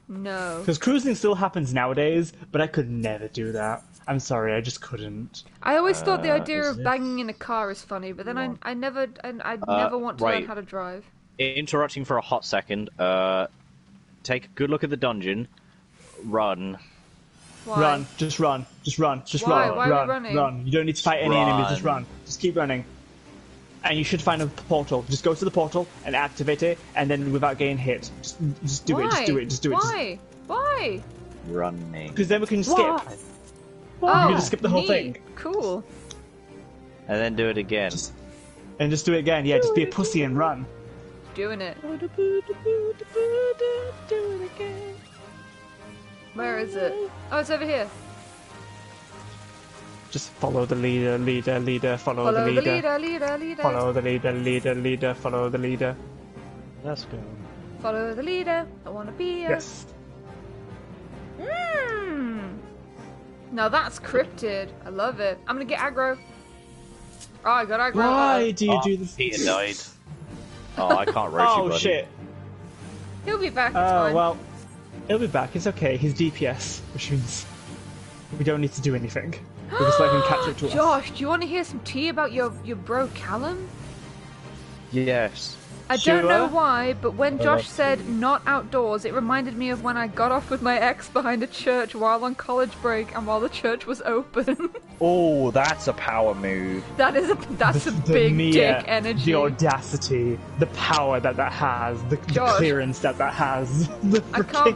S2: No.
S1: Because cruising still happens nowadays, but I could never do that. I'm sorry, I just couldn't.
S2: I always thought the idea
S3: is
S2: of
S3: this-
S2: banging in a car is funny, but then I never want to learn
S3: right.
S2: how to drive.
S3: Interrupting for a hot second. Take a good look at the dungeon. Run.
S2: Why?
S1: Run, just run, just run, just
S2: Why?
S1: run,
S2: Why are we
S1: run,
S2: running?
S1: run. You don't need to fight any enemies, just
S3: Run.
S1: run. Just keep running. And you should find a portal. Just go to the portal and activate it, and then without getting hit. Just do it, just do it, just do it.
S2: Why? Why?
S3: Running.
S1: Because then we can skip.
S2: Oh,
S1: You can just skip the whole
S2: neat.
S1: thing.
S2: Cool.
S3: And then do it again.
S1: And just do it again. Yeah, just be a pussy and run.
S2: doing it. Where is it? Oh, it's over here.
S1: Just follow the leader, follow the
S2: Follow the
S1: leader.
S2: leader.
S1: Follow the leader, follow the leader.
S3: Let's go.
S2: Follow the leader. I wanna be a...
S1: Yes.
S2: Now that's cryptid. I love it. I'm gonna get aggro. Oh, I got aggro.
S1: Why do you do this?
S3: Peter died. Oh, I can't roast you,
S1: Oh
S3: buddy.
S1: shit.
S2: He'll be back. It's
S1: Oh
S2: fine.
S1: well, he'll be back. It's okay. He's DPS, which means we don't need to do anything. We'll just let him catch up to us.
S2: Josh, do you want to hear some tea about your bro Callum?
S3: Yes.
S2: I don't know
S1: Sure.
S2: why, but when
S3: I
S2: Josh
S3: love
S2: said not outdoors, it reminded me of when I got off with my ex behind a church while on college break and while the church was open.
S3: Oh, that's a power move.
S2: That's a
S1: The
S2: big
S1: mere-
S2: dick energy.
S1: The audacity, the power that has, the
S2: Josh.
S1: clearance that has. The
S2: I can't
S1: freaking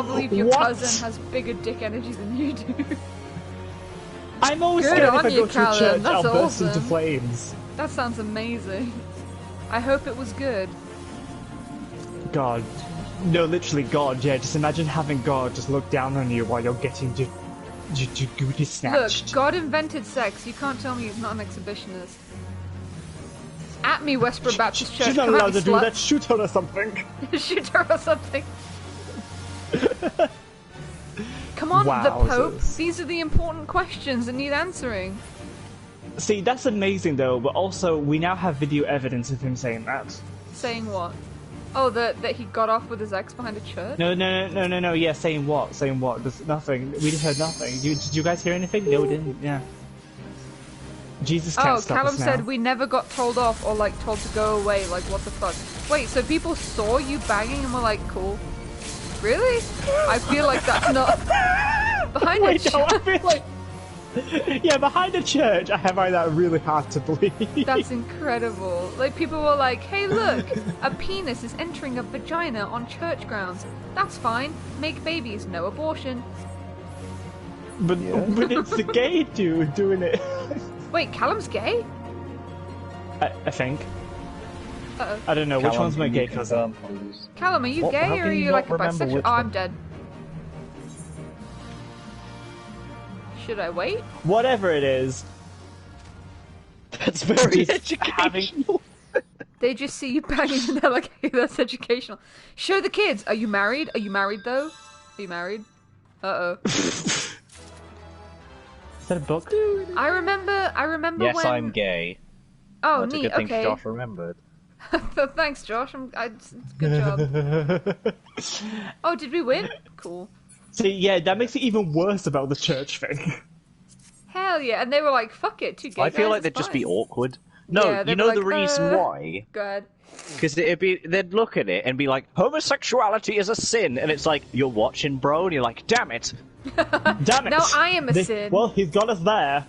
S2: believe your
S1: What?
S2: cousin has bigger dick energy than you do.
S1: I'm always
S2: Good
S1: scared if
S2: on
S1: I
S2: you,
S1: go to a
S2: Callum.
S1: church,
S2: That's
S1: I'll burst into
S2: awesome.
S1: flames.
S2: That sounds amazing. I hope it was good.
S1: God. No, literally God, yeah. Just imagine having God just look down on you while you're getting your goody snatched.
S2: Look, God invented sex. You can't tell me he's not an exhibitionist. At me, Westboro Baptist Church.
S1: She's not
S2: Come at
S1: allowed
S2: me,
S1: to do
S2: slut.
S1: that. Shoot her or something.
S2: Shoot her or something. Come on, the Pope.
S1: Wowzers.
S2: These are the important questions that need answering.
S1: See, that's amazing though, but also we now have video evidence of him saying that.
S2: Saying what? Oh, that he got off with his ex behind a church?
S1: No, yeah, saying what? Saying what? There's nothing. We just heard nothing. Did you guys hear anything? No, we didn't, yeah. Jesus can't
S2: Oh,
S1: stop
S2: Callum
S1: us now.
S2: said we never got told off or like told to go away, like what the fuck? Wait, so people saw you banging and were like, cool. Really? I feel like that's not... Behind a
S1: Wait, no, I
S2: church?
S1: feel like... Yeah, behind a church, I find that really hard to believe.
S2: That's incredible. Like, people were like, hey look, a penis is entering a vagina on church grounds. That's fine. Make babies, no abortion.
S1: But it's the gay dude doing it.
S2: Wait, Callum's gay?
S1: I think.
S2: Uh-oh.
S1: I don't know, which one's my gay cousin?
S2: Callum, are you
S3: What?
S2: gay
S3: How
S2: or are
S3: can you
S2: you like a
S3: not remember
S2: bisexual?
S3: which
S2: Oh, I'm
S3: one?
S2: dead. Should I wait?
S1: Whatever it is.
S3: That's very
S1: Just
S3: educational.
S2: They just see you banging and they're like, hey, that's educational. Show the kids. Are you married? Are you married though? Are you married? Uh-oh.
S1: Is that a book?
S2: I remember
S3: Yes,
S2: when...
S3: I'm gay.
S2: Oh,
S3: That's a
S2: neat,
S3: good thing
S2: okay.
S3: Josh remembered.
S2: Thanks, Josh. Good job. Oh, did we win? Cool.
S1: See, yeah, that makes it even worse about the church thing.
S2: Hell yeah. And they were like, fuck it, two gay
S3: I feel
S2: guys,
S3: like
S2: it's
S3: they'd just be
S2: fine.
S3: awkward. No,
S2: Yeah, they'd
S3: you
S2: be
S3: know
S2: like,
S3: the reason why?
S2: Go ahead.
S3: Because they'd look at it and be like, homosexuality is a sin, and it's like, you're watching, bro, and you're like, damn it.
S1: Damn it!
S2: Now I am a sin.
S1: Well, he's got us there.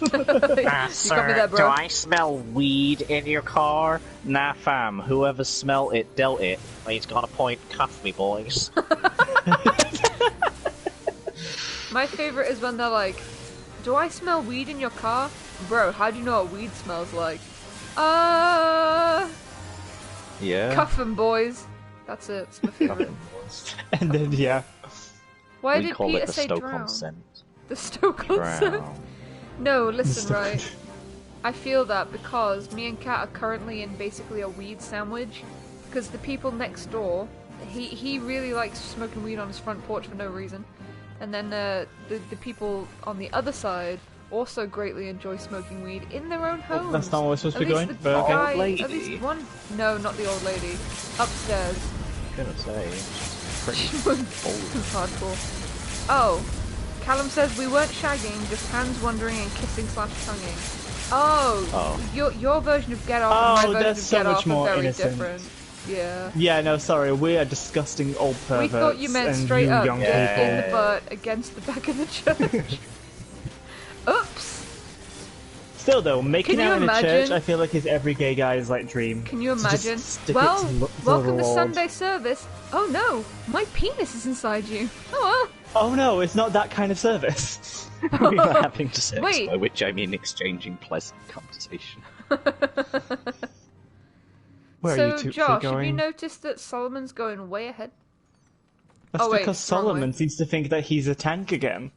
S2: You got me there, bro.
S3: do I smell weed in your car? Nah, fam. Whoever smelt it dealt it. He's got a point. Cuff me, boys.
S2: My favorite is when they're like, do I smell weed in your car? Bro, how do you know what weed smells like?
S3: Yeah.
S2: Cuff 'em, boys. That's it. It's my favorite.
S1: And then, yeah.
S2: Why
S3: we
S2: did
S3: call
S2: Peter
S3: it the
S2: say
S3: Stoke
S2: drown?
S3: consent.
S2: The Stoke consent?
S3: Drown.
S2: No, listen,
S1: Stoke-
S2: right. I feel that because me and Kat are currently in basically a weed sandwich. Because the people next door, he really likes smoking weed on his front porch for no reason. And then the people on the other side also greatly enjoy smoking weed in their own homes.
S1: That's not where we're supposed to
S2: At
S1: be
S2: least
S1: going,
S2: the
S1: but okay.
S2: guy,
S3: Old lady?
S2: at least one. No, not the old lady. Upstairs.
S3: Gonna say. Pretty
S2: It's hardcore. Oh, Callum says we weren't shagging, just hands wandering and kissing / tonguing. Oh, your version of get off and my version
S1: that's
S2: of
S1: so
S2: get
S1: much
S2: off are
S1: more
S2: very
S1: innocent.
S2: different. Yeah.
S1: Yeah, no, sorry, we are disgusting old perverts.
S2: We thought you meant
S1: and
S2: straight
S1: you
S2: up
S1: young
S2: in
S1: people.
S2: the butt against the back of the church. Oops.
S1: Still though, making
S2: Can you
S1: out in a church,
S2: imagine?
S1: I feel like is every gay guy's like dream.
S2: Can you
S1: To just
S2: imagine?
S1: stick it
S2: Well,
S1: to the
S2: welcome to
S1: Lord.
S2: Sunday service. Oh no, my penis is inside you. Oh
S1: Oh no, it's not that kind of service.
S3: We are having sex,
S2: Wait.
S3: by which I mean exchanging pleasant conversation.
S1: Where are
S2: So,
S1: you two
S2: Josh,
S1: going?
S2: have you noticed that Solomon's going way ahead?
S1: That's
S2: Oh, wait,
S1: because
S2: wrong
S1: Solomon
S2: way.
S1: seems to think that he's a tank again.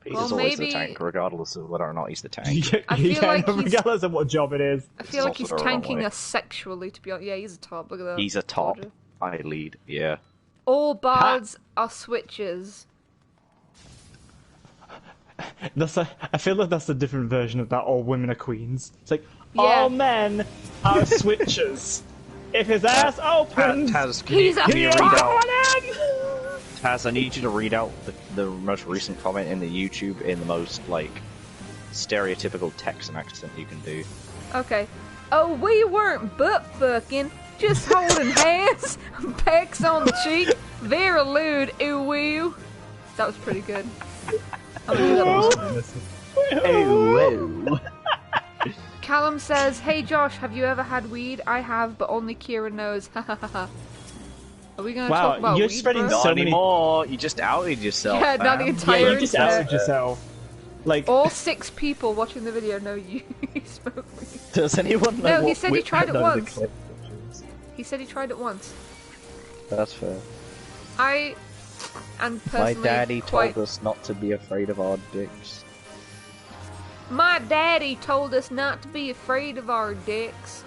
S3: Peter's
S2: Well,
S3: always
S2: maybe-
S3: the tank, regardless of whether or not he's the tank.
S2: I feel like he's-
S1: regardless of what job it is.
S2: I feel like
S3: also
S2: he's
S3: the wrong
S2: tanking
S3: way.
S2: us sexually, to be honest. Yeah, he's a top. Look at that.
S3: He's a top.
S2: Told you.
S3: I lead, yeah.
S2: All bards are switches.
S1: I feel like that's a different version of that. All women are queens. It's like
S2: Yeah.
S1: all men are switches. If his ass opens,
S3: Taz,
S2: He's a
S3: can you read out?
S1: on
S3: Taz, I need you to read out the most recent comment in the YouTube in the most, like, stereotypical Texan accent you can do.
S2: Okay. Oh, we weren't butt fucking, just holding hands, pecks on the cheek, very lewd, ooh woo. That was pretty good. I'm gonna do that one.
S3: Oh,
S2: Callum says, "Hey Josh, have you ever had weed? I have, but only Kira knows." Ha ha ha ha. Are we gonna
S1: Wow,
S2: talk about
S1: you're
S2: weed,
S1: spreading
S2: bro?
S1: so
S3: Not
S1: many-
S3: anymore. You just outed yourself.
S2: Yeah, not the
S3: fam.
S2: entire
S1: Yeah, you just
S2: internet.
S1: outed yourself. Like,
S2: All 6 people watching the video know you smoke weed.
S3: Does anyone know
S2: No, he
S3: what
S2: said he
S3: whip
S2: tried it
S3: none of the
S2: once.
S3: clip is?
S2: He said he tried it once.
S3: That's fair.
S2: I am
S3: My
S2: personally
S3: daddy
S2: quite...
S3: told us not to be afraid of our dicks.
S2: My daddy told us not to be afraid of our dicks.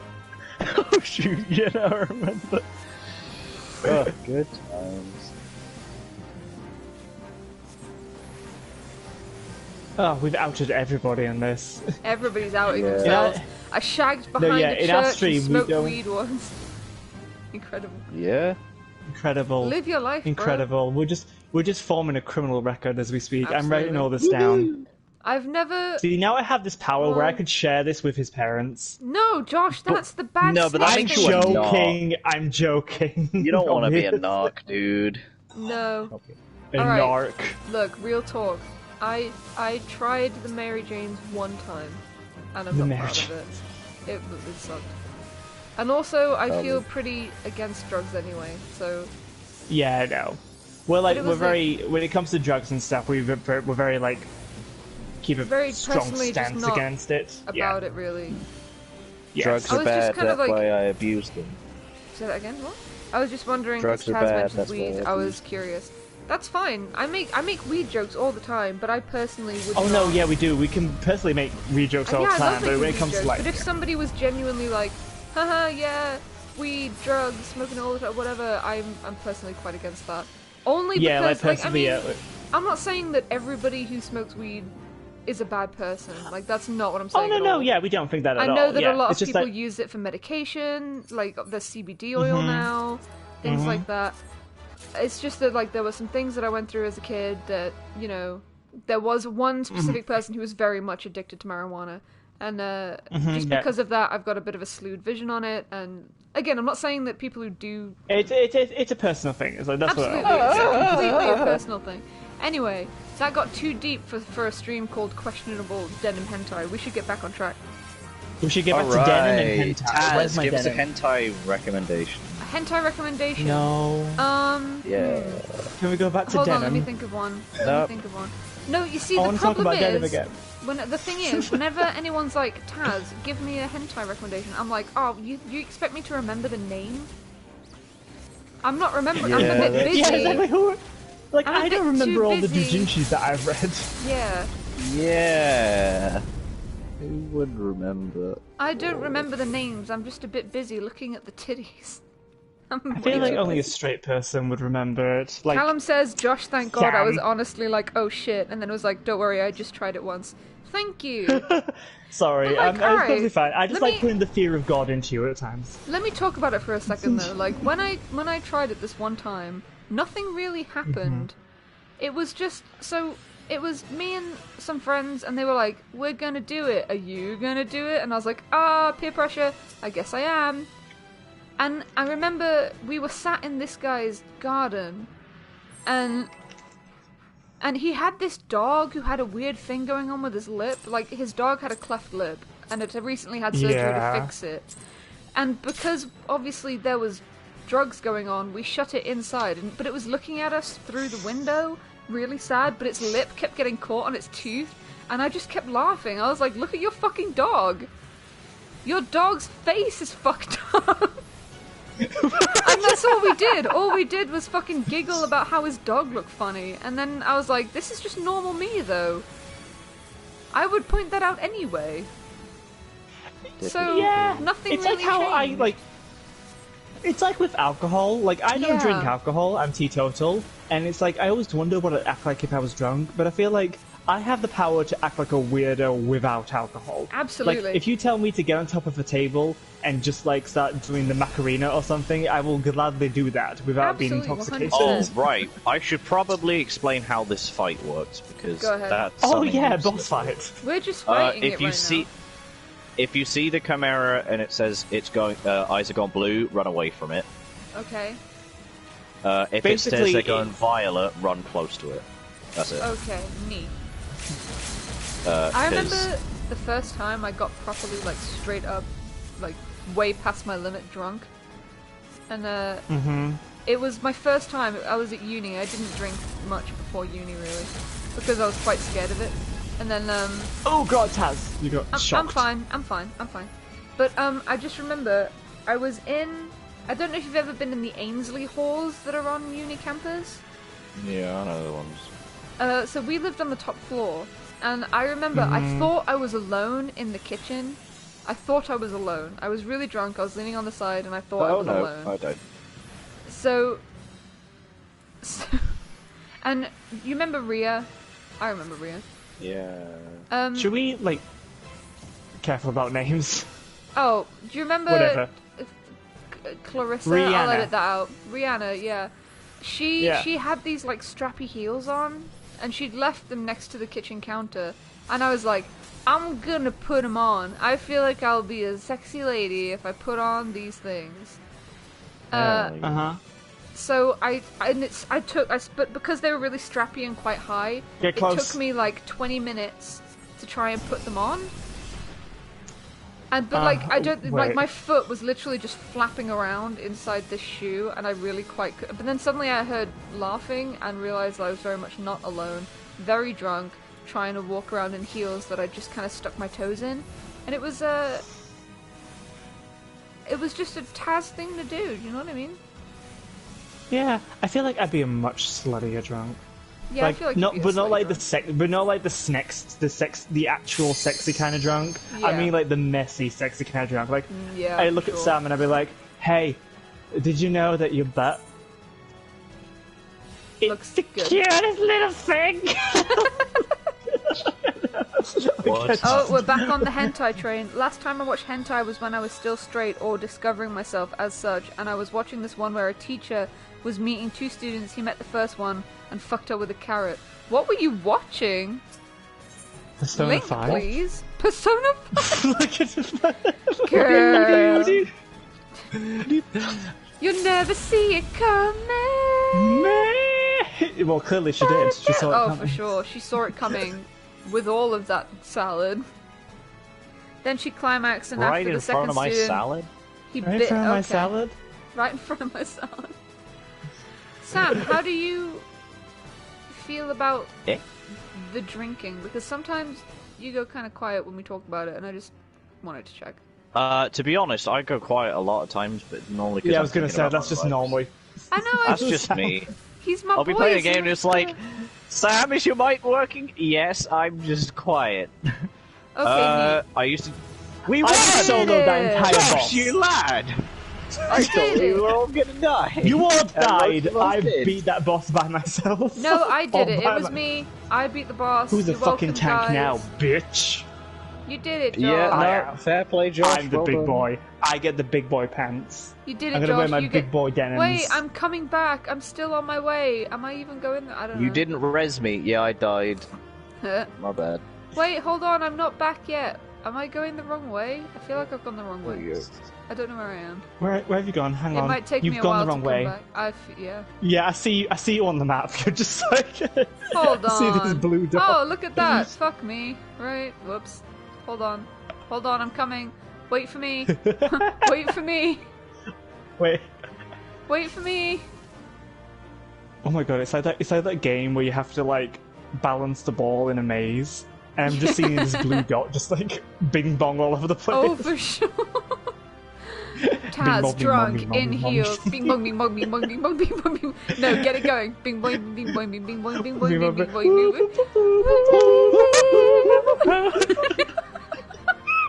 S3: Oh shoot, yeah, I remember. Oh, good times.
S1: oh, we've outed everybody in this.
S2: Everybody's outing
S3: Yeah.
S2: themselves. I shagged behind
S1: yeah,
S2: a
S1: in our
S2: church
S1: stream, we
S2: and smoked
S1: don't-
S2: weed once. Incredible.
S3: Yeah.
S1: Incredible.
S2: Live your life, bro.
S1: Incredible. We're just forming a criminal record as we speak. I'm writing
S2: Absolutely.
S1: all this down.
S2: I've never...
S1: See, now I have this power where I
S2: Well-
S1: could share this with his parents.
S2: No, Josh, that's the bad
S3: No, but that
S2: snitch
S1: I'm
S3: makes
S2: thing.
S3: you a narc.
S1: joking. I'm joking.
S3: You don't want to be a
S1: Obvious.
S3: narc, dude.
S2: No.
S1: A
S2: Alright.
S1: narc.
S2: Look, real talk. I tried the Mary Janes one time, and I'm
S1: The
S2: not
S1: Mary
S2: proud
S1: Jane.
S2: of it. It sucked. And also, I
S3: Probably.
S2: feel pretty against drugs anyway, so...
S1: Yeah, I know. We're like
S2: But it
S1: we're
S2: was
S1: very when it comes to drugs and stuff. We're very like keep a
S2: Very
S1: strong
S2: personally just
S1: stance
S2: not
S1: against it.
S2: About it, really.
S1: Yes.
S3: Drugs
S2: I
S3: are
S2: was just
S3: bad,
S2: kind of
S3: that's
S2: like-
S3: why I abused them.
S2: Say that again, what? I was just wondering,
S3: Drugs
S2: because
S3: are
S2: Taz
S3: bad,
S2: mentioned
S3: that's why
S2: weed,
S3: I
S2: I was
S3: abused.
S2: curious. That's fine. I make weed jokes all the time, but I personally would
S1: Oh
S2: not...
S1: no, yeah, we do. We can personally make weed jokes all
S2: Yeah,
S1: the
S2: I
S1: time,
S2: love
S1: but
S2: making
S1: when it
S2: weed
S1: comes
S2: jokes,
S1: to like,
S2: but if somebody was genuinely like, haha, yeah, weed, drugs, smoking all the time, whatever, I'm personally quite against that. Only
S1: yeah, like
S2: because, like, I
S1: personally,
S2: mean, I'm not saying that everybody who smokes weed is a bad person. Like, that's not what I'm
S1: oh
S2: saying
S1: no,
S2: at
S1: no,
S2: all.
S1: yeah, we don't think that at
S2: I
S1: all.
S2: know that
S1: yeah.
S2: a lot of
S1: it's just
S2: people
S1: like,
S2: use it for medication, like there's CBD oil
S1: Mhm.
S2: now, things
S1: Mhm.
S2: like that. It's just that, like, there were some things that I went through as a kid that, you know, there was one specific person who was very much addicted to marijuana, and just
S1: yeah.
S2: because of that, I've got a bit of a slewed vision on it. And again, I'm not saying that people who do
S1: it's a personal thing. It's like that's
S2: absolutely,
S1: what.
S2: it's completely a personal thing. Anyway, that got too deep for a stream called Questionable Denim Hentai. We should get back on track.
S1: We should get back to denim and hentai.
S3: Taz,
S1: Where's my
S3: give us a
S1: denim?
S3: hentai recommendation.
S2: A hentai recommendation.
S1: No.
S3: Yeah.
S1: Can we go back to
S2: Hold
S1: denim?
S2: on, let me think of one.
S3: Nope.
S2: No, you see,
S1: I
S2: the
S1: want to talk
S2: problem
S1: about denim
S2: is,
S1: again.
S2: the thing is, whenever anyone's like, Taz, give me a hentai recommendation, I'm like, oh, you expect me to remember the name? I'm not remembering. I'm a
S3: Yeah,
S2: bit
S3: that's-
S2: busy.
S1: Yeah, exactly. Who? Like
S2: I'm a
S1: I
S2: bit
S1: don't remember
S2: too
S1: all the
S2: busy.
S1: doujinshis that I've read.
S2: Yeah,
S3: Yeah. Who would remember?
S2: I don't remember the names. I'm just a bit busy looking at the titties.
S1: I feel like only a straight person would remember it. Like
S2: Callum says, Josh, thank God. I was
S1: Sam.
S2: honestly like, oh shit, and then it was like, don't worry, I just tried it once. Thank you.
S1: sorry,
S2: But, like,
S1: it's
S2: alright,
S1: totally fine. I just
S2: let
S1: like
S2: me-
S1: putting the fear of God into you at times.
S2: Let me talk about it for a second though. Like when I tried it this one time, nothing really happened. It was just it was me and some friends, and they were like, "We're gonna do it. Are you gonna do it?" And I was like, peer pressure. I guess I am." And I remember we were sat in this guy's garden, and he had this dog who had a weird thing going on with his lip. Like his dog had a cleft lip, and it had recently had surgery
S1: Yeah.
S2: to fix it. And because obviously there was drugs going on, we shut it inside. But it was looking at us through the window, really sad. But its lip kept getting caught on its tooth, and I just kept laughing. I was like, "Look at your fucking dog!" Your dog's face is fucked up. And that's all we did. All we did was fucking giggle about how his dog looked funny. And then I was like, this is just normal me, though. I would point that out anyway. So,
S1: Yeah,
S2: nothing
S1: it's
S2: really
S1: like how
S2: changed.
S1: I like. It's like with alcohol. Like I don't
S2: Yeah.
S1: drink alcohol. I'm teetotal, and it's like I always wonder what I'd act like if I was drunk. But I feel like I have the power to act like a weirdo without alcohol.
S2: Absolutely.
S1: Like if you tell me to get on top of a table and just like start doing the Macarena or something, I will gladly do that without being
S2: Absolutely,
S1: intoxicated.
S2: 100%.
S3: Oh, right. I should probably explain how this fight works, because
S2: Go ahead.
S3: that's
S1: Oh
S3: something
S1: yeah,
S3: useless.
S1: boss fight.
S2: We're just fighting
S3: if
S2: it
S3: you
S2: right
S3: see,
S2: now.
S3: if you see the Chimera and it says it's going, eyes are gone blue, run away from it.
S2: Okay.
S3: If it says
S1: Basically,
S3: they're going violet, run close to it. That's it.
S2: Okay, neat. I
S3: 'Cause-
S2: remember the first time I got properly, like, straight up, like, way past my limit drunk. And, it was my first time. I was at uni. I didn't drink much before uni, really, because I was quite scared of it. And then,
S1: Oh god, Taz, you got shocked.
S2: I'm fine. But, I just remember I was in... I don't know if you've ever been in the Ainsley halls that are on uni campus.
S3: Yeah, I know the ones.
S2: So we lived on the top floor, and I remember I thought I was alone in the kitchen. I thought I was alone. I was really drunk, I was leaning on the side, and I thought I
S3: Oh
S2: was
S3: no,
S2: alone.
S3: I don't.
S2: So, and you remember Rhea? I remember Rhea.
S3: Yeah.
S1: Should we like careful about names?
S2: Oh, do you remember
S1: Whatever.
S2: Clarissa? I'll
S1: Rihanna.
S2: edit that out. Rihanna, yeah. She
S1: Yeah.
S2: had these like strappy heels on, and she'd left them next to the kitchen counter, and I was like, I'm gonna put them on. I feel like I'll be a sexy lady if I put on these things.
S1: Uh-huh.
S2: So but because they were really strappy and quite high,
S1: Get
S2: it
S1: close.
S2: took me like 20 minutes to try and put them on. But like I don't like
S1: wait.
S2: my foot was literally just flapping around inside this shoe, and I really quite could. But then suddenly I heard laughing and realized I was very much not alone, very drunk, trying to walk around in heels that I just kind of stuck my toes in, and it was just a Taz thing to do. Do you know what I mean?
S1: Yeah, I feel like I'd be a much sluttier drunk.
S2: Yeah, I feel like
S1: not,
S2: you'd be a
S1: but not
S2: slutty
S1: like
S2: drunk.
S1: but not like the actual sexy kind of drunk. I
S2: Yeah.
S1: mean, like the messy, sexy kind of drunk. Like,
S2: Yeah,
S1: I look at
S2: sure.
S1: Sam and I'd be like, "Hey, did you know that your butt
S2: Looks
S1: it's the
S2: good."
S1: cutest little thing?"
S3: What?
S2: Oh, we're back on the hentai train. Last time I watched hentai was when I was still straight or discovering myself as such, and I was watching this one where a teacher was meeting two students. He met the first one and fucked her with a carrot. What were you watching?
S1: Persona
S2: Link,
S1: 5.
S2: please. Persona 5?
S1: Look at the
S2: Girl.
S1: dude.
S2: You'll never see it coming.
S1: Well, clearly she did. She saw it
S2: Oh,
S1: coming.
S2: for sure. She saw it coming with all of that salad. Then she climaxed, and
S3: Right
S2: after
S3: in
S2: the
S3: front
S2: second
S3: of my
S2: student,
S3: salad?
S2: he
S1: Right in
S2: bit.
S1: front of my
S2: okay.
S1: salad.
S2: Right in front of my salad. Sam, how do you feel about
S3: Eh?
S2: the drinking? Because sometimes you go kind of quiet when we talk about it, and I just wanted to check.
S3: To be honest, I go quiet a lot of times, but normally 'cause
S1: Yeah, I
S3: I'm
S1: was gonna
S3: thinking
S1: say
S3: about
S1: that's
S3: my
S1: just
S3: life.
S1: normal.
S2: I know.
S3: That's just me.
S2: He's my
S3: I'll
S2: boy.
S3: be playing a
S2: so
S3: game and it's like, Sam, is your mic working? Yes, I'm just quiet.
S2: Okay,
S3: I used to. We
S1: I
S3: won!
S1: soloed that entire
S3: Gosh,
S1: boss.
S3: you lad! I thought
S2: did
S3: we
S2: it.
S3: were all gonna die.
S1: You all
S3: And
S1: died.
S3: most of us
S1: I
S3: did.
S1: beat that boss by myself.
S2: No, I did
S1: All
S2: it. It
S1: by
S2: was
S1: my-
S2: me. I beat the boss.
S1: Who's the
S2: You're
S1: fucking
S2: welcome,
S1: tank
S2: guys.
S1: now, bitch?
S2: You did it, Josh.
S3: Yeah,
S1: I
S3: no,
S1: am.
S3: fair play, Josh.
S1: I'm the
S3: well
S1: big
S3: done.
S1: boy. I get the big boy pants.
S2: You did it,
S1: I'm gonna
S2: Josh.
S1: wear my
S2: you
S1: big
S2: get...
S1: boy denims.
S2: Wait, I'm coming back. I'm still on my way. Am I even going there? I don't know.
S3: You didn't res me. Yeah, I died. My bad.
S2: Wait, hold on. I'm not back yet. Am I going the wrong way? I feel like I've gone the wrong way.
S3: you?
S2: I don't know where I am.
S1: Where have you gone? Hang
S2: It
S1: on.
S2: might take
S1: You've
S2: me a
S1: gone
S2: while
S1: the wrong
S2: to
S1: way.
S2: come back. Yeah.
S1: Yeah, I see you on the map. You're just like
S2: Hold on.
S1: see this blue dot.
S2: Oh, look at that. Fuck me. Right. Whoops. Hold on. Hold on. I'm coming. Wait for me. Wait for me.
S1: Wait.
S2: Wait for me.
S1: Oh my god, it's like that game where you have to like balance the ball in a maze And I'm just seeing this blue dot just like bing bong all over the place.
S2: Oh, for sure. Taz, drunk, in heels. Bing bong, bing bong, bing bong, bing bong, bing bong, bing. No, get it going. Bing boing, bing boing, bing bing boing, bing boing, bing bing boing, bing boing.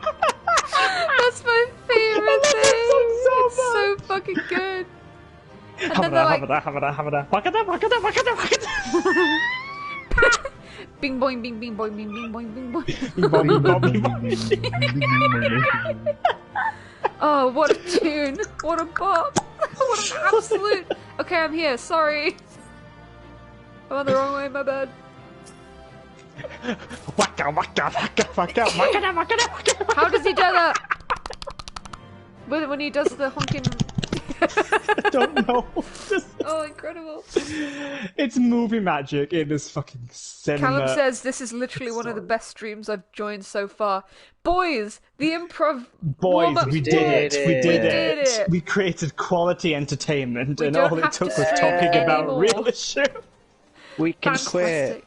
S2: That's my favorite thing. It's so fucking good. And then they're like, bing boing, bing bing boing, bing bing boing, bing boing. Oh, what a tune! What a bop! What an absolute... Okay, I'm here, sorry. I'm on the wrong way, my bad. How does he do that? When he does the honking...
S1: I don't know.
S2: Oh, incredible.
S1: It's movie magic in this fucking cinema.
S2: Callum says this is literally one of the best streams I've joined so far. Boys, the improv...
S1: Boys, we did it. We did
S2: it.
S1: it. We created quality entertainment,
S2: We
S1: and
S2: don't
S1: all it
S2: have
S1: took
S2: to
S1: was
S2: stream
S1: talking about
S2: anymore.
S1: real issues.
S3: We can quit.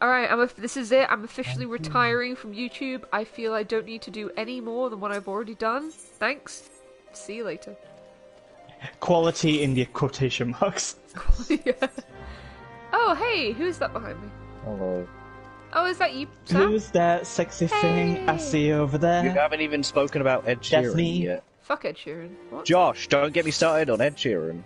S2: Alright, this is it. I'm officially retiring from YouTube. I feel I don't need to do any more than what I've already done. Thanks. See you later.
S1: Quality in the quotation marks.
S2: Yeah. Oh, hey, who's that behind me?
S3: Hello.
S2: Oh, is that you, Sam?
S1: Who's that sexy thing I see over there?
S3: You haven't even spoken about Ed Sheeran
S1: That's me.
S3: yet.
S2: Fuck Ed Sheeran. What?
S3: Josh, don't get me started on Ed Sheeran.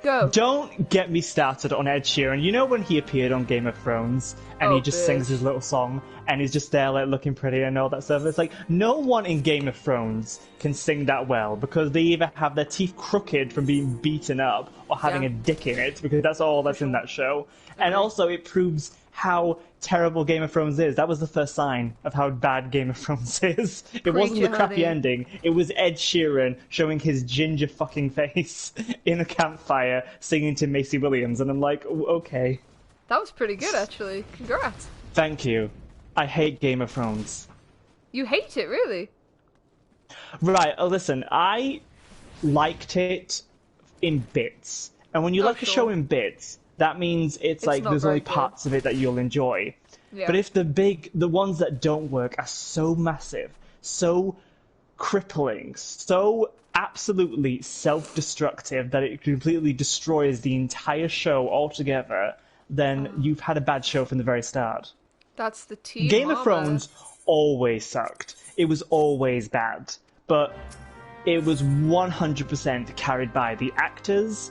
S2: Go.
S1: Don't get me started on Ed Sheeran. You know when he appeared on Game of Thrones and
S2: Oh,
S1: he just
S2: bitch.
S1: sings his little song and he's just there like looking pretty and all that stuff? It's like no one in Game of Thrones can sing that well because they either have their teeth crooked from being beaten up or having
S2: Yeah.
S1: a dick in it because that's all that's in that show. And also it proves how terrible Game of Thrones is. That was the first sign of how bad Game of Thrones is. It wasn't the crappy
S2: Johnny.
S1: ending. It was Ed Sheeran showing his ginger fucking face in a campfire singing to Macy Williams, and I'm like, okay,
S2: That was pretty good, actually. Congrats.
S1: thank you. I hate Game of Thrones.
S2: You hate it, really?
S1: Right, listen, I liked it in bits. And when you like a
S2: sure.
S1: show in bits, that means it's like
S2: not
S1: there's
S2: very
S1: only
S2: good.
S1: parts of it that you'll enjoy.
S2: Yeah.
S1: But if the ones that don't work are so massive, so crippling, so absolutely self-destructive that it completely destroys the entire show altogether, then you've had a bad show from the very start.
S2: That's the tea.
S1: Game of
S2: mama.
S1: Thrones always sucked. It was always bad. But it was 100% carried by the actors,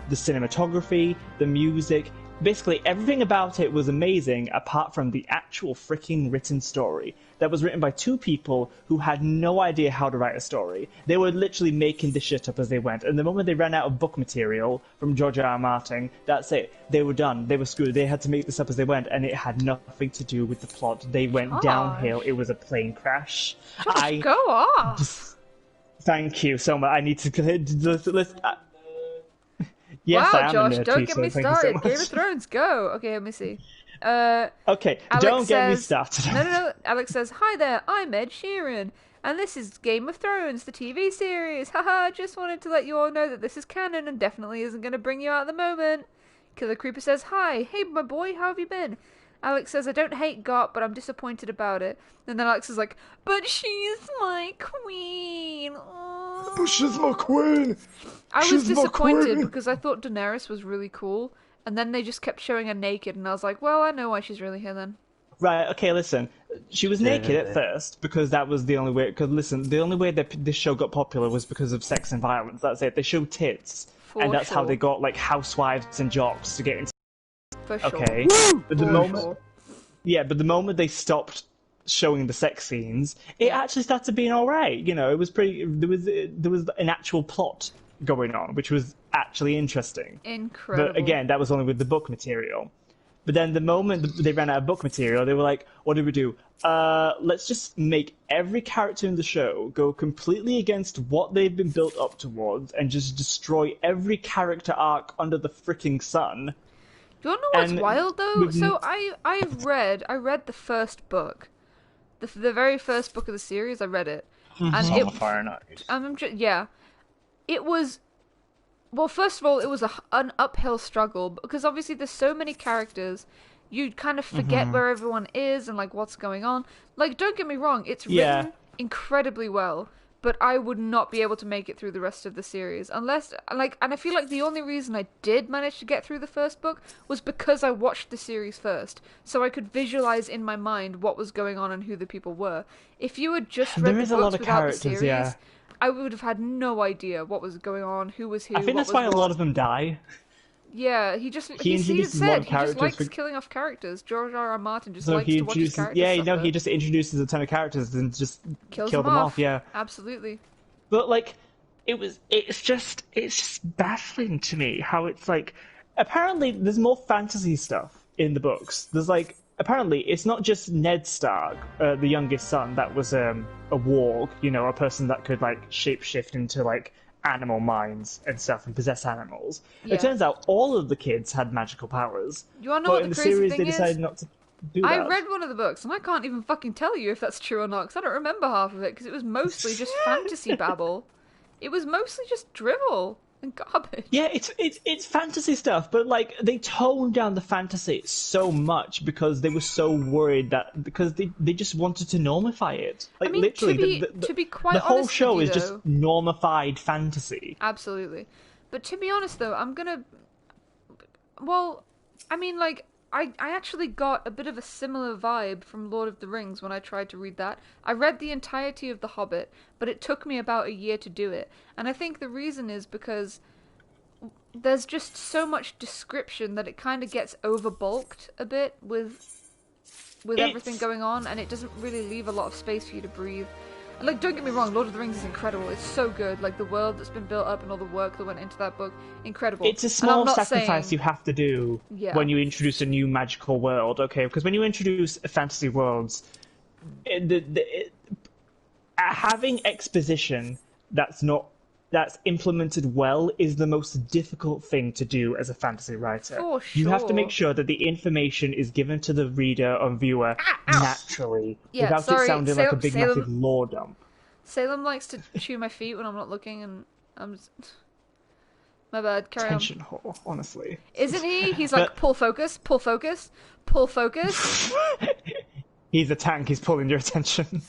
S1: the cinematography, the music. Basically, everything about it was amazing apart from the actual freaking written story that was written by two people who had no idea how to write a story. They were literally making the shit up as they went. And the moment they ran out of book material from George R. R. Martin, that's it. They were done. They were screwed. They had to make this up as they went, and it had nothing to do with the plot. They went
S2: Gosh.
S1: downhill. It was a plane crash.
S2: Josh, go off.
S1: Thank you so much. I need to... Yes,
S2: wow,
S1: I am
S2: Josh,
S1: a nerd
S2: don't
S1: too,
S2: get
S1: so
S2: me
S1: thank you so
S2: started.
S1: much.
S2: Game of Thrones, go. Okay, let me see.
S1: Okay,
S2: Alex
S1: don't get me
S2: says-
S1: started.
S2: No. Alex says, "Hi there, I'm Ed Sheeran, and this is Game of Thrones, the TV series. Haha, just wanted to let you all know that this is canon and definitely isn't going to bring you out at the moment." Killer Creeper says, "Hi, hey my boy, how have you been?" Alex says, "I don't hate Got, but I'm disappointed about it." And then Alex is like, "But she's my queen." Oh.
S1: She's my queen!
S2: I was
S1: She's my
S2: disappointed
S1: queen.
S2: because I thought Daenerys was really cool, and then they just kept showing her naked, and I was like, well, I know why she's really here then.
S1: Right, okay, listen. She was naked at first because that was the only way. Because listen, the only way that this show got popular was because of sex and violence. That's it. They showed tits,
S2: For
S1: and that's how
S2: sure.
S1: they got like housewives and jocks to get into.
S2: For sure.
S1: Okay, but the
S2: For
S1: moment,
S2: sure.
S1: yeah, but the moment they stopped showing the sex scenes, it actually started being all right. You know, it was pretty. There was an actual plot going on, which was actually interesting.
S2: Incredible.
S1: But again, that was only with the book material. But then the moment they ran out of book material, they were like, what do we do? Let's just make every character in the show go completely against what they've been built up towards and just destroy every character arc under the freaking sun.
S2: Do you want to know what's
S1: and
S2: wild though?
S1: with-
S2: So I read the first book, the very first book of the series. I read it, and it
S3: Fahrenheit.
S2: yeah, it was. Well, first of all, it was an uphill struggle because obviously there's so many characters you kind of forget where everyone is and like what's going on. Like, don't get me wrong, it's
S1: Yeah.
S2: written incredibly well, but I would not be able to make it through the rest of the series unless, like, and I feel like the only reason I did manage to get through the first book was because I watched the series first, so I could visualize in my mind what was going on and who the people were. If you had just read
S1: There is
S2: the
S1: a lot
S2: books
S1: of
S2: without the
S1: characters,
S2: series,
S1: yeah.
S2: I would have had no idea what was going on, who was who.
S1: I think
S2: what
S1: that's
S2: was
S1: why a
S2: what.
S1: lot of them die.
S2: Yeah, he
S1: introduces a lot of
S2: he just
S1: characters
S2: likes
S1: for-
S2: killing off characters. George R.R. Martin just
S1: So
S2: likes
S1: he
S2: to watch his
S1: introduces,
S2: characters
S1: yeah,
S2: suffer.
S1: he just introduces a ton of characters and just
S2: Kills
S1: kill them off. Yeah,
S2: Absolutely.
S1: but like, it's just baffling to me how it's like. Apparently, there's more fantasy stuff in the books. There's like, apparently, it's not just Ned Stark, the youngest son, that was a warg, you know, a person that could like shapeshift into like animal minds and stuff and possess animals.
S2: Yeah.
S1: It turns out all of the kids had magical powers.
S2: You wanna know
S1: but
S2: what
S1: in
S2: the
S1: the
S2: crazy
S1: series,
S2: thing
S1: they
S2: is?
S1: decided not to do that.
S2: I read one of the books, and I can't even fucking tell you if that's true or not, because I don't remember half of it, because it was mostly just fantasy babble. It was mostly just drivel and garbage.
S1: Yeah, it's fantasy stuff, but like they toned down the fantasy so much because they were so worried that because they just wanted to normify it. Like
S2: I mean,
S1: literally,
S2: to be quite
S1: the whole
S2: honest
S1: show
S2: with
S1: is
S2: you,
S1: just
S2: though,
S1: normified fantasy.
S2: absolutely. But to be honest, though, well, I mean, like, I actually got a bit of a similar vibe from Lord of the Rings when I tried to read that. I read the entirety of The Hobbit, but it took me about a year to do it. And I think the reason is because there's just so much description that it kind of gets overbulked a bit with everything going on, and it doesn't really leave a lot of space for you to breathe. And, like, don't get me wrong, Lord of the Rings is incredible. It's so good. Like, the world that's been built up and all the work that went into that book, incredible.
S1: It's a
S2: And I'm
S1: small
S2: not
S1: sacrifice
S2: saying-
S1: you have to do
S2: Yeah.
S1: when you introduce a new magical world, okay? Because when you introduce fantasy worlds, having exposition that's implemented well is the most difficult thing to do as a fantasy writer.
S2: For
S1: You have to
S2: sure.
S1: make sure that the information is given to the reader or viewer naturally,
S2: Yeah,
S1: without
S2: sorry,
S1: it sounding like a big
S2: Salem-
S1: massive lore dump.
S2: Salem likes to chew my feet when I'm not looking, and I'm just... My bad, carry
S1: Attention whore, honestly.
S2: on. Isn't he? He's like, pull focus, pull focus, pull focus.
S1: He's a tank, he's pulling your attention.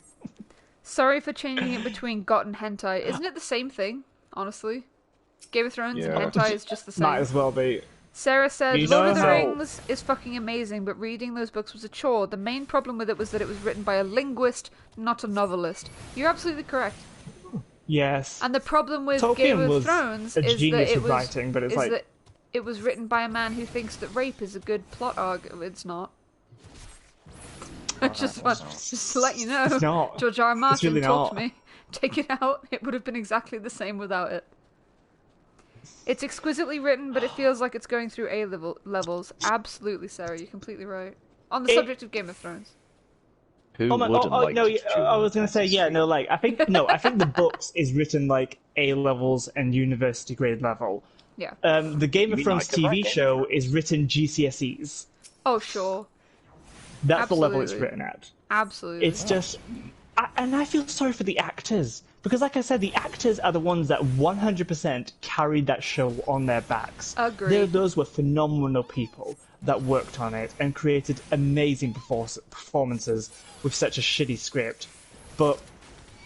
S2: Sorry for changing it between got and hentai. Isn't it the same thing, honestly? Game of Thrones
S3: Yeah.
S2: and hentai is just the same.
S1: Might as well be.
S2: Sarah said,
S1: You
S2: Lord of
S1: know
S2: the
S1: how-
S2: Rings is fucking amazing, but reading those books was a chore. The main problem with it was that it was written by a linguist, not a novelist. You're absolutely correct.
S1: Yes.
S2: And the problem with
S1: Tolkien
S2: Game of
S1: was
S2: Thrones
S1: a
S2: is that
S1: genius
S2: it
S1: of
S2: was
S1: writing, but it's
S2: is
S1: like-
S2: that it was written by a man who thinks that rape is a good plot arc. It's not. just to let you know,
S1: It's not.
S2: George R. R. Martin
S1: really
S2: told
S1: not.
S2: me, take it out. It would have been exactly the same without it. It's exquisitely written, but it feels like it's going through levels. Absolutely, Sarah, you're completely right. On the subject of Game of Thrones.
S3: Who
S1: no,
S3: like
S1: no,
S3: to chew
S1: I was gonna say, yeah, no, like, I think the books is written like A levels and university grade level.
S2: Yeah.
S1: The Game of
S3: mean
S1: Thrones
S3: like a
S1: TV
S3: Game
S1: show is written GCSEs.
S2: Oh, sure.
S1: That's the level it's
S2: Absolutely.
S1: written at.
S2: Absolutely.
S1: It's just, and I feel sorry for the actors because, like I said, the actors are the ones that 100% carried that show on their backs.
S2: Agreed.
S1: Those were phenomenal people that worked on it and created amazing performances with such a shitty script. But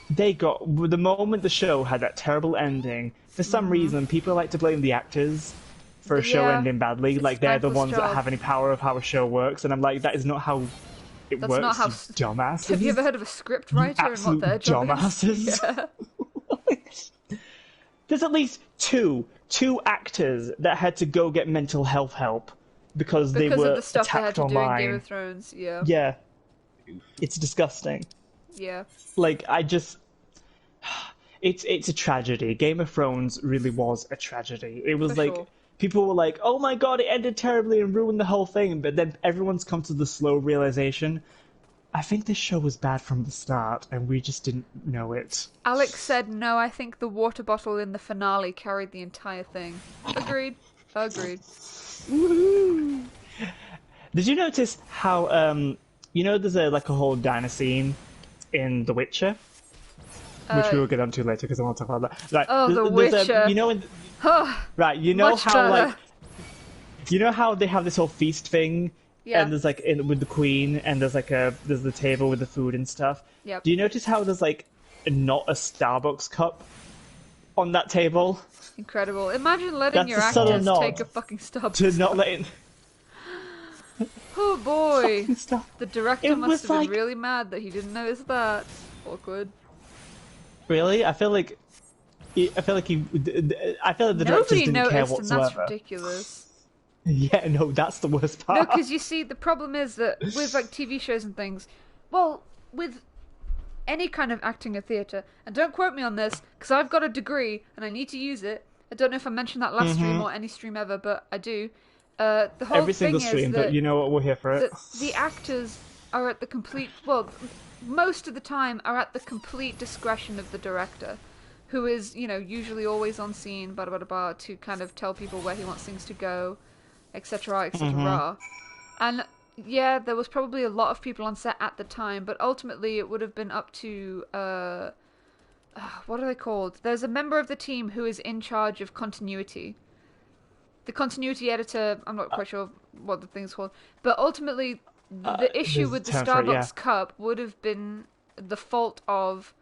S1: they got the moment the show had that terrible ending. For some reason, people like to blame the actors for a show
S2: Yeah.
S1: ending badly,
S2: It's
S1: like they're the
S2: thankless
S1: ones that
S2: job.
S1: have any power of how a show works, and I'm like, that is not how it
S2: That's
S1: works,
S2: not how
S1: you dumbasses.
S2: Have you ever heard of a script writer and what
S1: absolute
S2: their job
S1: dumbasses.
S2: is? Yeah.
S1: There's at least two actors that had to go get mental health help because they
S2: Because
S1: were
S2: of the stuff they had
S1: attacked
S2: to do in
S1: online.
S2: Game of Thrones. Yeah.
S1: Yeah, it's disgusting.
S2: Yeah.
S1: Like, I just... It's a tragedy. Game of Thrones really was a tragedy. It was
S2: For
S1: like...
S2: sure.
S1: People were like, oh my god, it ended terribly and ruined the whole thing, but then everyone's come to the slow realization, I think this show was bad from the start, and we just didn't know it.
S2: Alex said, no, I think the water bottle in the finale carried the entire thing. Agreed. Agreed.
S1: Woohoo! Did you notice how, there's a whole diner scene in The Witcher? Which we will get onto later because I want to talk about that. Like,
S2: Oh, The
S1: there's
S2: Witcher.
S1: Right, you know
S2: Much
S1: how
S2: better.
S1: you know how they have this whole feast thing
S2: Yeah.
S1: And there's like with the queen, and there's the table with the food and stuff.
S2: Yep.
S1: Do you notice how there's like not a Starbucks cup on that table?
S2: Incredible. Imagine letting
S1: That's
S2: your
S1: a subtle
S2: actors
S1: nod
S2: take a fucking Starbucks.
S1: to not letting.
S2: Oh boy.
S1: Stuff.
S2: The director
S1: It
S2: must
S1: was
S2: have been
S1: like-
S2: really mad that he didn't notice that. Awkward.
S1: Really, I feel like the
S2: Nobody
S1: directors didn't care
S2: noticed, and that's
S1: whatsoever.
S2: ridiculous.
S1: Yeah, no, that's the worst part.
S2: No, because you see, the problem is that with like TV shows and things, well, with any kind of acting or theatre, and don't quote me on this, because I've got a degree and I need to use it. I don't know if I mentioned that last stream or any stream ever, but I do. The whole
S1: Every
S2: thing
S1: single stream,
S2: is that,
S1: but you know what, we're here for it.
S2: that the actors are at the complete, well, most of the time are at the complete discretion of the director, who is, you know, usually always on scene, blah, blah, blah, blah, to kind of tell people where he wants things to go, etc., etc. And yeah, there was probably a lot of people on set at the time, but ultimately it would have been up to what are they called? There's a member of the team who is in charge of continuity. The continuity editor, I'm not quite sure what the thing's called, but ultimately the issue
S1: there's
S2: with the
S1: a term for it,
S2: Starbucks
S1: yeah.
S2: cup would have been the fault of,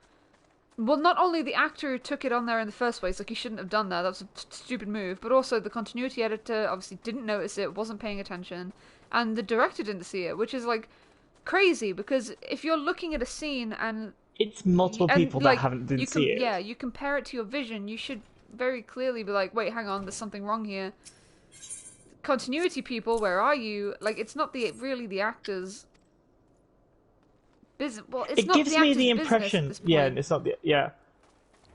S2: well, not only the actor who took it on there in the first place, like he shouldn't have done that, that was a stupid move, but also the continuity editor obviously didn't notice it, wasn't paying attention, and the director didn't see it, which is like crazy, because if you're looking at a scene and
S1: It's multiple
S2: and,
S1: people
S2: like,
S1: that didn't
S2: you
S1: see it.
S2: Yeah, you compare it to your vision, you should very clearly be like, wait, hang on, there's something wrong here. Continuity people, where are you? Like, it's not really the actors' business. Well, it's
S1: It
S2: not
S1: gives
S2: the
S1: me
S2: actors'
S1: the
S2: business
S1: impression.
S2: at this
S1: Yeah,
S2: point.
S1: it's not the. Yeah.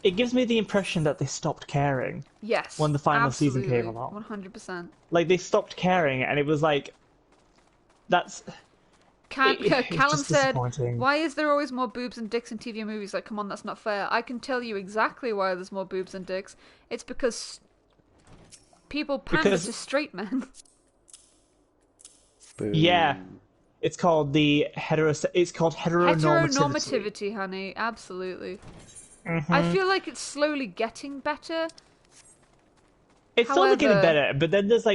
S1: It gives me the impression that they stopped caring.
S2: Yes.
S1: when the final season came
S2: absolutely,
S1: along.
S2: 100%.
S1: Like, they stopped caring, and it was like. That's. It's
S2: Callum
S1: just
S2: said,
S1: disappointing.
S2: why is there always more boobs and dicks in TV and movies? Like, come on, that's not fair. I can tell you exactly why there's more boobs and dicks. It's because people pander
S1: Because-
S2: to straight men.
S3: Boo.
S1: Yeah. It's called It's called heteronormativity.
S2: Heteronormativity, honey. Absolutely. I feel like it's slowly getting better.
S1: It's slowly getting
S2: However-
S1: better, but then there's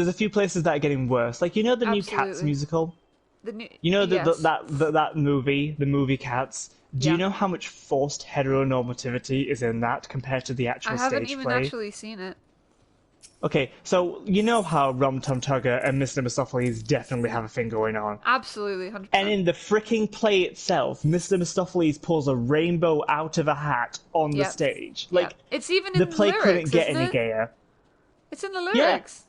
S1: a few places that are getting worse. Like, you know the new Cats
S2: Absolutely.
S1: musical?
S2: The new,
S1: You know
S2: yes.
S1: that movie, the movie Cats? Do
S2: Yeah.
S1: you know how much forced heteronormativity is in that compared to the actual
S2: I haven't
S1: stage
S2: even
S1: play?
S2: actually seen it.
S1: Okay, so you know how Rum Tum Tugger and Mr. Mistopheles definitely have a thing going on.
S2: Absolutely, 100%.
S1: And in the freaking play itself, Mr. Mistopheles pulls a rainbow out of a hat on the
S2: Yep.
S1: stage.
S2: Yeah.
S1: Like,
S2: It's even in
S1: the play
S2: lyrics,
S1: couldn't get
S2: isn't
S1: any
S2: it?
S1: gayer.
S2: It's in the lyrics.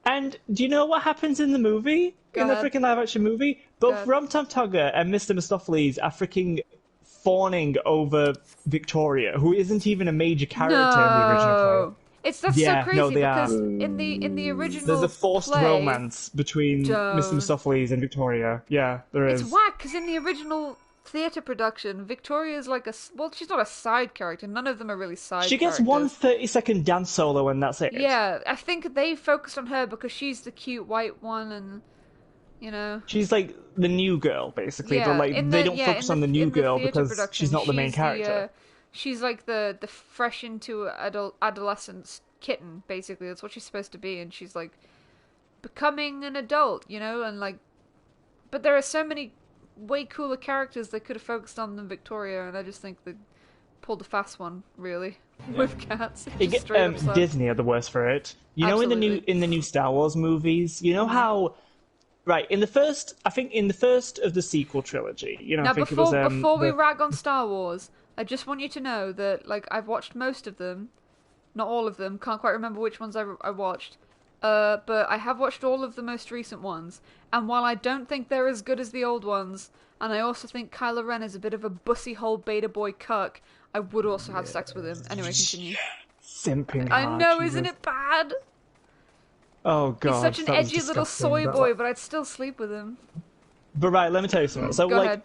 S1: And do you know what happens in the movie?
S2: Go
S1: in the
S2: ahead.
S1: freaking live action movie? Both
S2: ahead.
S1: Rum Tum Tugger and Mr. Mistopheles are freaking fawning over Victoria, who isn't even a major character in the original play.
S2: That's
S1: Yeah,
S2: so crazy
S1: no, they
S2: because
S1: are.
S2: in the original
S1: There's a forced
S2: play,
S1: romance between
S2: Don't.
S1: Mr. Mistopheles and Victoria. Yeah, there is.
S2: It's whack because in the original theatre production, Victoria's like well, she's not a side character. None of them are really side.
S1: She gets
S2: characters.
S1: one 30-second dance solo and that's it.
S2: Yeah, I think they focused on her because she's the cute white one, and you know.
S1: She's like the new girl, basically,
S2: Yeah,
S1: but like
S2: in
S1: they
S2: the-
S1: don't
S2: yeah,
S1: focus
S2: in
S1: on the
S2: the-
S1: new
S2: in the
S1: girl
S2: theatre
S1: because
S2: production,
S1: she's not the main character.
S2: She's like the fresh into adolescence kitten, basically. That's what she's supposed to be, and she's like becoming an adult, you know, and like. But there are so many way cooler characters they could have focused on than Victoria, and I just think they pulled a fast one, really, with Cats. Just straight up sucked.
S1: Disney are the worst for it. You know,
S2: Absolutely.
S1: in the new Star Wars movies, you know how. Right, in the first of the sequel trilogy, you know,
S2: Now,
S1: I think it was
S2: before we
S1: the-
S2: rag on Star Wars, I just want you to know that, like, I've watched most of them, not all of them. Can't quite remember which ones I watched. But I have watched all of the most recent ones, and while I don't think they're as good as the old ones, and I also think Kylo Ren is a bit of a bussy hole beta boy cuck, I would also have sex with him. Anyway, continue.
S1: simping.
S2: I
S1: hard,
S2: know,
S1: Jesus.
S2: isn't it bad?
S1: Oh god,
S2: He's such an
S1: that was
S2: edgy little
S1: disgusting,
S2: soy
S1: but,
S2: boy,
S1: like-
S2: but I'd still sleep with him.
S1: But right, let me tell you something. So
S2: Go
S1: like,
S2: ahead.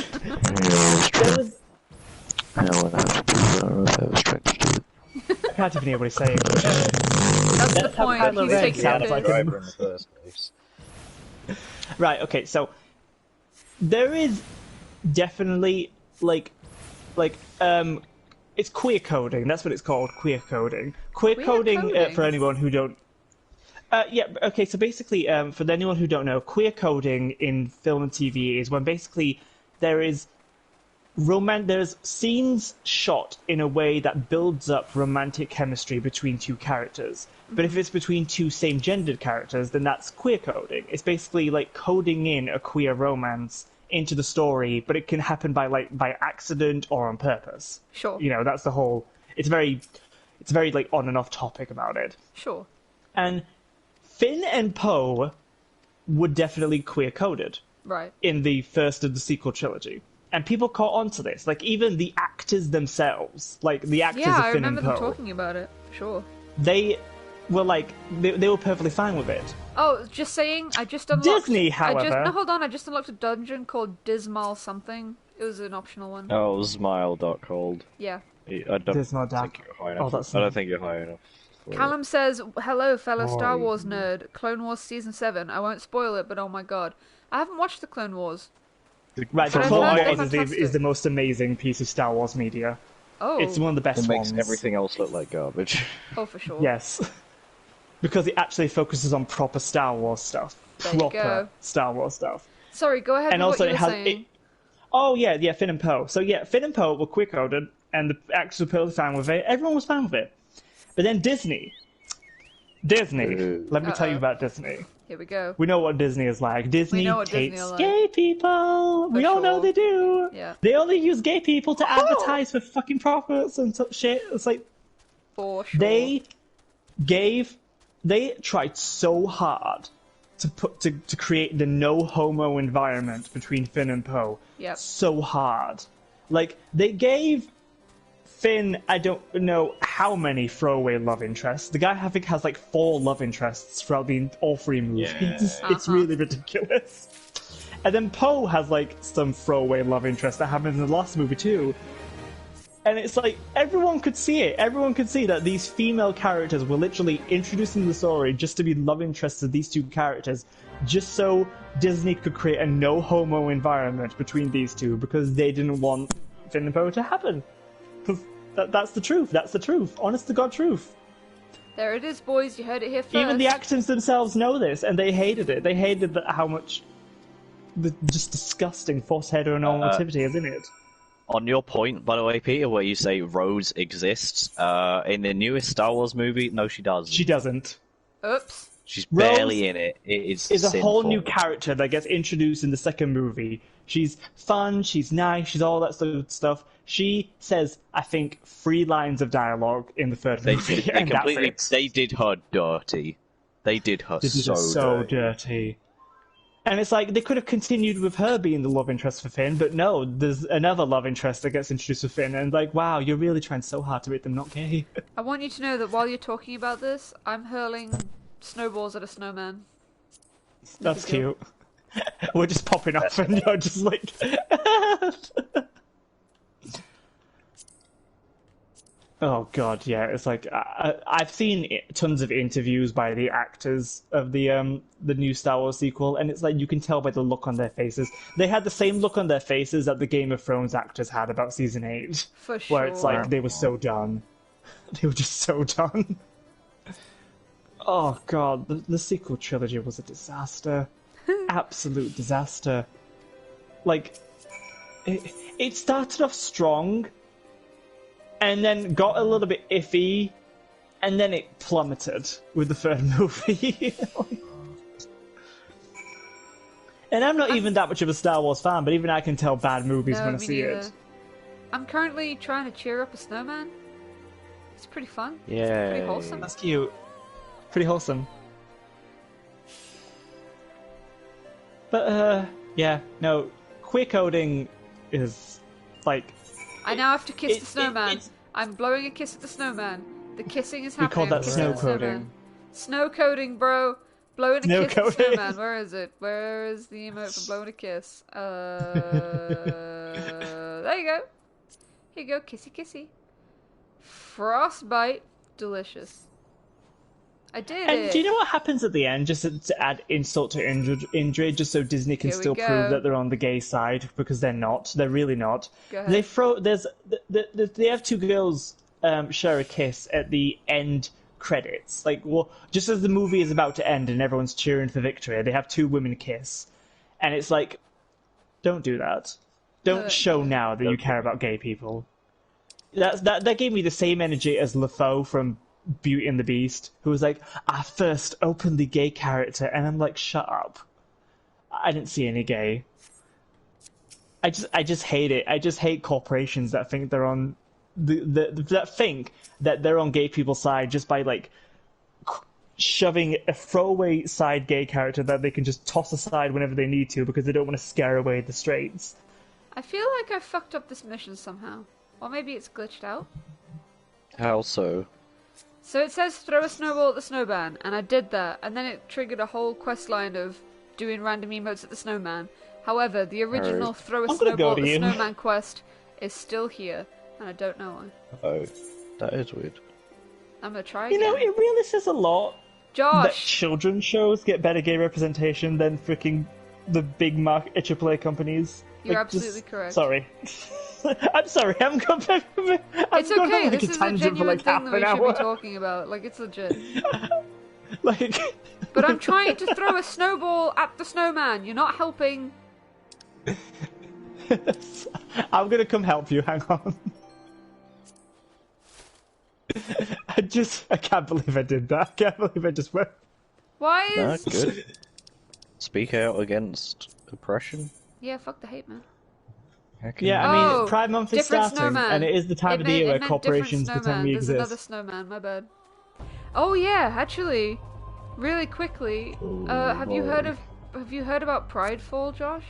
S1: there was
S4: I know when I was I don't know if I was trying to do it.
S1: I can't even hear what he's saying.
S2: That's the
S1: That's how
S2: point.
S1: Kylo
S2: He's
S1: Ren
S2: taking
S1: sounds
S2: a
S1: like
S2: piss.
S1: him.
S3: driver in the first place.
S1: Right, okay, so there is definitely like It's queer coding. That's what it's called. Queer coding. Queer coding,
S2: coding?
S1: for anyone who don't. Yeah. Okay. So basically, for anyone who don't know, queer coding in film and TV is when basically there is there's scenes shot in a way that builds up romantic chemistry between two characters. But if it's between two same-gendered characters, then that's queer coding. It's basically like coding in a queer romance into the story, but it can happen by accident or on purpose.
S2: Sure.
S1: That's the whole. It's very like on and off topic about it.
S2: Sure.
S1: And Finn and Poe were definitely queer coded.
S2: Right.
S1: In the first of the sequel trilogy. And people caught on to this. Like, even the actors themselves, like the actors of Finn and Poe.
S2: Yeah, I remember them talking about it, for sure.
S1: They were like, they were perfectly fine with it.
S2: Oh, just saying, I just unlocked...
S1: Disney, however...
S2: No, hold on, I just unlocked a dungeon called Dismal something. It was an optional one.
S3: Oh, Smile.cold.
S2: Yeah.
S3: I don't
S1: Dismal
S3: think you're high enough.
S1: that's
S3: I don't think you're high enough.
S2: Callum says, hello, fellow Star Wars nerd. Clone Wars Season 7. I won't spoil it, but oh my god. I haven't watched the Clone Wars.
S1: Right, the
S2: But
S1: Clone
S2: I've heard
S1: Wars
S2: they're
S1: is the most amazing piece of Star Wars media.
S2: Oh.
S1: It's one of the best
S3: It makes
S1: ones.
S3: everything else look like garbage.
S2: Oh, for sure.
S1: Yes. Because it actually focuses on proper Star Wars stuff.
S2: There you
S1: Proper
S2: go.
S1: Star Wars stuff.
S2: Sorry, go ahead
S1: And
S2: with
S1: also
S2: what you
S1: it
S2: were
S1: has...
S2: saying.
S1: Oh, yeah, Finn and Poe. So, yeah, Finn and Poe were queer-coded, and the actors were perfectly fine with it. Everyone was fine with it. But then Disney, let me tell you about Disney.
S2: Here we go.
S1: We know what Disney is like. Disney
S2: know what
S1: hates
S2: Disney are like.
S1: gay people. We all know
S2: sure.
S1: they do.
S2: Yeah.
S1: They only use gay people to advertise for fucking profits and shit. It's like
S2: For sure.
S1: they tried so hard to create the no homo environment between Finn and Poe.
S2: Yep.
S1: So hard. Like they gave Finn, I don't know how many throwaway love interests. The guy, I think, has like 4 love interests throughout all 3 movies.
S3: Yeah.
S1: It's really ridiculous. And then Poe has like some throwaway love interest that happens in the last movie too. And it's like, everyone could see it. Everyone could see that these female characters were literally introduced in the story just to be love interests of these 2 characters, just so Disney could create a no-homo environment between these 2, because they didn't want Finn and Poe to happen. That's the truth. That's the truth. Honest to God truth.
S2: There it is, boys. You heard it here first.
S1: Even the actors themselves know this, and they hated it. They hated how much the just disgusting forced heteronormativity is in it.
S3: On your point, by the way, Peter, where you say Rose exists, in the newest Star Wars movie, no, she doesn't.
S1: She doesn't.
S2: Oops.
S3: She's
S1: Rose
S3: barely in it. It is
S1: a whole new
S3: sinful.
S1: character that gets introduced in the second movie. She's fun, she's nice, she's all that sort of stuff. She says, I think, 3 lines of dialogue in the third movie.
S3: They did her dirty. They did her so
S1: dirty. And it's like, they could have continued with her being the love interest for Finn, but no, there's another love interest that gets introduced with Finn, and like, wow, you're really trying so hard to make them not gay.
S2: I want you to know that while you're talking about this, I'm hurling snowballs at a snowman.
S1: That's cute. We're just popping off and you're just like... Oh god, yeah. It's like I've seen tons of interviews by the actors of the new Star Wars sequel, and it's like you can tell by the look on their faces. They had the same look on their faces that the Game of Thrones actors had about season 8,
S2: For sure.
S1: where it's like they were so done. They were just so done. Oh god, the sequel trilogy was a disaster. Absolute disaster. Like, it started off strong, and then got a little bit iffy, and then it plummeted with the third movie. And I'm not even that much of a Star Wars fan, but even I can tell bad movies
S2: No,
S1: when I
S2: me
S1: see
S2: neither.
S1: it.
S2: I'm currently trying to cheer up a snowman. It's pretty fun.
S3: Yeah.
S2: It's pretty wholesome.
S1: That's cute. Pretty wholesome. But, yeah, no, queer coding is, like...
S2: I now have to kiss the snowman.
S1: it's-
S2: I'm blowing a kiss at the snowman. The kissing is
S1: We
S2: happening.
S1: call that
S2: I'm kissing the
S1: snow
S2: snowman.
S1: coding.
S2: Snow coding, bro. Blowing a
S1: Snow
S2: kiss at the
S1: coding.
S2: snowman. Where is it? Where is the emote for blowing a kiss? There you go. Here you go, kissy kissy. Frostbite, delicious. I did
S1: And
S2: it.
S1: do you know what happens at the end, just to add insult to injury, just so Disney can
S2: Here we
S1: still
S2: go.
S1: prove that they're on the gay side, because they're not. They're really not.
S2: Go ahead.
S1: They have two girls share a kiss at the end credits. Like, well, just as the movie is about to end and everyone's cheering for victory, they have two women kiss, and it's like, don't do that. Don't show now that you care about gay people. That gave me the same energy as LeFou from Beauty and the Beast, who was like, our first openly gay character, and I'm like, shut up. I didn't see any gay. I just hate it. I just hate corporations that think they're on that think that they're on gay people's side just by like shoving a throwaway side gay character that they can just toss aside whenever they need to because they don't want to scare away the straights.
S2: I feel like I fucked up this mission somehow. Or maybe it's glitched out.
S3: How so?
S2: So it says throw a snowball at the snowman, and I did that, and then it triggered a whole quest line of doing random emotes at the snowman. However, the original throw a
S1: I'm gonna
S2: snowball
S1: go
S2: at
S1: to
S2: the
S1: you.
S2: snowman quest is still here, and I don't know why.
S3: Oh, that is weird.
S2: I'm gonna try
S1: You
S2: again.
S1: know, it really says a lot that
S2: Josh!
S1: children's shows get better gay representation than freaking the big AAA companies.
S2: You're
S1: Like, just-
S2: absolutely correct.
S1: Sorry. I'm sorry, I'm going
S2: It's
S1: on
S2: okay,
S1: like
S2: this
S1: a
S2: is a
S1: tangent for
S2: genuine
S1: like
S2: thing
S1: half
S2: that
S1: an
S2: we should
S1: hour.
S2: be talking about. Like, it's legit.
S1: Like,
S2: But I'm trying to throw a snowball at the snowman. You're not helping.
S1: I'm gonna come help you, hang on. I can't believe I did that. I can't believe I just went.
S2: Why
S3: Nah,
S2: is...
S3: good. Speak out against oppression.
S2: Yeah, fuck the hate, man.
S3: Heck
S1: Yeah, I mean,
S2: Oh,
S1: Pride Month is
S2: different
S1: starting,
S2: snowman.
S1: and it is the time of the year where
S2: meant
S1: corporations
S2: different
S1: pretend we
S2: snowman. There's another
S1: exist.
S2: snowman, my bad. Oh yeah, actually, really quickly, have you heard about Pridefall, Josh?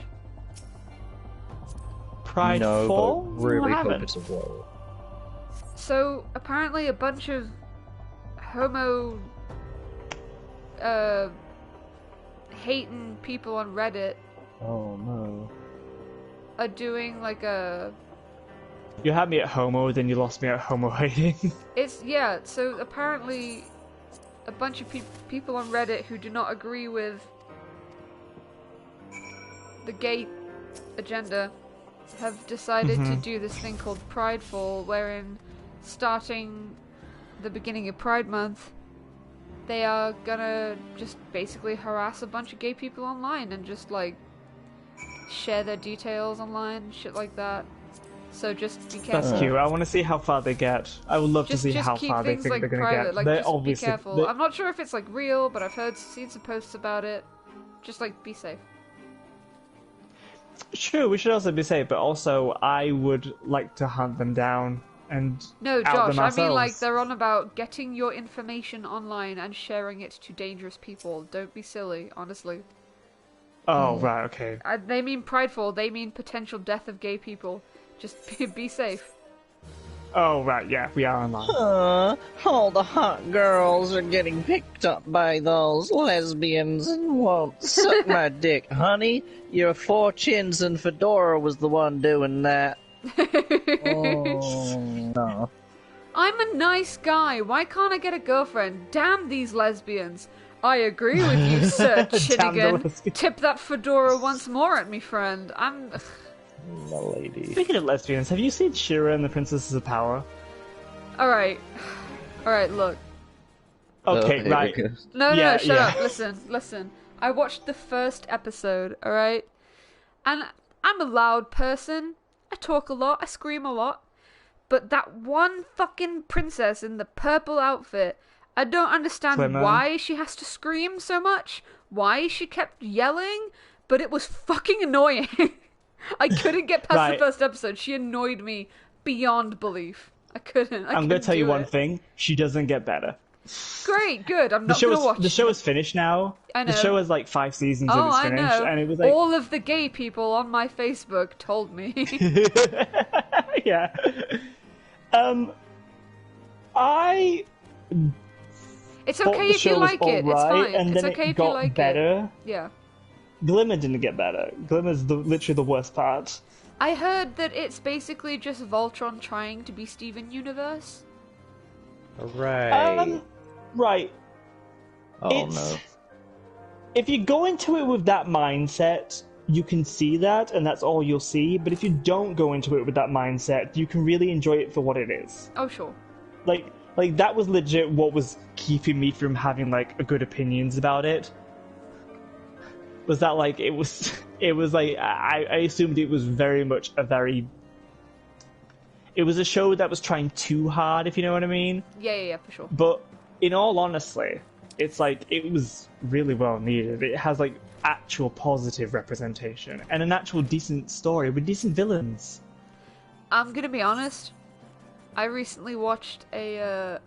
S1: Pride
S3: no,
S1: Fall?
S3: but really
S1: I
S3: hope
S1: haven't.
S3: it's a blow.
S2: So apparently a bunch of homo hating people on Reddit
S3: Oh no.
S2: are doing like a
S1: You had me at homo, then you lost me at homo hating.
S2: so apparently a bunch of people on Reddit who do not agree with the gay agenda have decided to do this thing called Pridefall, wherein starting the beginning of Pride Month, they are gonna just basically harass a bunch of gay people online and just like share their details online, shit like that. So just be careful.
S1: That's cute. I want to see how far they get. I would love to see
S2: Just
S1: how
S2: keep
S1: far they
S2: things
S1: think
S2: like
S1: they're going to
S2: private.
S1: get.
S2: Like
S1: They're
S2: just be
S1: obviously.
S2: careful. I'm not sure if it's like real, but I've seen some posts about it. Just like be safe.
S1: True, we should also be safe, but also I would like to hunt them down and
S2: No,
S1: out
S2: Josh,
S1: them
S2: I mean like
S1: ourselves.
S2: they're on about getting your information online and sharing it to dangerous people. Don't be silly, honestly.
S1: Oh, right, okay.
S2: They mean prideful, they mean potential death of gay people. Just be safe.
S1: Oh, right, yeah, we are online.
S3: All the hot girls are getting picked up by those lesbians and won't suck my dick, honey. Your four chins and Fedora was the one doing that. Oh, no.
S2: I'm a nice guy. Why can't I get a girlfriend? Damn these lesbians. I agree with you, Sir
S1: Damn the
S2: Chinnigan.
S1: lesbians.
S2: Tip that fedora once more at me, friend. I'm...
S3: My lady.
S1: Speaking of lesbians, have you seen Shira and the Princesses of Power?
S2: Alright. Alright, look.
S1: Okay,
S3: here
S1: right.
S3: we go.
S2: No,
S1: Yeah,
S2: shut
S1: yeah.
S2: up. Listen. I watched the first episode, alright? And I'm a loud person. I talk a lot. I scream a lot. But that one fucking princess in the purple outfit, I don't understand
S1: Glimmer.
S2: why she has to scream so much. Why she kept yelling. But it was fucking annoying. I couldn't get past
S1: Right.
S2: the first episode. She annoyed me beyond belief. I couldn't.
S1: I'm going to tell you
S2: do
S1: one
S2: it.
S1: thing. She doesn't get better.
S2: Great, good. I'm
S1: The
S2: not
S1: show,
S2: gonna watch
S1: the show is finished now.
S2: I
S1: The
S2: know.
S1: show has like 5 seasons
S2: Oh,
S1: and it's
S2: I
S1: finished.
S2: know.
S1: And it was like...
S2: All of the gay people on my Facebook told me.
S1: yeah. I
S2: It's
S1: thought
S2: okay
S1: the
S2: if you
S1: show was
S2: like it. It's
S1: alright,
S2: fine.
S1: and
S2: It's
S1: then
S2: okay
S1: it
S2: if you
S1: got
S2: like it.
S1: better.
S2: Yeah.
S1: Glimmer didn't get better. Glimmer's literally the worst part.
S2: I heard that it's basically just Voltron trying to be Steven Universe.
S3: Hooray.
S1: Right.
S3: Oh no.
S1: If you go into it with that mindset, you can see that, and that's all you'll see. But if you don't go into it with that mindset, you can really enjoy it for what it is.
S2: Oh, sure.
S1: Like that was legit what was keeping me from having like a good opinions about it. Was that like it was like I assumed it was very much it was a show that was trying too hard, if you know what I mean.
S2: Yeah, for sure.
S1: But in all honesty, it's like it was really well needed. It has like actual positive representation and an actual decent story with decent villains.
S2: I'm gonna be honest. I recently watched a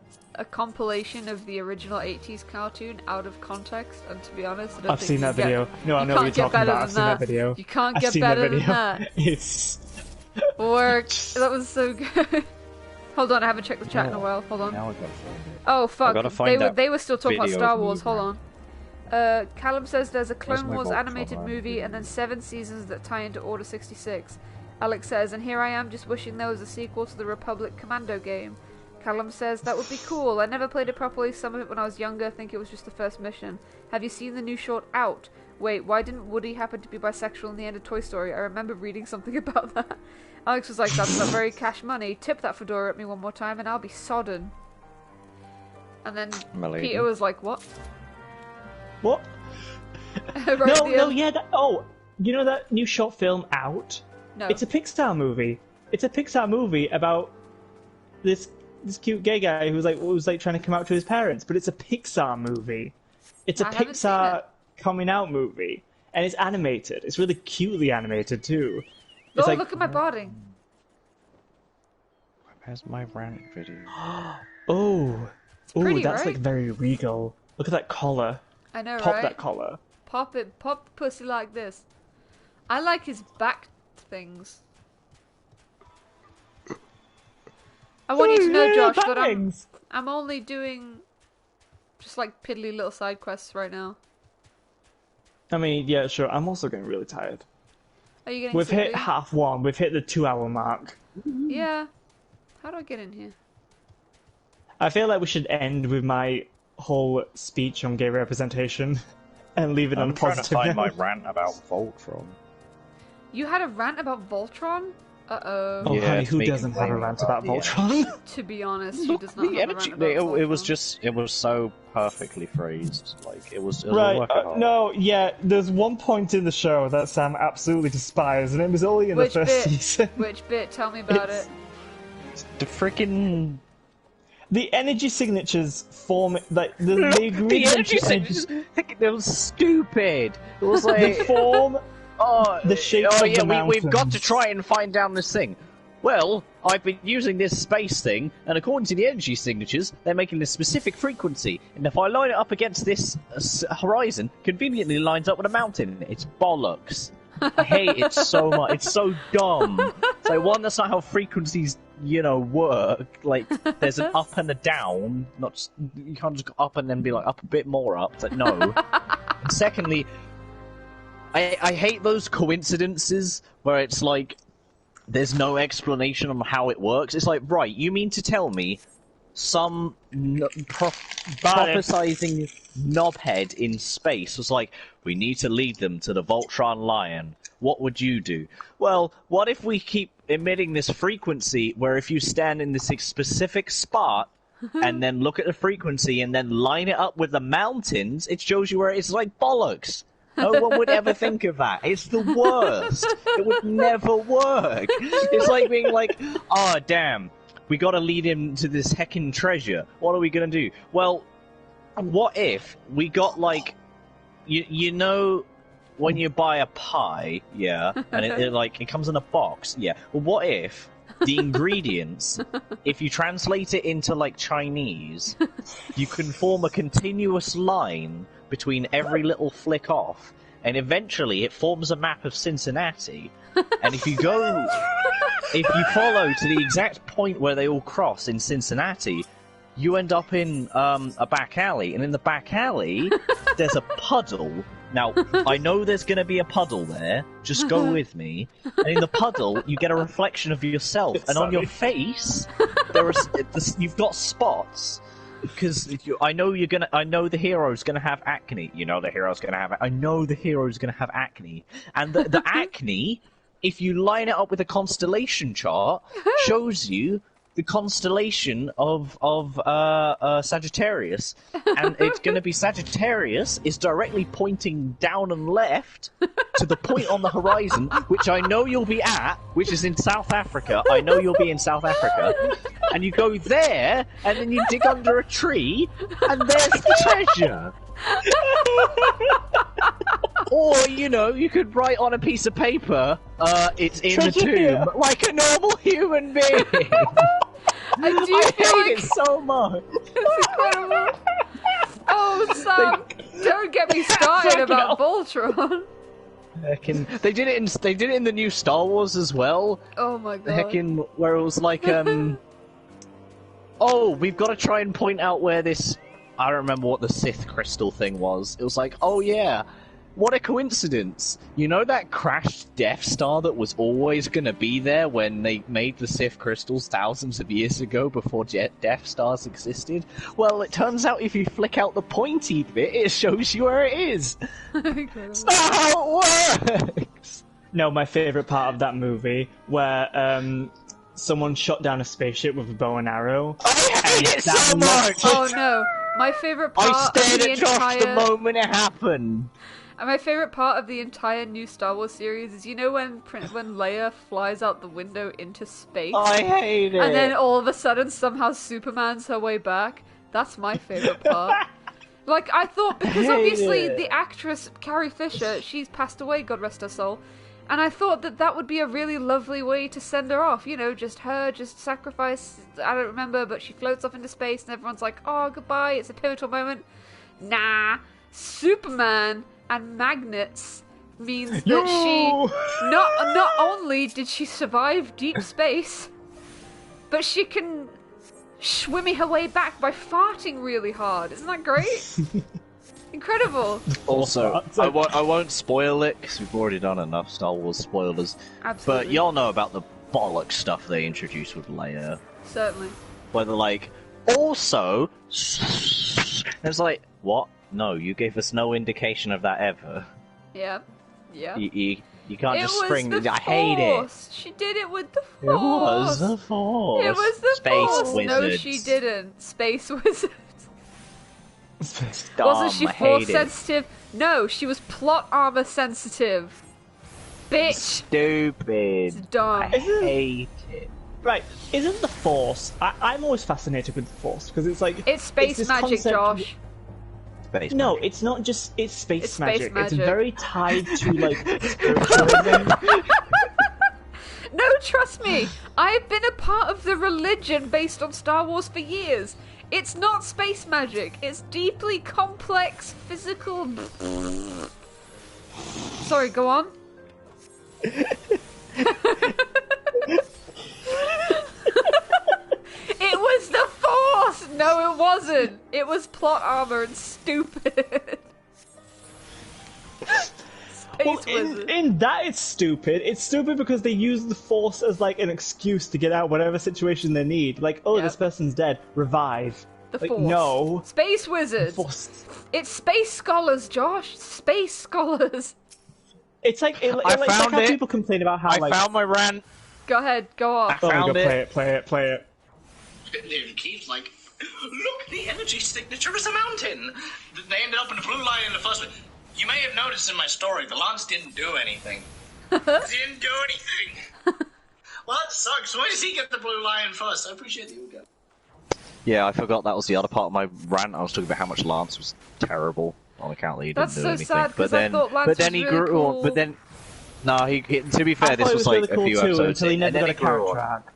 S2: compilation of the original 80s cartoon out of context, and to be honest, I don't
S1: I've
S2: think
S1: seen
S2: you
S1: that
S2: get-
S1: video. No, I
S2: you
S1: know what
S2: can't
S1: you're
S2: get
S1: talking
S2: better
S1: about. I've
S2: than
S1: seen that video.
S2: You can't
S1: I've
S2: get
S1: seen
S2: better
S1: that video.
S2: than that.
S1: It's
S2: Worked. That was so good. Hold on, I haven't checked the chat in a while. Hold on.
S3: Now I gotta find it.
S2: Oh fuck!
S3: gotta find that
S2: They were still talking about
S3: video
S2: Star
S3: of me,
S2: Wars. Hold
S3: man.
S2: on. Callum says there's a Clone
S3: my
S2: Wars
S3: Voltron
S2: animated
S3: line?
S2: movie and then 7 seasons that tie into Order 66. Alex says, and here I am just wishing there was a sequel to the Republic Commando game. Callum says, that would be cool. I never played it properly, some of it when I was younger, I think it was just the first mission. Have you seen the new short Out? Wait, why didn't Woody happen to be bisexual in the end of Toy Story? I remember reading something about that. Alex was like, that's not very cash money. Tip that fedora at me one more time and I'll be sodden. And then
S3: Milady.
S2: Peter was like, what?
S1: what?
S2: Right at the
S1: No,
S2: end.
S1: yeah. You know that new short film Out?
S2: No.
S1: It's a Pixar movie. It's a Pixar movie about this cute gay guy who's like trying to come out to his parents, but it's a Pixar movie. It's a
S2: I haven't seen
S1: Pixar
S2: it.
S1: coming out movie, and it's animated. It's really cutely animated too.
S2: Oh,
S1: It's like,
S2: look at my body.
S3: Where's my rant video?
S1: oh,
S2: pretty,
S1: that's
S2: right?
S1: like very regal. Look at that collar.
S2: I know,
S1: Pop
S2: right?
S1: that collar.
S2: Pop it. Pop the pussy like this. I like his back things. I want you to know, Josh, that
S1: Bangs.
S2: I'm only doing just like piddly little side quests right now.
S1: I mean, yeah, sure. I'm also getting really tired.
S2: Are you getting
S1: We've hit
S2: sleepy?
S1: half one. We've hit the 2-hour mark.
S2: Yeah. How do I get in here?
S1: I feel like we should end with my whole speech on gay representation and leave it on a
S3: I'm trying to
S1: positive
S3: find my
S1: note.
S3: rant about Voltron.
S2: You had a rant about Voltron? Uh-oh.
S1: Oh,
S3: Yeah,
S1: honey,
S3: it's
S1: who
S3: me
S1: doesn't have a
S3: complaining
S1: rant
S3: about
S1: about
S3: the
S1: Voltron?
S2: To be honest, she does not
S3: The
S2: have
S3: energy,
S2: a rant about
S3: it was
S2: Voltron.
S3: just, it was so perfectly phrased. Like, it was a
S1: Right,
S3: work of art.
S1: no, yeah, there's one point in the show that Sam absolutely despised, and it was only in
S2: Which
S1: the first
S2: bit?
S1: season.
S2: Which bit? Tell me about
S1: It's-
S2: it.
S3: The freaking
S1: The energy signatures form, like, they agreed
S3: the
S1: on
S3: energy
S1: the
S3: signatures. It was stupid. It was
S1: They
S3: like,
S1: form
S3: oh,
S1: the shapes
S3: oh
S1: of
S3: yeah,
S1: the
S3: we've got to
S1: mountains.
S3: try and find down this thing. Well, I've been using this space thing, and according to the energy signatures, they're making a specific frequency. And if I line it up against this horizon, conveniently lines up with a mountain. It's bollocks. I hate it so much. It's so dumb. So one, that's not how frequencies, work. Like, there's an up and a down. Not just, you can't just go up and then be like up a bit more up. It's like, no. And secondly, I hate those coincidences where it's like there's no explanation on how it works. It's like, right, you mean to tell me some prophesizing knobhead in space was like, we need to lead them to the Voltron Lion. What would you do? Well, what if we keep emitting this frequency where if you stand in this specific spot and then look at the frequency and then line it up with the mountains, it shows you where it's like bollocks. No one would ever think of that. It's the worst. It would never work. It's like being like, oh, damn, we gotta lead him to this heckin' treasure. What are we gonna do? Well, what if we got like, you know, when you buy a pie, yeah, and it comes in a box, yeah. Well, what if the ingredients, if you translate it into like Chinese, you can form a continuous line between every little flick off, and eventually it forms a map of Cincinnati. And if you follow to the exact point where they all cross in Cincinnati, you end up in a back alley, and in the back alley, there's a puddle. Now, I know there's going to be a puddle there, just go with me. And in the puddle, you get a reflection of yourself, and on your face, you've got spots. because I know the hero's gonna have acne. You know the hero's gonna have. I know the hero's gonna have acne, and the acne, if you line it up with a constellation chart, shows you the constellation of Sagittarius, and it's going to be Sagittarius is directly pointing down and left to the point on the horizon, which I know you'll be at, which is in South Africa. I know you'll be in South Africa, and you go there, and then you dig under a tree, and there's the treasure. Or, you know, you could write on a piece of paper, it's in the tomb, like a normal human being.
S2: I do
S1: I
S2: feel
S1: hate it so much.
S2: It's incredible. Oh, Sam, don't get me started about Voltron.
S3: They did it in the new Star Wars as well.
S2: Oh my god.
S3: Where it was like, oh, we've got to try and point out where this. I don't remember what the Sith crystal thing was. It was like, oh yeah, what a coincidence. You know that crashed Death Star that was always going to be there when they made the Sith crystals thousands of years ago before Death Stars existed? Well, it turns out if you flick out the pointy bit, it shows you where it is. That's not how it works!
S1: No, my favourite part of that movie, where someone shot down a spaceship with a bow and arrow.
S3: I hate it so much!
S2: Oh no, my favourite part
S3: I
S2: of
S3: stared
S2: the
S3: at Josh the
S2: entire...
S3: moment it happened.
S2: And my favourite part of the entire new Star Wars series is, you know, when Leia flies out the window into space?
S3: I hate it.
S2: And then all of a sudden somehow Superman's her way back? That's my favourite part. Like, I thought, because obviously the actress Carrie Fisher, she's passed away, God rest her soul, and I thought that that would be a really lovely way to send her off, you know, just sacrifice, I don't remember, but she floats off into space and everyone's like, oh, goodbye, it's a pivotal moment. Nah, Superman and magnets means that she not only did she survive deep space, but she can swimmy her way back by farting really hard. Isn't that great? Incredible.
S3: Also, I won't spoil it because we've already done enough Star Wars spoilers.
S2: Absolutely.
S3: But y'all know about the bollock stuff they introduced with Leia.
S2: Certainly.
S3: Where they're like, also, it's like, what? No, you gave us no indication of that ever.
S2: Yeah. Yeah.
S3: You can't just spring.
S2: The
S3: I hate it.
S2: She did it with the Force.
S3: It was the Force.
S2: It was the
S3: Space
S2: Force.
S3: Wizards.
S2: No, she didn't. Space Wizards.
S3: Dumb,
S2: Wasn't she
S3: I
S2: Force
S3: hate it.
S2: sensitive? No, she was plot armor sensitive. Bitch.
S3: Stupid.
S2: It's dumb.
S3: I hate it.
S1: Right, isn't the Force... I'm always fascinated with the Force, because it's like...
S2: It's space
S1: this
S2: magic,
S1: concept-
S2: Josh.
S3: Space
S1: No,
S3: magic.
S1: it's not just... It's space,
S2: It's space
S1: magic.
S2: magic.
S1: It's very tied to, like, spiritualism.
S2: No, trust me. I've been a part of the religion based on Star Wars for years. It's not space magic. It's deeply complex physical... Sorry, go on. It was the Force! No, it wasn't. It was plot armor and stupid.
S1: Well, in that it's stupid. It's stupid because they use the Force as, like, an excuse to get out whatever situation they need. Like, oh,
S2: Yep.
S1: this person's dead. Revive.
S2: The
S1: Like,
S2: Force.
S1: no.
S2: Space wizards.
S1: Force.
S2: It's space scholars, Josh. Space scholars.
S1: It's like, it's like
S3: found
S1: how
S3: it.
S1: people complain about how,
S3: I
S1: like...
S3: found my rant.
S2: Go ahead, go off.
S1: Oh my
S3: found
S1: God,
S3: it.
S1: play it.
S5: Keith's like, look, the energy signature is a mountain. They ended up in the blue line in the first one. You may have noticed in my story, the lance didn't do anything. Didn't do anything. Well, that sucks. Why does he get the blue lion first? I appreciate the Uga.
S3: Yeah, I forgot that was the other part of my rant. I was talking about how much Lance was terrible on account that he didn't
S2: That's
S3: do
S2: so
S3: anything.
S2: sad, 'cause I thought Lance
S3: but then
S2: was
S3: he
S2: really
S3: grew
S2: cool.
S3: on. But then, no, to be fair,
S1: I
S3: this
S1: thought
S3: was
S1: it
S3: like
S1: really cool
S3: a few
S1: too,
S3: episodes
S1: until he
S3: in,
S1: never
S3: and then
S1: got a
S3: he grew
S1: character
S3: on.
S1: arc.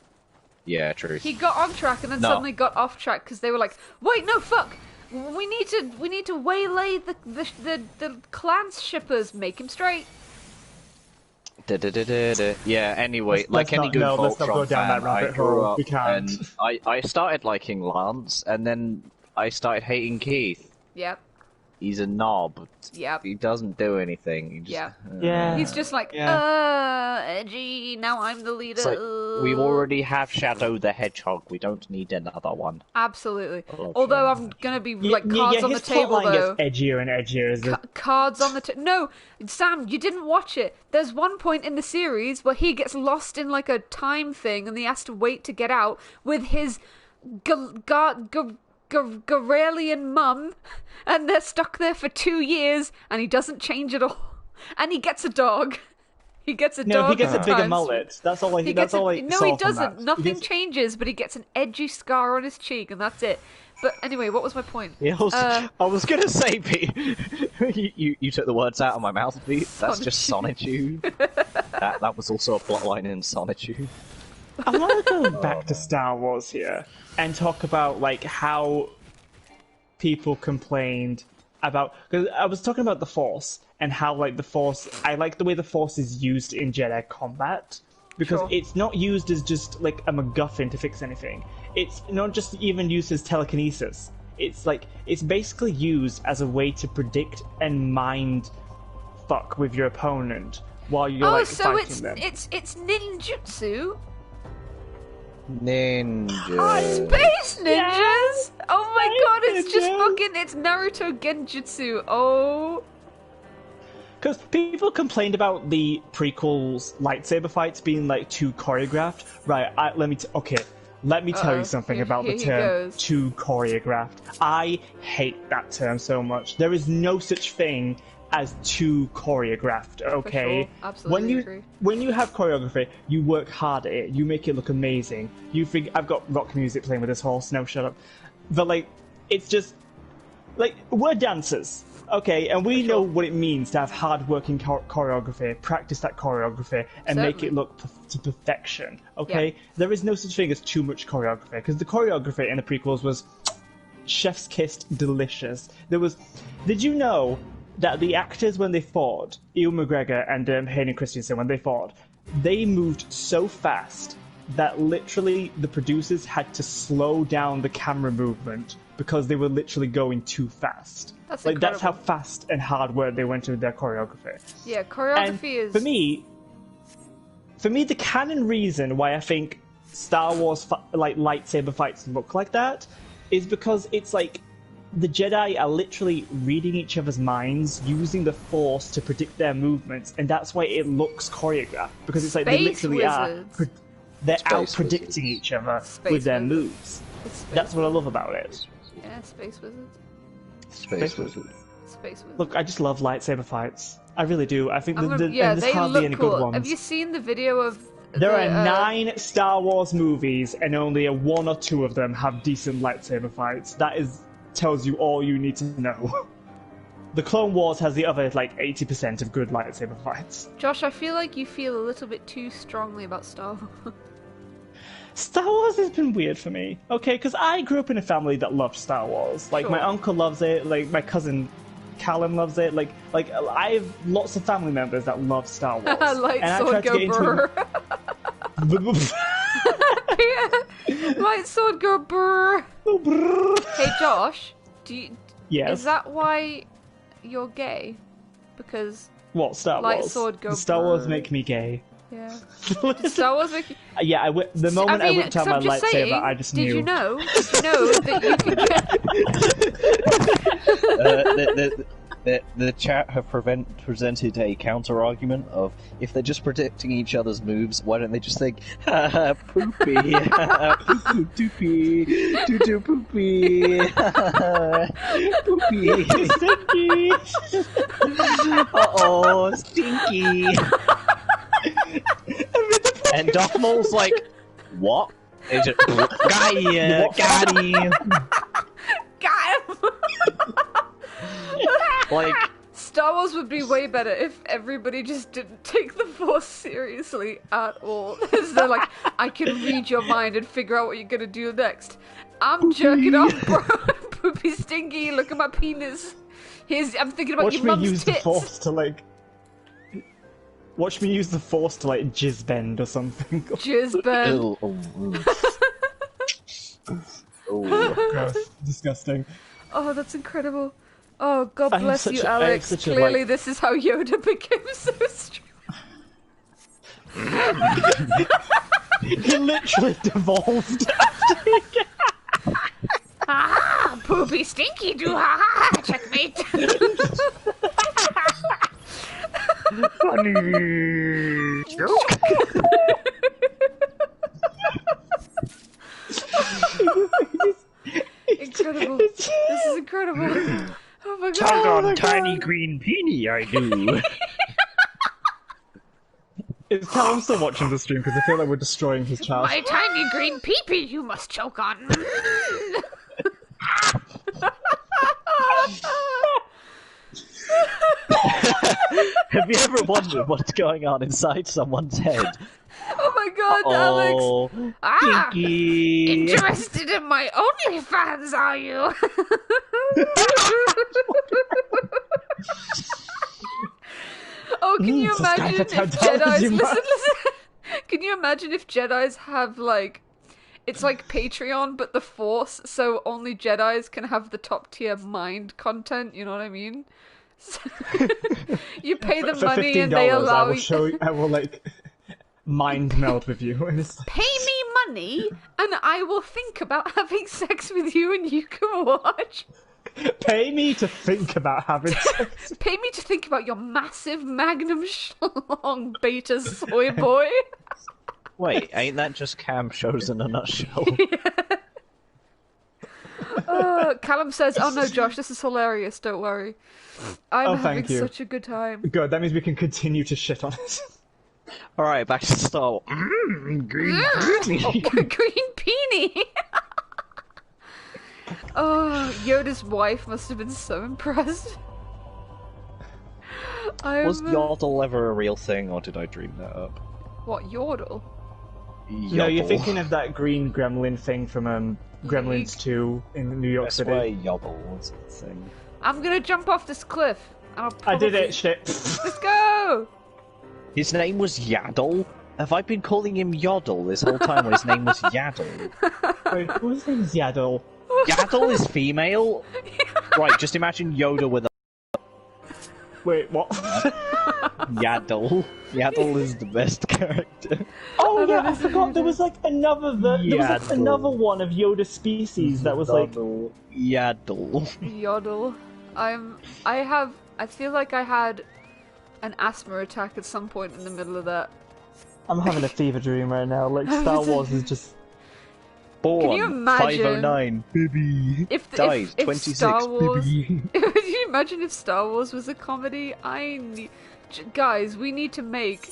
S3: Yeah, true.
S2: He got on track and then
S3: No.
S2: suddenly got off track because they were like, "Wait, no, fuck! We need to waylay the clans shippers. Make him straight."
S3: Yeah. Anyway,
S1: Let's
S3: like any
S1: not-
S3: good
S1: no, let's not
S3: Voltron
S1: go down
S3: fan,
S1: that rabbit
S3: I grew
S1: hole.
S3: up
S1: We can't.
S3: and I started liking Lance, and then I started hating Keith.
S2: Yep.
S3: he's a knob.
S2: Yep.
S3: He doesn't do anything. He just,
S2: Yeah.
S1: Yeah.
S2: He's just like, edgy, now I'm the leader.
S3: It's like, we already have Shadow the Hedgehog. We don't need another one.
S2: Absolutely.
S3: Oh,
S2: Although
S3: sure.
S2: I'm gonna be like cards on the
S1: his
S2: table
S1: plotline
S2: though.
S1: gets edgier and edgier as the
S2: Cards on the table. No, Sam, you didn't watch it. There's one point in the series where he gets lost in like a time thing, and he has to wait to get out with his Garelian mum, and they're stuck there for 2 years, and he doesn't change at all. And he gets a dog. He gets a dog.
S1: No, he gets a bigger
S2: sometimes.
S1: mullet. That's all.
S2: He
S1: That's
S2: gets
S1: all.
S2: no, he
S1: saw from
S2: doesn't.
S1: that.
S2: Nothing changes, but he gets an edgy scar on his cheek, and that's it. But anyway, what was my point?
S3: Yeah, I was gonna say, Pete, you took the words out of my mouth, Pete. That's just Sonitude. that was also a plotline in Sonitude.
S1: I want to go back to Star Wars here and talk about like how people complained about, because I was talking about the Force and how like the Force, I like the way the Force is used in Jedi combat because
S2: Sure.
S1: it's not used as just like a MacGuffin to fix anything. It's not just even used as telekinesis. It's like it's basically used as a way to predict and mind fuck with your opponent while you're like
S2: so
S1: fighting them.
S2: it's ninjutsu.
S3: Ninja.
S2: Space ninjas!
S1: Yes!
S2: Oh my god, it's just
S1: Ninjas!
S2: fucking, it's Naruto Genjutsu. Oh.
S1: Because people complained about the prequels lightsaber fights being like too choreographed. Right, let me tell you something
S2: Here-
S1: about
S2: here
S1: the
S2: he
S1: term
S2: goes.
S1: too choreographed. I hate that term so much. There is no such thing as too choreographed, okay?
S2: sure. Absolutely agree.
S1: When you have choreography, you work hard at it, you make it look amazing. I've got rock music playing with this horse, no, shut up. But like, it's just, like, we're dancers, okay? And we know what it means to have hard-working choreography, practice that choreography, and make
S2: Certainly.
S1: it look to perfection, okay?
S2: Yeah.
S1: There is no such thing as too much choreography, because the choreography in the prequels was chef's kissed delicious. Did you know that the actors, when they fought, Ewan McGregor and Hayden Christensen, when they fought, they moved so fast that literally the producers had to slow down the camera movement because they were literally going too fast.
S2: That's
S1: like that's how
S2: incredible.
S1: fast and hard work they went with their choreography.
S2: Yeah,
S1: And
S2: choreography is...
S1: for me, the canon reason why I think Star Wars like lightsaber fights look like that is because it's like the Jedi are literally reading each other's minds, using the Force to predict their movements, and that's why it looks choreographed. Because it's like they
S2: Space
S1: literally
S2: wizards.
S1: they're
S3: Space
S1: out predicting
S3: wizards.
S1: each other
S2: Space
S1: with their
S2: wizards.
S1: moves.
S2: It's space
S1: That's what I love
S2: wizards.
S1: about it.
S2: Yeah, space wizards.
S3: Space Wizard.
S2: Space wizards.
S1: Look, I just love lightsaber fights. I really do. I think
S2: I'm
S1: and
S2: gonna-
S1: there's
S2: they
S1: hardly
S2: look
S1: any
S2: cool.
S1: good ones.
S2: Have you seen the video of...
S1: There
S2: the,
S1: are 9 Star Wars movies, and only 1 or 2 of them have decent lightsaber fights. That tells you all you need to know. The Clone Wars has the other, like, 80% of good lightsaber fights.
S2: Josh, I feel like you feel a little bit too strongly about Star Wars.
S1: Star Wars has been weird for me, okay? Because I grew up in a family that loved Star Wars. Like, my
S2: Sure.
S1: uncle loves it, like, my cousin Callum loves it. Like, I have lots of family members that love Star Wars.
S2: Light
S1: and I
S2: sword
S1: tried to
S2: go
S1: get into
S2: brr. Light sword go brr. Hey Josh,
S1: Yes.
S2: is that why you're gay? Because
S1: What, Star
S2: Light
S1: Wars?
S2: sword go
S1: Star Wars
S2: brr.
S1: make me gay.
S2: yeah, did Star Wars make you...
S1: Yeah, the moment I, whipped out
S2: 'cause
S1: my
S2: I'm just
S1: lightsaber,
S2: saying,
S1: I just knew.
S2: Did you know that you can get...
S3: The chat have presented a counter argument of if they're just predicting each other's moves, why don't they just think poopy, poo doopy, doo doo poopy, poopy,
S1: Stinky!
S3: oh stinky, and Darth Maul's like, what? And he's just, got him.
S2: Got him!
S3: Like,
S2: Star Wars would be way better if everybody just didn't take the Force seriously at all. Because they're like, I can read your mind and figure out what you're gonna do next. I'm jerking off, bro. Poopy stinky, look at my penis. I'm thinking about
S1: Watch
S2: your
S1: me
S2: mum's
S1: use
S2: tits.
S1: the Force to, like... Watch me use the Force to, like, jizz bend or something.
S2: Jizz Ben.
S3: ew, oh.
S1: Gross. Disgusting.
S2: Oh, that's incredible. Oh, God
S1: I have
S2: bless
S1: such
S2: you,
S1: a- I have
S2: Alex.
S1: such a,
S2: Clearly,
S1: like-
S2: this is how Yoda became so strong.
S1: He literally devolved after he
S2: Ah, poopy stinky do ha ha! Checkmate.
S3: Funny joke.
S2: Incredible. This is incredible. Oh my
S3: Tug
S2: god.
S3: on tiny green peony, I do.
S1: Is Callum still watching the stream? Because I feel like we're destroying his child.
S2: My tiny green peepee you must choke on.
S3: Have you ever wondered what's going on inside someone's head?
S2: Oh my god, Alex.
S3: Oh,
S2: Ah,
S3: Kinky.
S2: interested in my OnlyFans, are you? Oh, can you
S1: subscribe
S2: imagine
S1: for
S2: if
S1: $10
S2: Jedi's...
S1: you
S2: Listen,
S1: must.
S2: listen. Can you imagine if Jedi's have, like... It's like Patreon, but the Force, so only Jedis can have the top tier mind content, you know what I mean? So, you pay them
S1: For
S2: money
S1: $15,
S2: and they allow
S1: I will
S2: you...
S1: show you, I will, like, mind meld with you. And it's like,
S2: Pay me money and I will think about having sex with you and you can watch.
S1: pay me to think about having sex.
S2: Pay me to think about your massive magnum schlong beta soy boy.
S3: Wait, ain't that just cam shows in a nutshell?
S2: Callum says, "Oh no, Josh, this is hilarious. Don't worry. I'm
S1: Oh,
S2: having
S1: thank you.
S2: such a good time."
S1: Good, that means we can continue to shit on it.
S3: Alright, back to Star Wars. Green peony.
S2: Green peony. Oh, Yoda's wife must have been so impressed.
S3: Was Yodel ever a real thing, or did I dream that up?
S2: What, Yodel?
S1: No, you're
S3: Yodel.
S1: thinking of that green gremlin thing from Gremlins 2 in New York
S3: That's
S1: City.
S3: why Yodel was a thing.
S2: I'm gonna jump off this cliff. And I'll
S1: I did
S2: probably-
S1: it, shit.
S2: Let's go!
S3: His name was Yaddle? Have I been calling him Yodel this whole time when his name was Yaddle?
S1: Wait, whose name is Yaddle?
S3: Yaddle is female? Right, just imagine Yoda with a
S1: Wait, what?
S3: Yaddle. Yaddle is the best character.
S1: Oh yeah, I forgot there was like another there was like
S3: Yaddle.
S1: another one of Yoda species that was like
S3: Yaddle.
S2: Yodel. I feel like I had an asthma attack at some point in the middle of that.
S1: I'm having a fever dream right now. Like Star Wars is just
S3: Born
S2: Can you imagine
S3: 509, baby.
S2: If
S3: Died
S2: if
S3: 26,
S2: Star Wars,
S3: baby.
S2: Can you imagine if Star Wars was a comedy? Guys, we need to make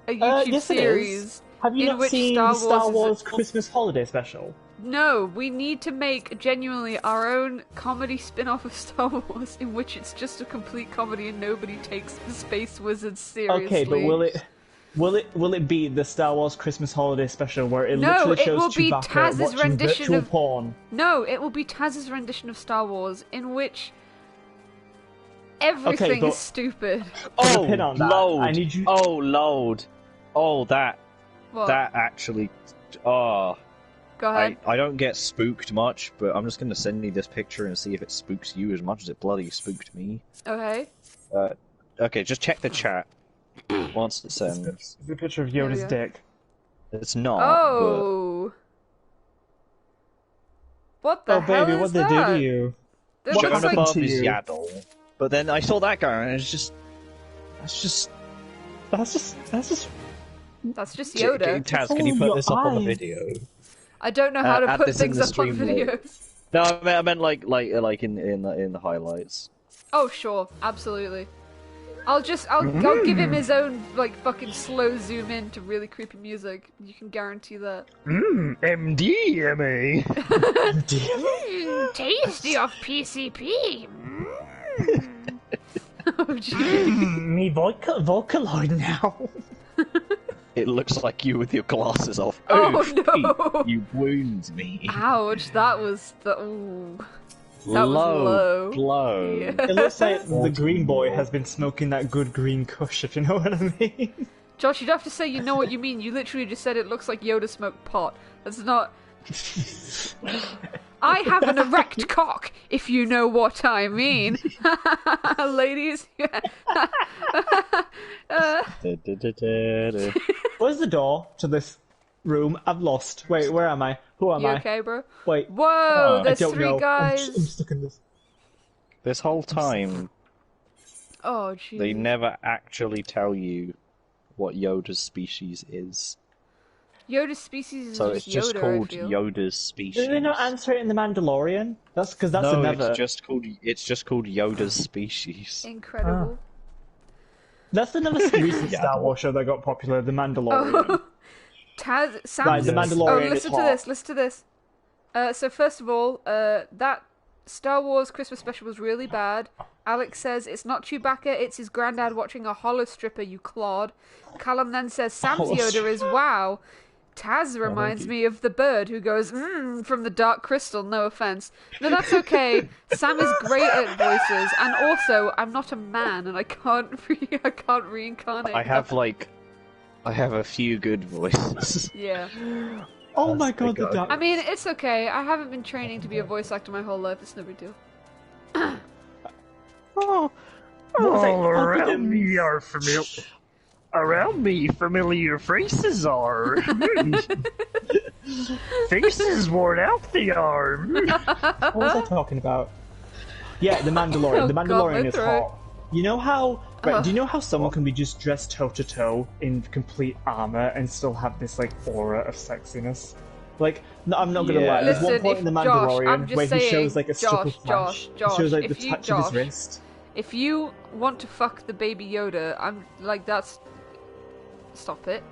S2: a YouTube
S1: yes, it
S2: series.
S1: is. Have you
S2: in
S1: not
S2: which
S1: seen
S2: Star
S1: the Star
S2: Wars
S1: Wars
S2: is
S1: Christmas holiday special?
S2: No, we need to make genuinely our own comedy spin-off of Star Wars in which it's just a complete comedy and nobody takes the space wizards seriously.
S1: Okay, but will it be the Star Wars Christmas holiday special where it
S2: No,
S1: literally
S2: it
S1: shows
S2: will be
S1: Chewbacca
S2: Taz's
S1: watching
S2: rendition
S1: virtual
S2: of-
S1: porn?
S2: No, it will be Taz's rendition of Star Wars in which everything
S1: but-
S2: is stupid.
S1: Put a
S3: Oh,
S1: pin on that.
S3: load.
S1: I need you-
S3: Oh, load. Oh, that
S2: What?
S3: actually. Oh,
S2: Go ahead.
S3: I don't get spooked much, but I'm just gonna send you this picture and see if it spooks you as much as it bloody spooked me.
S2: Okay.
S3: Okay, just check the chat once it sends.
S1: It's a picture of Yoda's
S2: Yeah.
S1: dick.
S3: It's not.
S2: Oh. What the
S1: Oh
S2: hell
S1: baby,
S2: is
S1: what
S2: that?
S1: they do to you?
S2: That
S3: But
S1: What
S2: looks
S3: shown
S1: happened
S2: like
S3: above
S1: to
S3: is
S1: you?
S3: Yaddle. But then I saw that guy and it's just. That's just.
S1: That's just
S2: that's just Yoda.
S3: Taz, can you
S1: all
S3: put
S1: your
S3: this up on the
S1: eyes.
S3: video?
S2: I don't know how to
S3: add
S2: put
S3: this in
S2: things
S3: the
S2: up on
S3: stream later.
S2: videos.
S3: No, I meant like in the highlights.
S2: Oh sure, absolutely. I'll give him his own like fucking slow zoom in to really creepy music. You can guarantee that.
S3: MDMA.
S2: Tasty of PCP. Oh jeez.
S1: me Vocaloid now.
S3: It looks like you with your glasses off.
S2: Oh,
S3: Pete,
S2: no.
S3: you wound me.
S2: Ouch! That was the ooh. That was low.
S3: Blow.
S2: Yeah.
S1: It looks like the green boy has been smoking that good green kush, if you know what I mean.
S2: Josh, you don't have to say you know what you mean. You literally just said it looks like Yoda smoked pot. That's not. I have an erect cock, if you know what I mean. Ladies. Yeah.
S1: Where's the door to this room? I've lost. Wait, where am I? Who am
S2: You
S1: I?
S2: okay, bro?
S1: Wait.
S2: Whoa,
S1: I
S2: there's
S1: don't
S2: 3
S1: know. I'm
S2: guys.
S1: stuck in this.
S3: This whole time,
S2: Oh, jeez.
S3: they never actually tell you what Yoda's species is.
S2: Yoda's species is
S3: So
S2: just
S3: it's just
S2: Yoda,
S3: called
S2: I feel.
S3: Yoda's species.
S1: Did they not answer it in The Mandalorian? That's because that's
S3: no,
S1: another.
S3: it's just called Yoda's species.
S2: Incredible.
S1: That's another recent Star Wars show that got popular, The Mandalorian.
S2: Oh. Sam's...
S1: Right, The Mandalorian
S2: Oh,
S1: is
S2: listen to
S1: hot.
S2: this, listen to this. So first of all, that Star Wars Christmas special was really bad. Alex says, it's not Chewbacca, it's his granddad watching a holo stripper, you clod. Callum then says, Sam's
S1: Holo
S2: Yoda is wow. Taz reminds me of the bird who goes, from the Dark Crystal, no offense. No, that's okay. Sam is great at voices, and also, I'm not a man, and I can't reincarnate.
S3: I have a few good voices.
S2: Yeah.
S1: Oh my god, the duck.
S2: I mean, it's okay. I haven't been training to be a voice actor my whole life. It's no big deal.
S6: Around me are familiar. Around me, familiar faces are. Faces worn out they are.
S1: What was I talking about? Yeah, The Mandalorian.
S2: Oh,
S1: The
S2: God,
S1: Mandalorian
S2: my
S1: is
S2: throat.
S1: hot. You know how? Right, do you know how someone can be just dressed toe to toe in complete armor and still have this like aura of sexiness? Like, no, I'm not gonna
S3: Yeah.
S1: lie. There's one
S2: Listen,
S1: point in The
S2: if- Josh,
S1: Mandalorian
S2: I'm just
S1: where he
S2: saying,
S1: shows like a strip of
S2: Josh,
S1: flesh.
S2: Josh,
S1: He shows like the
S2: if you-
S1: touch of his
S2: Josh,
S1: wrist.
S2: If you want to fuck the baby Yoda, I'm like, that's... Stop it.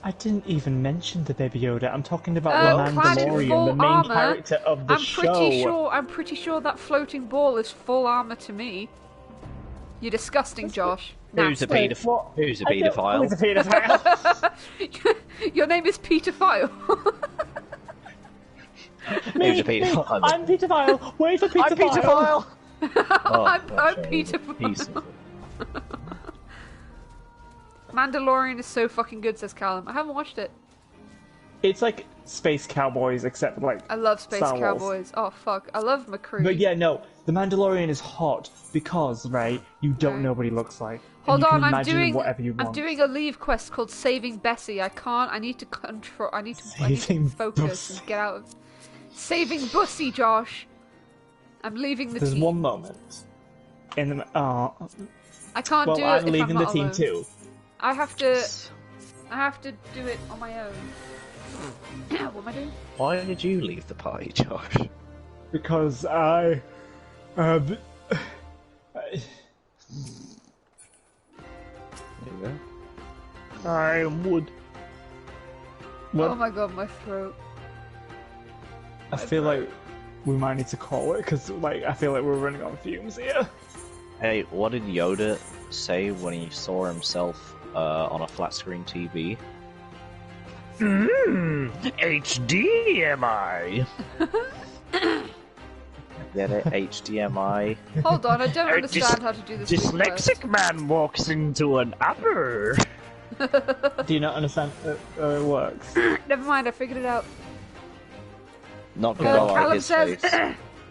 S1: I didn't even mention the Baby Yoda. I'm talking about the
S2: clad in
S1: Mandalorian,
S2: full
S1: the main
S2: armor.
S1: character of the show.
S2: I'm pretty sure that floating ball is full armor to me. You're disgusting, Josh.
S3: Who's a
S1: Wait,
S3: paedophile?
S1: what?
S3: Who's a
S1: I don't-
S3: paedophile?
S1: Who's a paedophile?
S2: Your name is Peter File.
S3: Who's a paedophile?
S1: I'm Peter File. Wait for Peter File.
S3: Oh,
S2: I'm Peter File.
S3: Piece of it.
S2: Mandalorian is so fucking good, says Callum. I haven't watched it.
S1: It's like Space Cowboys, except like
S2: I love Space
S1: Star Wars.
S2: Cowboys. Oh fuck, I love McCree.
S1: But yeah, no, the Mandalorian is hot because, right, you don't know what he looks like. And
S2: Hold
S1: you can
S2: on, I'm
S1: imagine
S2: doing
S1: whatever you want.
S2: I'm doing a leave quest called Saving Bessie. I can't. I need to control. I need to
S1: Saving
S2: focus
S1: Bussy.
S2: and get out of Saving Bussy, Josh. I'm leaving the
S1: There's
S2: team.
S1: one moment in the
S2: I can't
S1: well,
S2: do it
S1: I'm
S2: if
S1: leaving
S2: I'm
S1: the
S2: not
S1: team
S2: alone.
S1: too.
S2: I have to do it on my own. What am I doing?
S3: Why did you leave the party, Josh?
S1: Because I
S3: There you go.
S1: I would. What?
S2: Oh my god, my throat.
S1: I feel like we might need to call it because, like, I feel like we're running on fumes here.
S3: Hey, what did Yoda say when he saw himself on a flat screen TV?
S6: HDMI.
S3: Get it? HDMI.
S2: Hold on, I don't understand how to do this. leave quest.
S6: Dyslexic man walks into an upper.
S1: Do you not understand how it works?
S2: Never mind, I figured it out.
S3: Not gonna lie,
S2: Callum
S3: his
S2: says,
S3: face.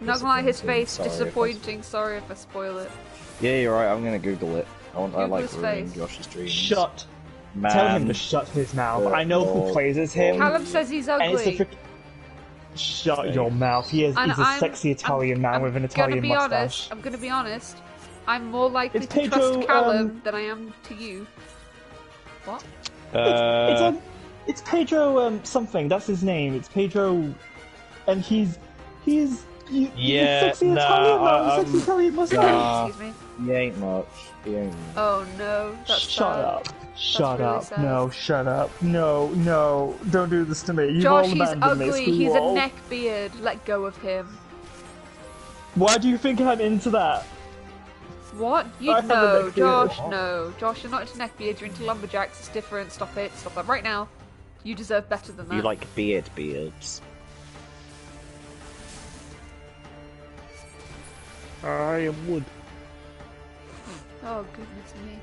S2: not gonna lie, his face
S3: Sorry if I-
S2: disappointing. Sorry if I spoil it.
S3: Yeah, you're right. I'm gonna Google it. I
S2: Google
S3: like
S2: his
S3: ruining
S2: face.
S3: Josh's dreams.
S1: Shut.
S3: Man.
S1: Tell him to shut his mouth. I know who plays as him.
S2: Callum says he's
S1: And it's
S2: ugly.
S1: a Shut your mouth. He's
S2: And
S1: a sexy Italian man with an Italian mustache.
S2: I'm gonna be honest. I'm more likely
S1: It's
S2: to
S1: Pedro,
S2: trust Callum than I am to you. What?
S1: It's Pedro something. That's his name. It's Pedro, and he's
S3: Yeah,
S1: sexy
S3: nah,
S1: Italian man with sexy Italian mustache.
S3: nah.
S2: Excuse me.
S3: He ain't much. He ain't much.
S2: Oh no, that's
S1: Shut
S2: sad.
S1: up. Shut
S2: really
S1: up.
S2: sad.
S1: No, shut up. No, no. Don't do this to me. You've
S2: Josh,
S1: all
S2: he's
S1: abandoned me.
S2: ugly.
S1: Screw
S2: He's
S1: you
S2: a
S1: all.
S2: neck beard. Let go of him.
S1: Why do you think I'm into that?
S2: What?
S1: I
S2: You
S1: have a
S2: no,
S1: neck beard.
S2: Josh, no. Josh, you're not into neck beards, you're into lumberjacks, it's different. Stop it. Stop that right now. You deserve better than that.
S3: You like beards.
S1: I am wood.
S2: Oh goodness me.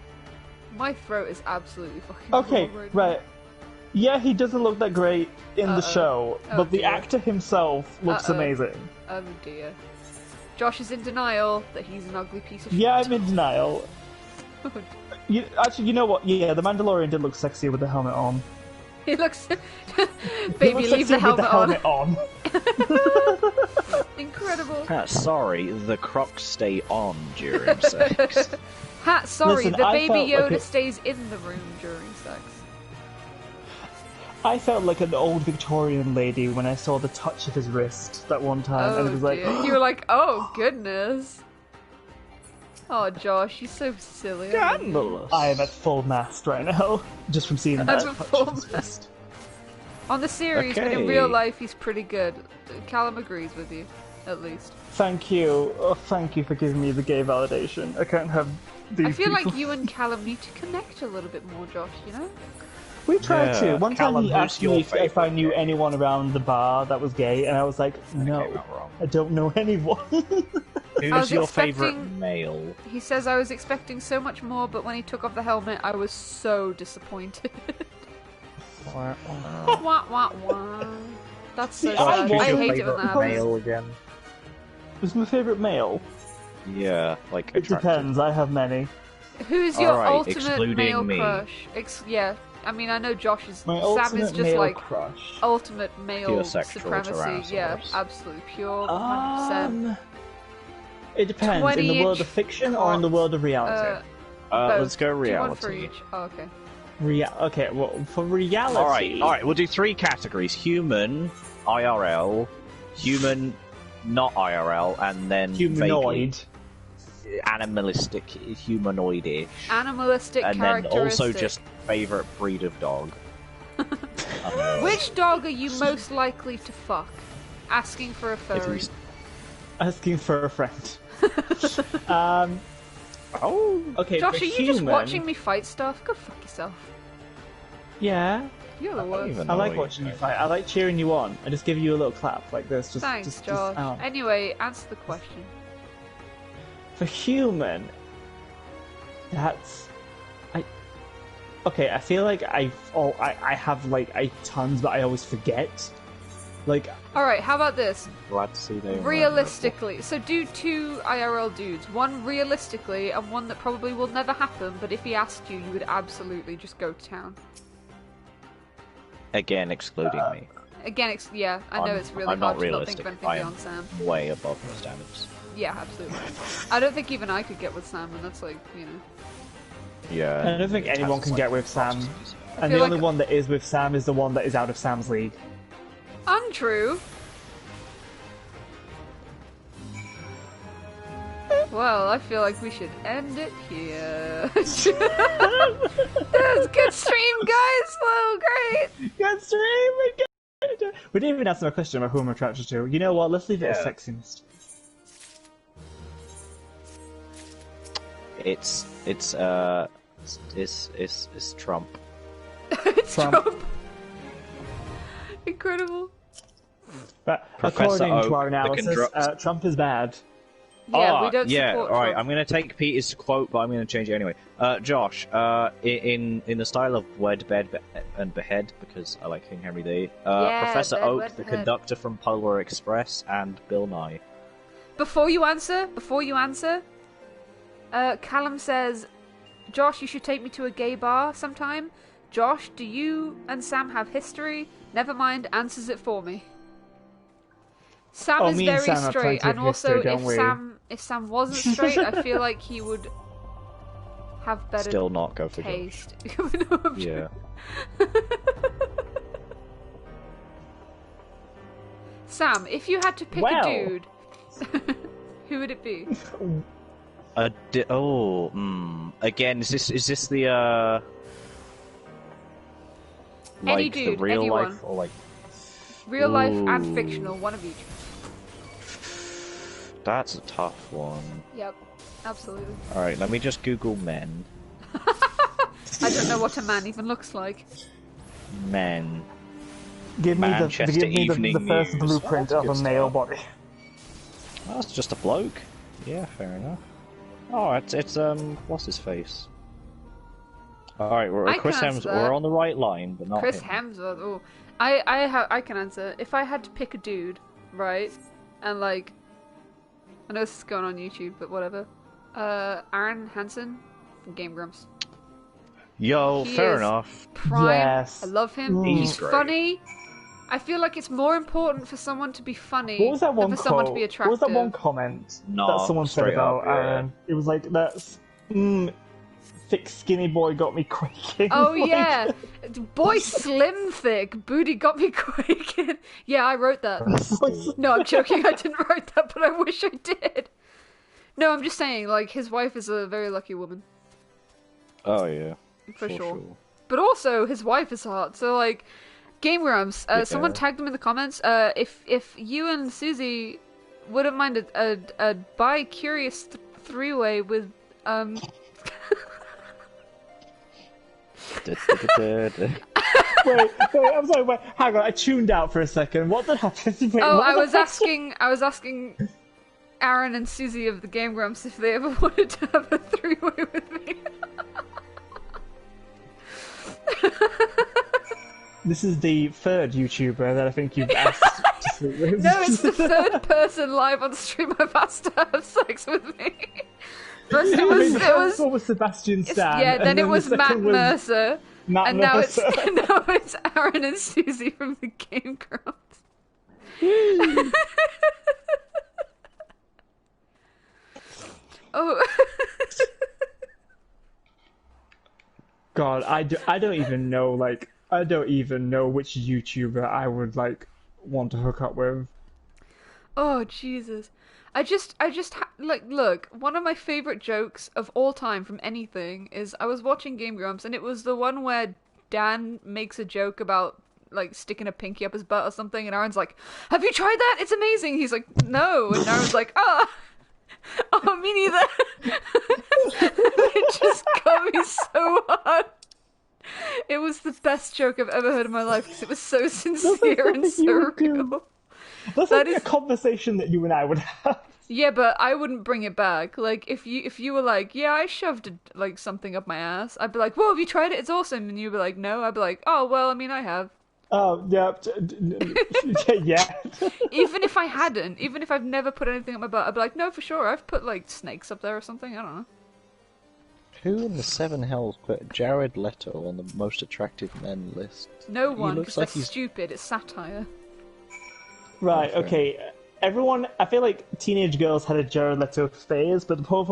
S2: My throat is absolutely fucking
S1: Okay,
S2: raw now.
S1: right. Yeah, he doesn't look that great in the show,
S2: Oh,
S1: but the
S2: dear. actor
S1: actor himself looks amazing.
S2: Oh dear. Josh is in denial that he's an ugly piece of shit.
S1: Yeah, I'm in denial. Actually, you know what? Yeah, the Mandalorian did look sexier with the helmet on.
S2: He looks...
S1: He
S2: Baby,
S1: looks
S2: leave the
S1: sexier
S2: helmet
S1: with the
S2: on.
S1: on.
S2: Incredible.
S3: Sorry, the Crocs stay on during sex.
S2: Sorry,
S1: Listen,
S2: the
S1: I
S2: baby
S1: felt like
S2: Yoda
S1: it-
S2: stays in the room during sex.
S1: I felt like an old Victorian lady when I saw the touch of his wrist that one time, and it was like,
S2: dear. You were like, oh goodness. Oh, Josh, you're so silly.
S3: Scandalous.
S1: I am at full mast right now, just from seeing that
S2: at
S1: touch
S2: full
S1: of his wrist.
S2: On the series, but in
S3: Okay.
S2: real life, he's pretty good. Callum agrees with you, at least.
S1: Thank you. Oh, thank you for giving me the gay validation. I can't have these
S2: I feel
S1: people.
S2: like you and Callum need to connect a little bit more, Josh, you know?
S1: We tried
S3: Yeah.
S1: to. One time
S3: Callum,
S1: he
S3: who's
S1: asked
S3: your
S1: me if I
S3: favourite
S1: knew
S3: gay?
S1: anyone around the bar that was gay, and I was like, no,
S3: Okay, not wrong.
S1: I don't know anyone.
S2: I
S3: Who's
S2: was
S3: your favourite
S2: expecting-
S3: male?
S2: He says, I was expecting so much more, but when he took off the helmet, I was so disappointed. Wah, wah, wah. That's so
S1: See, I
S2: sad.
S1: was
S2: I
S1: your
S2: hate it when
S3: favourite
S2: that happens.
S3: male again?
S1: Who's my favourite male?
S3: Yeah, like
S1: It
S3: attractive.
S1: depends. I have many.
S2: Who's your
S3: Alright,
S2: ultimate
S3: excluding
S2: male
S3: me.
S2: crush? Yeah, I mean, I know Josh is...
S1: My
S2: Sam
S1: ultimate
S2: is just
S1: male
S2: like
S1: crush.
S2: ultimate male
S3: Pure sexual
S2: supremacy.
S3: Tyrannosaurus.
S2: Yeah, absolutely pure, 100%.
S1: It depends. In the world of fiction or in the world of reality?
S2: Both.
S3: Let's go
S2: Do one for
S3: reality.
S2: each. Oh, okay.
S1: Okay, well, for reality...
S3: Alright, we'll do 3 categories. Human, IRL, human, not IRL, and then
S1: Humanoid.
S3: vaguely animalistic, humanoid-ish.
S2: Animalistic
S3: And then
S2: characteristic.
S3: also just favourite breed of dog.
S2: Which dog are you most likely to fuck? Asking for a
S3: If
S2: furry.
S3: you-
S1: Asking for a friend.
S3: Oh,
S1: Okay,
S2: Josh,
S1: for
S2: are you just
S1: human-
S2: watching me fight stuff? Go fuck yourself.
S1: Yeah,
S2: You're the
S3: I don't
S2: worst.
S3: even
S1: I
S3: know
S1: like
S3: what
S1: watching
S3: you
S1: you fight. I like cheering you on. I just give you a little clap like this. Just,
S2: Thanks,
S1: just,
S2: Josh.
S1: ow.
S2: Anyway, answer the question.
S1: For human, that's... Okay, I feel like I have like tons, but I always forget. Like,
S2: Alright, how about this?
S3: Glad to see they
S2: Realistically. So do 2 IRL dudes. One realistically, and one that probably will never happen, but if he asked you, you would absolutely just go to town.
S3: Again, excluding me.
S2: Again, yeah, I know it's really
S3: I'm
S2: hard
S3: not
S2: to not think
S3: realistic.
S2: of anything
S3: I am
S2: beyond Sam.
S3: way above the standards.
S2: Yeah, absolutely. I don't think even I could get with Sam, and that's like, you know.
S3: Yeah.
S1: I don't think anyone can get with Sam. And
S2: feel
S1: the only
S2: like-
S1: one that is with Sam is the one that is out of Sam's league.
S2: Untrue. Well, I feel like we should end it here. That was a good stream, guys. Whoa, great.
S1: Good stream! We didn't even answer my question about who I'm attracted to. You know what? Let's leave it as
S3: Yeah.
S1: sexiness.
S3: It's Trump.
S2: It's
S1: Trump.
S2: Trump. Incredible.
S1: But
S3: Professor
S1: according
S3: Oak,
S1: to our
S3: the
S1: analysis,
S3: conduct-
S1: Trump is bad.
S2: Yeah, we don't
S3: yeah,
S2: support
S3: alright,
S2: Trump.
S3: I'm going to take Peter's quote, but I'm going to change it anyway. Josh, in the style of Wed, Bed, and Behead, because I like King Henry VIII,
S2: Yeah,
S3: Professor
S2: Bed,
S3: Oak,
S2: Wed,
S3: the
S2: Behead.
S3: conductor from Polar Express, and Bill Nye.
S2: Before you answer, Callum says, Josh, you should take me to a gay bar sometime. Josh, do you and Sam have history? Never mind, answers it for me. Sam
S1: Oh,
S2: is
S1: me and
S2: very
S1: Sam have
S2: straight,
S1: plenty
S2: and
S1: of
S2: also
S1: history, don't we?
S2: if Sam wasn't straight, I feel like he would have better
S3: Still not go for Josh.
S2: taste. No, I'm
S3: Yeah.
S2: Sam, if you had to pick
S1: Well.
S2: a dude, who would it be?
S3: Again, is this the
S2: Any
S3: like
S2: dude,
S3: the real
S2: anyone.
S3: life or like?
S2: Real life and
S3: Ooh.
S2: fictional, one of each.
S3: That's a tough one.
S2: Yep, absolutely.
S3: All right, let me just Google men.
S2: I don't know what a man even looks like.
S3: Men.
S1: Give me
S3: Manchester
S1: the
S3: Evening
S1: first
S3: News.
S1: blueprint
S3: Oh,
S1: of a
S3: that's
S1: male
S3: good
S1: body.
S3: That's just a bloke. Yeah, fair enough. Oh, it's what's his face? Alright,
S2: I
S3: Chris
S2: can answer
S3: Hemsworth.
S2: that.
S3: We're on the right line, but not
S2: Chris
S3: him.
S2: Hemsworth. Oh, I can answer. If I had to pick a dude, right, and like, I know this is going on YouTube, but whatever. Aaron Hansen from Game Grumps.
S3: Yo,
S2: He
S3: fair
S2: is
S3: enough.
S2: Prime.
S1: Yes.
S2: I love him.
S1: He's
S2: He's
S3: great.
S2: funny. I feel like it's more important for someone to be funny
S1: What was that one
S2: than for someone to
S1: quote?
S2: be
S1: What
S2: attractive.
S1: was that one comment
S3: No,
S1: that someone said
S3: straight
S1: about
S3: up, yeah.
S1: Aaron? It was like, that's thick skinny boy got me quaking.
S2: Oh
S1: Like,
S2: yeah, boy slim thick booty got me quaking. Yeah, I wrote that. No, I'm joking. I didn't write that, but I wish I did. No, I'm just saying, like, his wife is a very lucky woman.
S3: Oh, yeah.
S2: For sure. But also, his wife is hot, so, like, Game Grumps, someone tagged them in the comments, if you and Susie wouldn't mind a bi-curious three-way with,
S1: Wait, I'm sorry, wait, hang on, I tuned out for a second. What did happen? Wait,
S2: Oh,
S1: what
S2: I
S1: the
S2: was asking Aaron and Susie of the Game Grumps if they ever wanted to have a three-way with me.
S1: This is the third YouTuber that I think you've asked to sleep with.
S2: No, it's the third person live on stream I've asked to have sex with me. First
S1: I mean, the
S2: it
S1: first
S2: was
S1: one was Sebastian Stan.
S2: yeah,
S1: and
S2: then it
S1: the
S2: was
S1: second
S2: Matt
S1: was
S2: Mercer,
S1: Matt
S2: and
S1: Mercer.
S2: now it's Aaron and Susie from the Game Grumps. Oh.
S1: God, I don't even know, like, I don't even know which YouTuber I would, like, want to hook up with.
S2: Oh, Jesus. Like, look, one of my favorite jokes of all time from anything is I was watching Game Grumps, and it was the one where Dan makes a joke about, like, sticking a pinky up his butt or something, and Aaron's like, have you tried that? It's amazing! He's like, no! And Aaron's like, oh, me neither! It just got me so hard. It was the best joke I've ever heard in my life, because it was so sincere and so real.
S1: That's
S2: That
S1: like
S2: is-
S1: a conversation that you and I would have.
S2: Yeah, but I wouldn't bring it back. Like, if you were like, yeah, I shoved like something up my ass, I'd be like, whoa, have you tried it? It's awesome. And you'd be like, no. I'd be like, oh, well, I mean, I have.
S1: Oh, yeah. Yeah.
S2: Even if I hadn't, even if I've never put anything up my butt, I'd be like, no, for sure. I've put like snakes up there or something. I don't know.
S3: Who in the seven hells put Jared Leto on the most attractive men list?
S2: No
S3: He
S2: one,
S3: looks
S2: because
S3: like
S2: they're
S3: he's-
S2: stupid. It's satire.
S1: Right, okay. Everyone, I feel like teenage girls had a Jared Leto phase, but the whole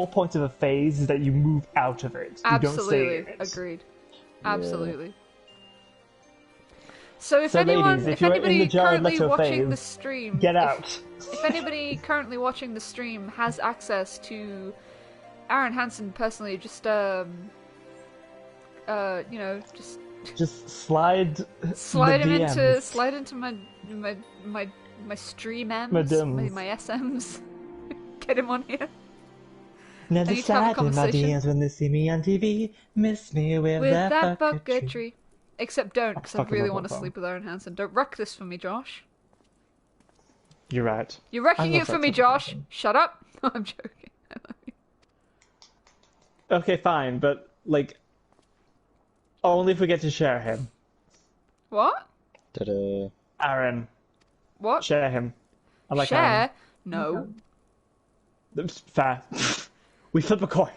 S1: point of a phase is that you move out of it. You don't stay
S2: Absolutely.
S1: in it.
S2: Agreed. Absolutely. So if
S1: So
S2: anyone,
S1: ladies, if
S2: if
S1: you're in
S2: anybody
S1: the Jared
S2: currently
S1: Leto
S2: watching
S1: phase,
S2: the stream,
S1: Get out.
S2: If anybody currently watching the stream has access to Aaron Hansen personally, just you know,
S1: Just slide
S2: slide
S1: the
S2: him
S1: DMs.
S2: into my stream M's,
S1: Madams.
S2: my SMs. Get him on here.
S1: Now
S2: I
S1: they
S2: need to have a
S1: slide in my
S2: conversation.
S1: DMs when they see me on TV. Miss me with
S2: With
S1: that
S2: that
S1: bucketry.
S2: bucketry. Except don't, because I
S1: fucking
S2: really
S1: love
S2: want
S1: that
S2: to
S1: song.
S2: sleep with Aaron Hansen. Don't wreck this for me, Josh.
S1: You're right.
S2: You're wrecking
S1: I
S2: it
S1: love
S2: for
S1: that
S2: me,
S1: song.
S2: Josh. Shut up. I'm joking. I love you.
S1: Okay, fine, but, like, only if we get to share him.
S2: What?
S3: Ta-da.
S1: Aaron.
S2: What?
S1: Share him. I like
S2: Share?
S1: Aaron.
S2: No.
S1: That's fair. We flip a coin.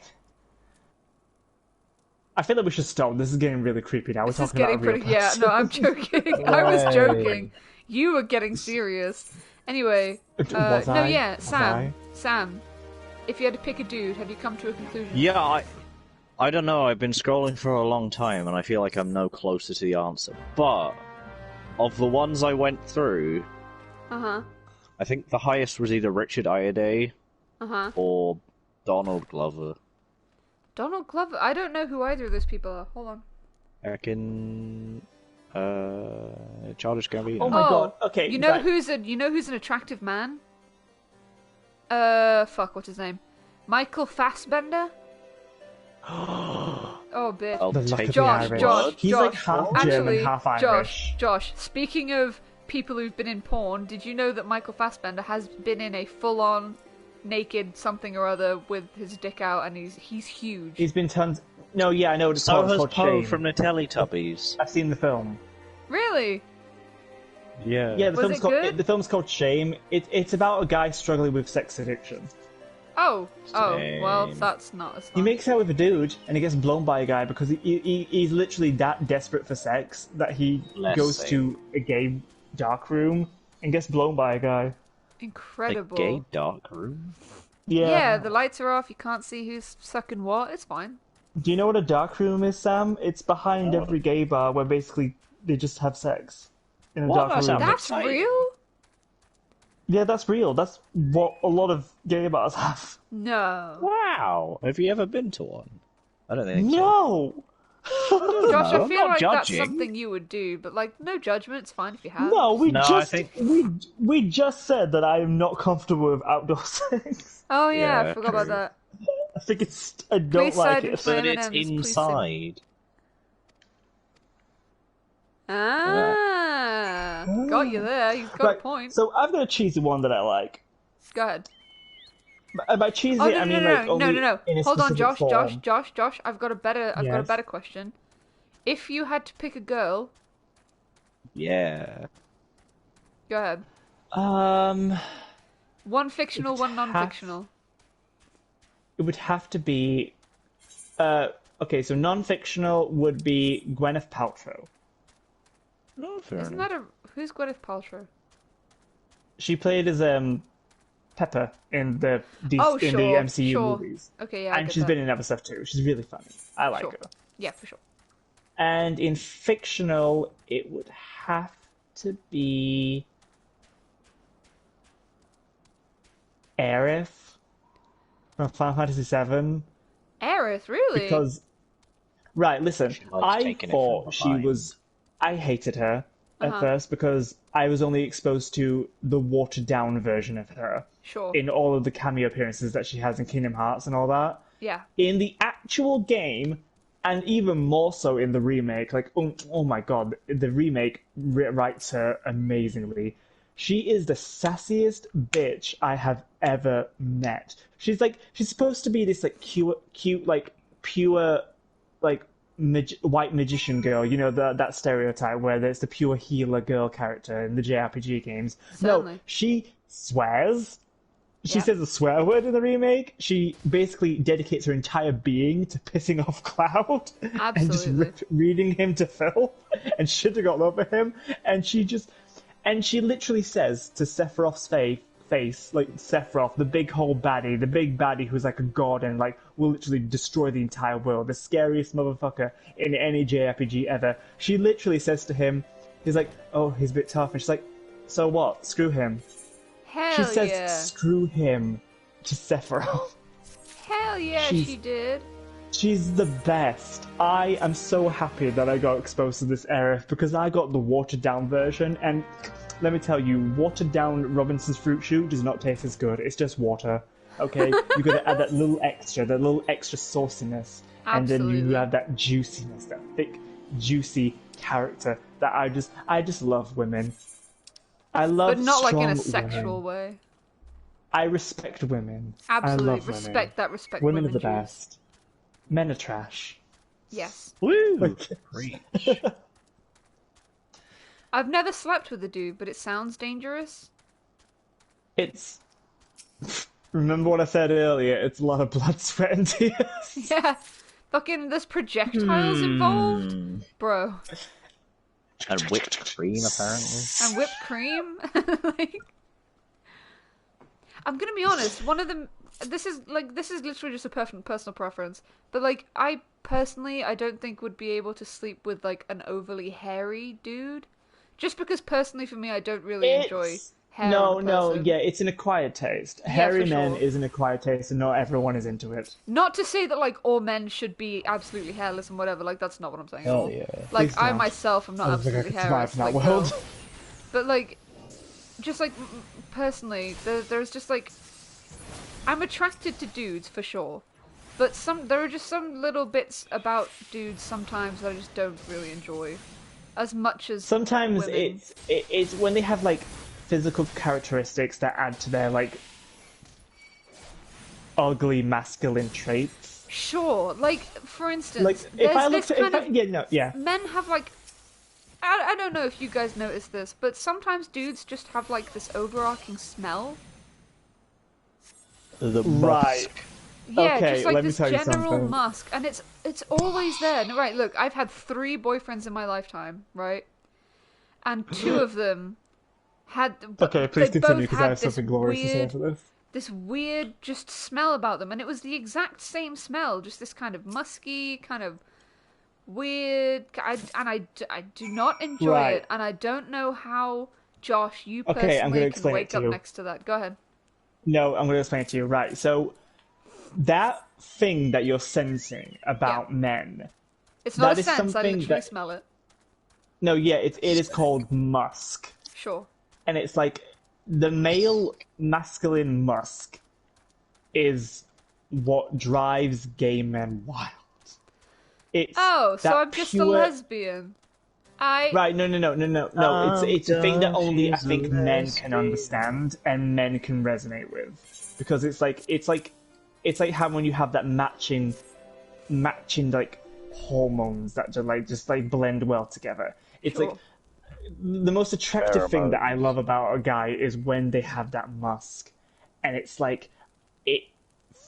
S1: I feel like we should stop. This is getting really creepy now. We're
S2: This is
S1: talking
S2: getting
S1: about a real
S2: pretty. Yeah,
S1: person.
S2: no, I'm joking. I was
S3: Right.
S2: joking. You were getting serious. Anyway,
S1: Was
S2: no,
S1: I?
S2: yeah,
S1: Was
S2: Sam.
S1: I?
S2: Sam, if you had to pick a dude, had you come to a conclusion?
S3: Yeah, I don't know. I've been scrolling for a long time, and I feel like I'm no closer to the answer. But of the ones I went through,
S2: Uh huh.
S3: I think the highest was either Richard Ayoade
S2: Uh huh.
S3: or Donald Glover.
S2: Donald Glover. I don't know who either of those people are. Hold on.
S3: I reckon. Childish Gambino.
S1: Oh my god. Okay.
S2: You know
S1: right.
S2: who's an attractive man? Fuck. What's his name? Michael Fassbender. Oh, bitch.
S3: I'll
S1: The luck
S3: take
S1: of
S2: Josh,
S1: the Irish.
S2: Josh,
S1: He's
S2: Josh.
S1: like half German,
S2: Actually,
S1: half Irish.
S2: Josh. Speaking of people who've been in porn, did you know that Michael Fassbender has been in a full-on naked something or other with his dick out, and he's huge.
S1: He's been tons. No, yeah, I know what it's
S3: So
S1: called. It's
S3: has
S1: called
S3: Poe
S1: Shame.
S3: from the Teletubbies.
S1: I've seen the film.
S2: Really?
S3: Yeah.
S1: Yeah, the
S2: Was
S1: film's
S2: it
S1: called
S2: good?
S1: the film's called Shame. It's about a guy struggling with sex addiction.
S2: Oh, well,
S3: Same.
S2: that's not as
S1: He
S2: fun.
S1: makes out with a dude, and he gets blown by a guy because he's literally that desperate for sex that he
S3: Less
S1: goes
S3: sane.
S1: to a gay dark room and gets blown by a guy.
S3: A
S2: Incredible.
S3: gay dark room?
S2: Yeah, the lights are off, you can't see who's sucking what, it's fine.
S1: Do you know what a dark room is, Sam? It's behind
S3: No.
S1: every gay bar where basically they just have sex in a
S3: What?
S1: dark
S3: That
S1: room.
S3: sounds
S2: That's
S3: exciting.
S2: real?
S1: Yeah, that's real. That's what a lot of gay bars have.
S2: No.
S3: Wow. Have you ever been to one? I don't think so.
S1: No!
S2: Josh,
S3: No,
S2: I
S3: I'm
S2: feel
S3: not
S2: like that's
S3: judging.
S2: something you would do, but like, no judgment, it's fine if you have.
S1: No,
S3: No, I think-
S1: we just said that I am not comfortable with outdoor sex.
S2: Oh yeah,
S3: Yeah,
S2: I forgot about
S3: true.
S2: that.
S1: I think I don't
S2: Please
S1: like
S2: side
S1: it.
S2: with
S3: But it's
S2: M&Ms, please sim-
S3: inside.
S2: Ah, got you there. You've got
S1: Right,
S2: a point.
S1: so I've got a cheesy one that I like.
S2: Go ahead.
S1: By cheesy,
S2: Oh no,
S1: I
S2: no,
S1: mean
S2: no,
S1: like
S2: no,
S1: only
S2: no.
S1: in a
S2: Hold on,
S1: specific
S2: Josh. I've got a better
S1: Yes.
S2: question. If you had to pick a girl,
S3: Yeah.
S2: go ahead.
S1: form.
S2: One fictional, one
S1: have-
S2: non-fictional.
S1: It would have to be. Okay, so non-fictional would be Gwyneth Paltrow.
S3: No, fair
S2: Isn't
S3: enough.
S2: that who's Gwyneth Paltrow?
S1: She played as Pepper in the
S2: Oh,
S1: in
S2: sure,
S1: the MCU
S2: sure.
S1: movies,
S2: Okay, yeah, I
S1: and
S2: get
S1: she's
S2: that.
S1: been in other stuff too. She's really funny. I like
S2: Sure.
S1: her.
S2: Yeah, for sure.
S1: And in fictional, it would have to be Aerith from Final Fantasy VII.
S2: Aerith, really?
S1: Because, right, listen,
S3: She likes
S1: I
S3: taking it
S1: thought
S3: from
S1: she
S3: behind.
S1: was. I hated her at
S2: Uh-huh.
S1: first because I was only exposed to the watered down version of her
S2: Sure.
S1: in all of the cameo appearances that she has in Kingdom Hearts and all that.
S2: Yeah.
S1: In the actual game, and even more so in the remake, like, oh my god, the remake writes her amazingly. She is the sassiest bitch I have ever met. She's supposed to be this like cute, like pure, like white magician girl. You know that stereotype where there's the pure healer girl character in the JRPG games. No,
S2: Certainly.
S1: she swears. She
S2: Yeah.
S1: says a swear word in the remake. She basically dedicates her entire being to pissing off Cloud and just
S2: Absolutely.
S1: reading him to filth and shitting all over him. And she literally says to Sephiroth's face, like Sephiroth, the big whole baddie, the big baddie who's like a god and like will literally destroy the entire world, the scariest motherfucker in any JRPG ever. She literally says to him, he's like, oh, he's a bit tough, and she's like, so what? Screw him.
S2: Hell
S1: She says,
S2: yeah.
S1: screw him to Sephiroth.
S2: Hell yeah,
S1: She's-
S2: she did.
S1: She's the best. I am so happy that I got exposed to this Aerith because I got the watered down version, and let me tell you, watered down Robinson's Fruit Shoot does not taste as good. It's just water. Okay? You gotta add that little extra sauciness, and then you
S2: Absolutely.
S1: have that juiciness, that thick, juicy character that I just love women. I love
S2: But not like in a
S1: strong
S2: sexual
S1: women.
S2: way.
S1: I respect women.
S2: Absolutely.
S1: I love women.
S2: Respect that, respect
S1: Women are the
S2: Jews.
S1: best. Men are trash.
S2: Yes.
S3: Woo! Preach.
S2: I've never slept with a dude, but it sounds dangerous.
S1: It's. Remember what I said earlier? It's a lot of blood, sweat, and tears.
S2: Yeah. Fucking, there's projectiles involved?
S3: Hmm.
S2: Bro.
S3: And whipped cream, apparently.
S2: And whipped cream? Like... I'm gonna be honest, one of them... This is literally just a personal preference. But, like, I don't think would be able to sleep with, like, an overly hairy dude. Just because, personally, for me, I don't really enjoy hair
S1: No,
S2: on a
S1: no,
S2: person.
S1: yeah, it's an acquired taste. Hairy
S2: for
S1: men
S2: sure.
S1: is an acquired taste, and not everyone is into it.
S2: Not to say that, like, all men should be absolutely hairless and whatever, like, that's not what I'm saying at
S1: Hell
S2: all.
S1: yeah.
S2: Like,
S1: Please
S2: I
S1: don't.
S2: myself am not
S1: I don't think I
S2: absolutely
S1: could survive
S2: hairless.
S1: in that
S2: like,
S1: world.
S2: no. But, like, just, like, personally, there's just, like... I'm attracted to dudes, for sure. But there are just some little bits about dudes sometimes that I just don't really enjoy. As much as
S1: Sometimes
S2: women.
S1: it's when they have like physical characteristics that add to their like ugly masculine traits.
S2: Sure, like for instance,
S1: Like if
S2: there's
S1: I
S2: this
S1: looked at,
S2: kind of
S1: yeah, no, yeah.
S2: men have like I don't know if you guys notice this, but sometimes dudes just have like this overarching smell.
S3: The
S1: Right.
S3: musk.
S2: Yeah,
S1: Okay,
S2: just like
S1: let me
S2: this
S1: tell you
S2: general
S1: something.
S2: musk, and it's always there. No, right, look, I've had 3 boyfriends in my lifetime, right? And 2 of them had
S1: Okay,
S2: they
S1: please continue
S2: both
S1: because I
S2: had
S1: have something glorious to say after
S2: this weird just smell about them, and it was the exact same smell, just this kind of musky, kind of weird, I do not enjoy
S1: Right.
S2: it, and I don't know how, Josh, you
S1: Okay, I'm gonna
S2: personally can
S1: explain it
S2: wake
S1: to
S2: up
S1: you.
S2: next to that. Go ahead.
S1: No, I'm going to explain it to you. Right. So that thing that you're sensing about men,
S2: It's not
S1: that
S2: a
S1: is
S2: sense, I
S1: something
S2: literally
S1: that
S2: smell it.
S1: no, yeah, it is called musk,
S2: Sure.
S1: and it's like the male masculine musk is what drives gay men wild. It's
S2: Oh, so
S1: that
S2: I'm just a
S1: pure.
S2: lesbian.
S1: Right, no. It's a thing that only I
S4: she's a
S1: think men can
S4: lesbian.
S1: understand and men can resonate with, because it's like how when you have that matching like hormones that just blend well together. It's
S2: Sure.
S1: like the most attractive thing that I
S3: Pheromones.
S1: love about a guy is when they have that musk, and it's like it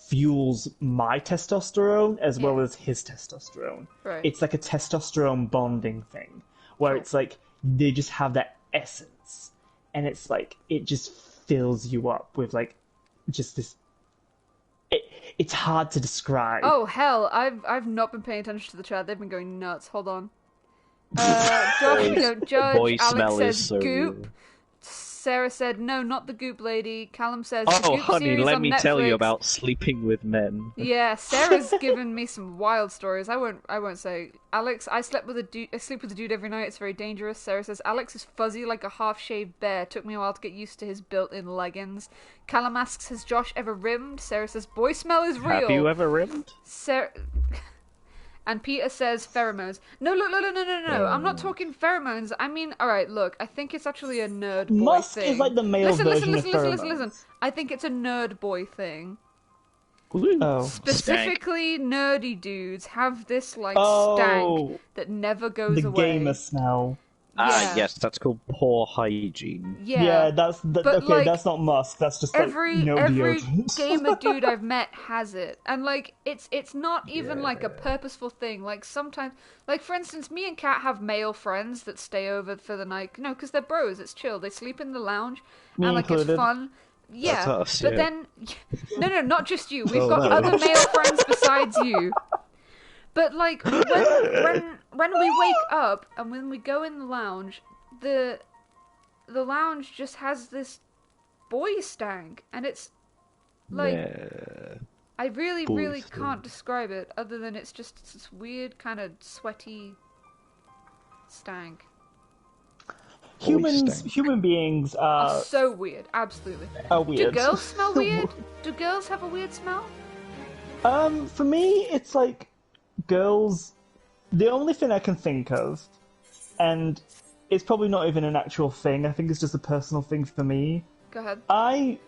S1: fuels my testosterone as well
S2: Yeah.
S1: as his testosterone.
S2: Right.
S1: It's like a testosterone bonding thing where
S2: Sure.
S1: it's like they just have that essence, and it's like it just fills you up with like just this. It's hard to describe.
S2: Oh hell, I've not been paying attention to the chat. They've been going nuts. Hold on. Josh, we don't judge.
S3: Boy
S2: Alex
S3: smell
S2: says
S3: is so
S2: goop.
S3: real.
S2: Sarah said no, not the goop lady. Callum says the
S3: Oh,
S2: goop
S3: honey,
S2: series
S3: let
S2: on
S3: me
S2: Netflix.
S3: tell you about sleeping with men.
S2: Yeah, Sarah's given me some wild stories. I won't say. Alex, I sleep with a dude every night. It's very dangerous. Sarah says Alex is fuzzy like a half-shaved bear. Took me a while to get used to his built-in leggings. Callum asks, has Josh ever rimmed? Sarah says boy smell is real.
S3: Have you ever rimmed?
S2: Sarah. And Peter says pheromones. No, look, no. I'm not talking pheromones. I mean, alright, look, I think it's actually a nerd boy
S1: Musk
S2: thing.
S1: is like the male version of pheromones.
S2: Listen. I think it's a nerd boy thing.
S1: Oh.
S2: Specifically, nerdy dudes have this, like,
S1: Oh,
S2: stank that never goes
S1: the
S2: away.
S1: gamer smell.
S2: Yeah.
S3: Yes, that's called poor hygiene.
S2: Yeah.
S1: That's
S2: But,
S1: okay.
S2: like,
S1: That's not musk. That's just like
S2: every
S1: no deodorant.
S2: gamer dude I've met has it, and like it's not even like a purposeful thing. Like sometimes, like for instance, me and Kat have male friends that stay over for the night. No, because they're bros. It's chill. They sleep in the lounge,
S1: Me
S2: and like
S1: included.
S2: it's fun. Yeah,
S3: That's us,
S2: but
S3: yeah.
S2: then no, not just you. We've
S3: Oh,
S2: got
S3: no.
S2: other male friends besides you. But like when we wake up and when we go in the lounge, the lounge just has this boy stank, and it's like
S3: Yeah.
S2: I really
S3: Boy
S2: can't describe it other than it's just this weird kind of sweaty stank.
S1: Human beings are
S2: So weird, absolutely.
S1: weird.
S2: Do girls smell weird? Do girls have a weird smell?
S1: For me, it's like girls. The only thing I can think of, and it's probably not even an actual thing. I think it's just a personal thing for me.
S2: Go ahead.
S1: I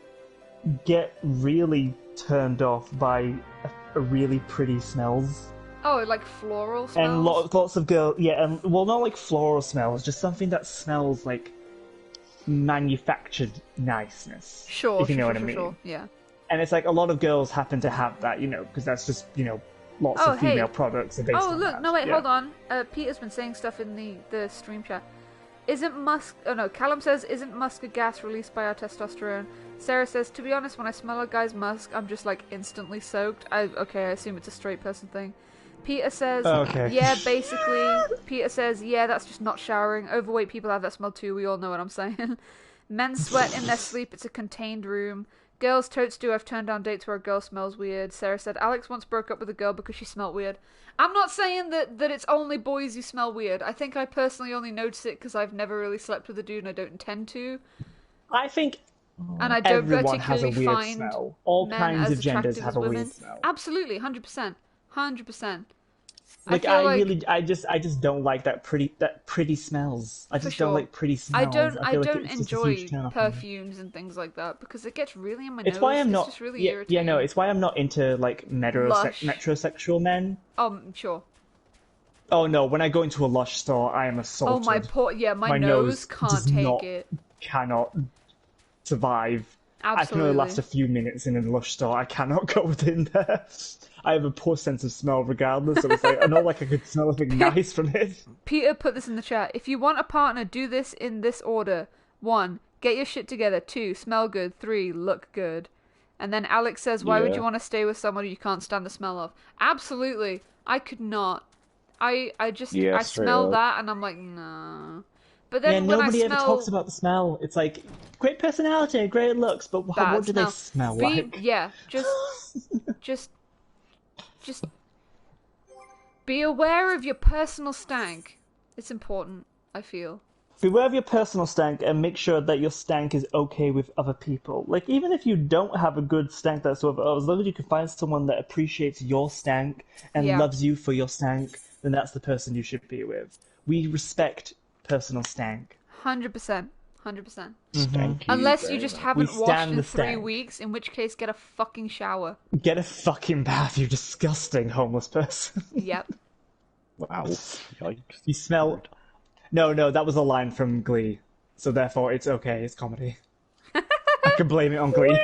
S1: get really turned off by a really pretty smells.
S2: Oh, like floral smells?
S1: And lots of girls, yeah, and well, not like floral smells, just something that smells like manufactured niceness.
S2: Sure,
S1: if you know
S2: sure,
S1: what I mean.
S2: sure. Yeah.
S1: And it's like a lot of girls happen to have that, because that's just lots
S2: Oh,
S1: of female
S2: hey.
S1: products are based
S2: Oh,
S1: on
S2: look,
S1: that.
S2: no, wait,
S1: Yeah.
S2: hold on. Peter's been saying stuff in the stream chat. Isn't musk... Oh, no, Callum says, isn't musk a gas released by our testosterone? Sarah says, to be honest, when I smell a guy's musk, I'm just, like, instantly soaked. I assume it's a straight person thing. Peter says,
S1: Okay.
S2: yeah, basically. Peter says, yeah, that's just not showering. Overweight people have that smell too, we all know what I'm saying. Men sweat in their sleep, it's a contained room. Girls totes do. I've turned down dates where a girl smells weird. Sarah said, Alex once broke up with a girl because she smelled weird. I'm not saying that it's only boys who smell weird. I think I personally only notice it because I've never really slept with a dude and I don't intend to.
S1: I think
S2: And I don't
S1: everyone has a
S2: particularly
S1: weird
S2: find
S1: smell. All
S2: men
S1: kinds
S2: as
S1: of genders
S2: attractive
S1: have
S2: as
S1: a
S2: women.
S1: weird smell.
S2: Absolutely, 100%. 100%.
S1: Like
S2: feel like
S1: I just don't like that pretty smells. I just don't
S2: sure.
S1: like pretty smells.
S2: I
S1: feel like
S2: don't
S1: it's just a huge
S2: enjoy
S1: turn off for me.
S2: perfumes and things like that because it gets really in my
S1: It's
S2: nose.
S1: why I'm
S2: It's
S1: not.
S2: just really
S1: Yeah,
S2: irritating.
S1: no. It's why I'm not into like
S2: Lush.
S1: metrosexual men.
S2: Sure.
S1: Oh no! When I go into a Lush store, I am assaulted.
S2: Oh my poor, yeah, my
S1: nose
S2: can't
S1: does
S2: take
S1: not,
S2: it.
S1: Cannot survive. I can only
S2: Absolutely.
S1: last a few minutes in a Lush store. I cannot go within there. I have a poor sense of smell regardless, so it's like, I know like I could smell something nice from it.
S2: Peter put this in the chat. If you want a partner, do this in this order. 1. Get your shit together. 2. Smell good. 3. Look good. And then Alex says, why would
S3: Yeah.
S2: you want to stay with someone you can't stand the smell of? Absolutely. I could not. I
S3: Yeah, straight
S2: smell
S3: up.
S2: that and I'm like, no. But
S1: Yeah,
S2: then when
S1: nobody
S2: I
S1: ever
S2: smell
S1: talks about the smell. It's like, great personality, great looks, but
S2: bad
S1: what do they smell like?
S2: Yeah, just be aware of your personal stank. It's important, I feel.
S1: Beware of your personal stank and make sure that your stank is okay with other people. Like, even if you don't have a good stank that's with others, as long as you can find someone that appreciates your stank and
S2: Yeah.
S1: loves you for your stank, then that's the person you should be with. We respect personal stank.
S2: 100%. 100%.
S3: Thank you
S2: Unless you
S3: very
S2: just
S3: much.
S2: haven't
S1: We
S2: washed
S1: stand
S2: in
S1: the
S2: 3
S1: stank.
S2: weeks, in which case get a fucking shower.
S1: Get a fucking bath, you disgusting homeless person.
S2: Yep.
S3: Wow. Yikes.
S1: You smell... No, that was a line from Glee. So therefore, it's okay, it's comedy. I can blame it on Glee.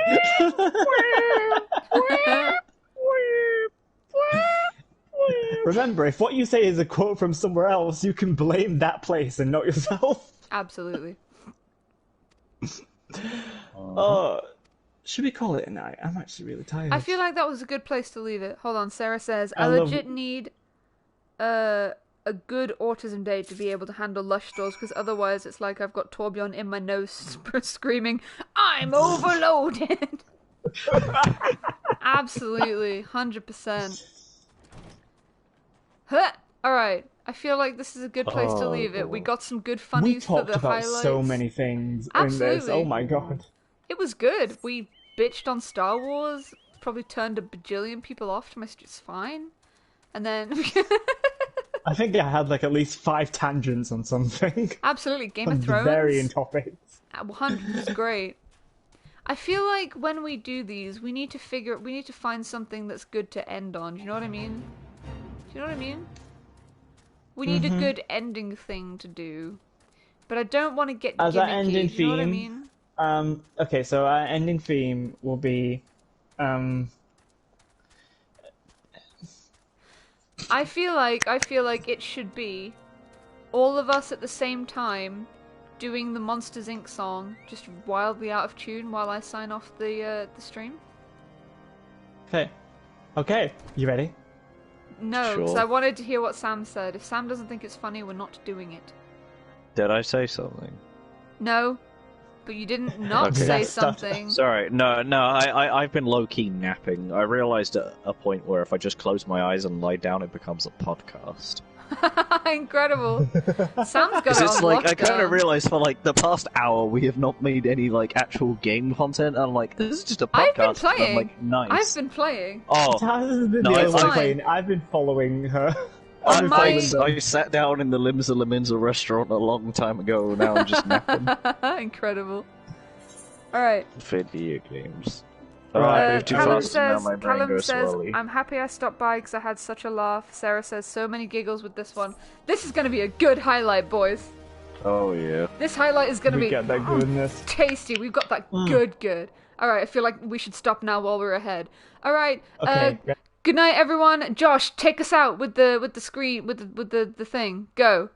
S1: Remember, if what you say is a quote from somewhere else, you can blame that place and not yourself.
S2: Absolutely.
S1: Should we call it a night? I'm actually really tired.
S2: I feel like that was a good place to leave it. Hold on, Sarah says, I
S1: I love-
S2: legit need a good autism day to be able to handle Lush stores, because otherwise it's like I've got Torbjorn in my nose screaming, I'm overloaded! Absolutely, 100%. Huh. Alright, I feel like this is a good place to leave it. We got some good
S1: we
S2: funnies for
S1: talked
S2: the
S1: about
S2: highlights.
S1: so many things in this.
S2: Absolutely.
S1: Oh my god.
S2: It was good. We bitched on Star Wars, probably turned a bajillion people off to my it's fine. And then
S1: I think I had like at least 5 tangents on something.
S2: absolutely Game
S1: on
S2: of Thrones.
S1: varying topics.
S2: 100 is great. I feel like when we do these, we need to find something that's good to end on. Do you know what I mean? We need a good ending thing to do. But I don't want to get
S1: As
S2: gimmicky.
S1: our ending
S2: Do you know what I
S1: theme,
S2: mean?
S1: Okay, so our ending theme will be
S2: I feel like it should be all of us at the same time doing the Monsters Inc. song, just wildly out of tune while I sign off the stream.
S1: Okay, you ready?
S2: No, because
S3: Sure.
S2: I wanted to hear what Sam said. If Sam doesn't think it's funny, we're not doing it.
S3: Did I say something?
S2: No, but you didn't not
S1: Okay,
S2: say
S1: that's-
S2: something.
S3: Sorry, no, I've been low-key napping. I realised at a point where if I just close my eyes and lie down, it becomes a podcast.
S2: Incredible. Sam's got
S3: Because
S2: it
S3: it's
S2: on
S3: like, I
S2: lockdown.
S3: kind of realised for like the past hour we have not made any like actual game content, and I'm like, this is just a
S2: I've been
S3: podcast. And I'm
S2: playing.
S3: like, nice.
S2: I've been playing.
S3: Oh,
S1: Taz has been
S3: No,
S1: the
S3: I-
S1: only one
S2: Fine.
S1: playing. I've been following her.
S3: I,
S1: been
S2: my-
S1: following them.
S3: I sat down in the Limsa Laminza restaurant a long time ago, now I'm just napping.
S2: Incredible. Alright.
S3: Video games.
S1: Right.
S3: I move too
S2: Callum
S3: fast and now
S2: says,
S3: my brain goes
S2: says
S3: slowly.
S2: I'm happy I stopped by because I had such a laugh. Sarah says, so many giggles with this one. This is going to be a good highlight, boys.
S3: Oh yeah.
S2: This highlight is going to
S1: We
S2: be
S1: get that goodness.
S2: tasty. We've got that good. Alright, I feel like we should stop now while we're ahead. Alright,
S1: Okay.
S2: good night, everyone. Josh, take us out with the screen, with the thing. Go.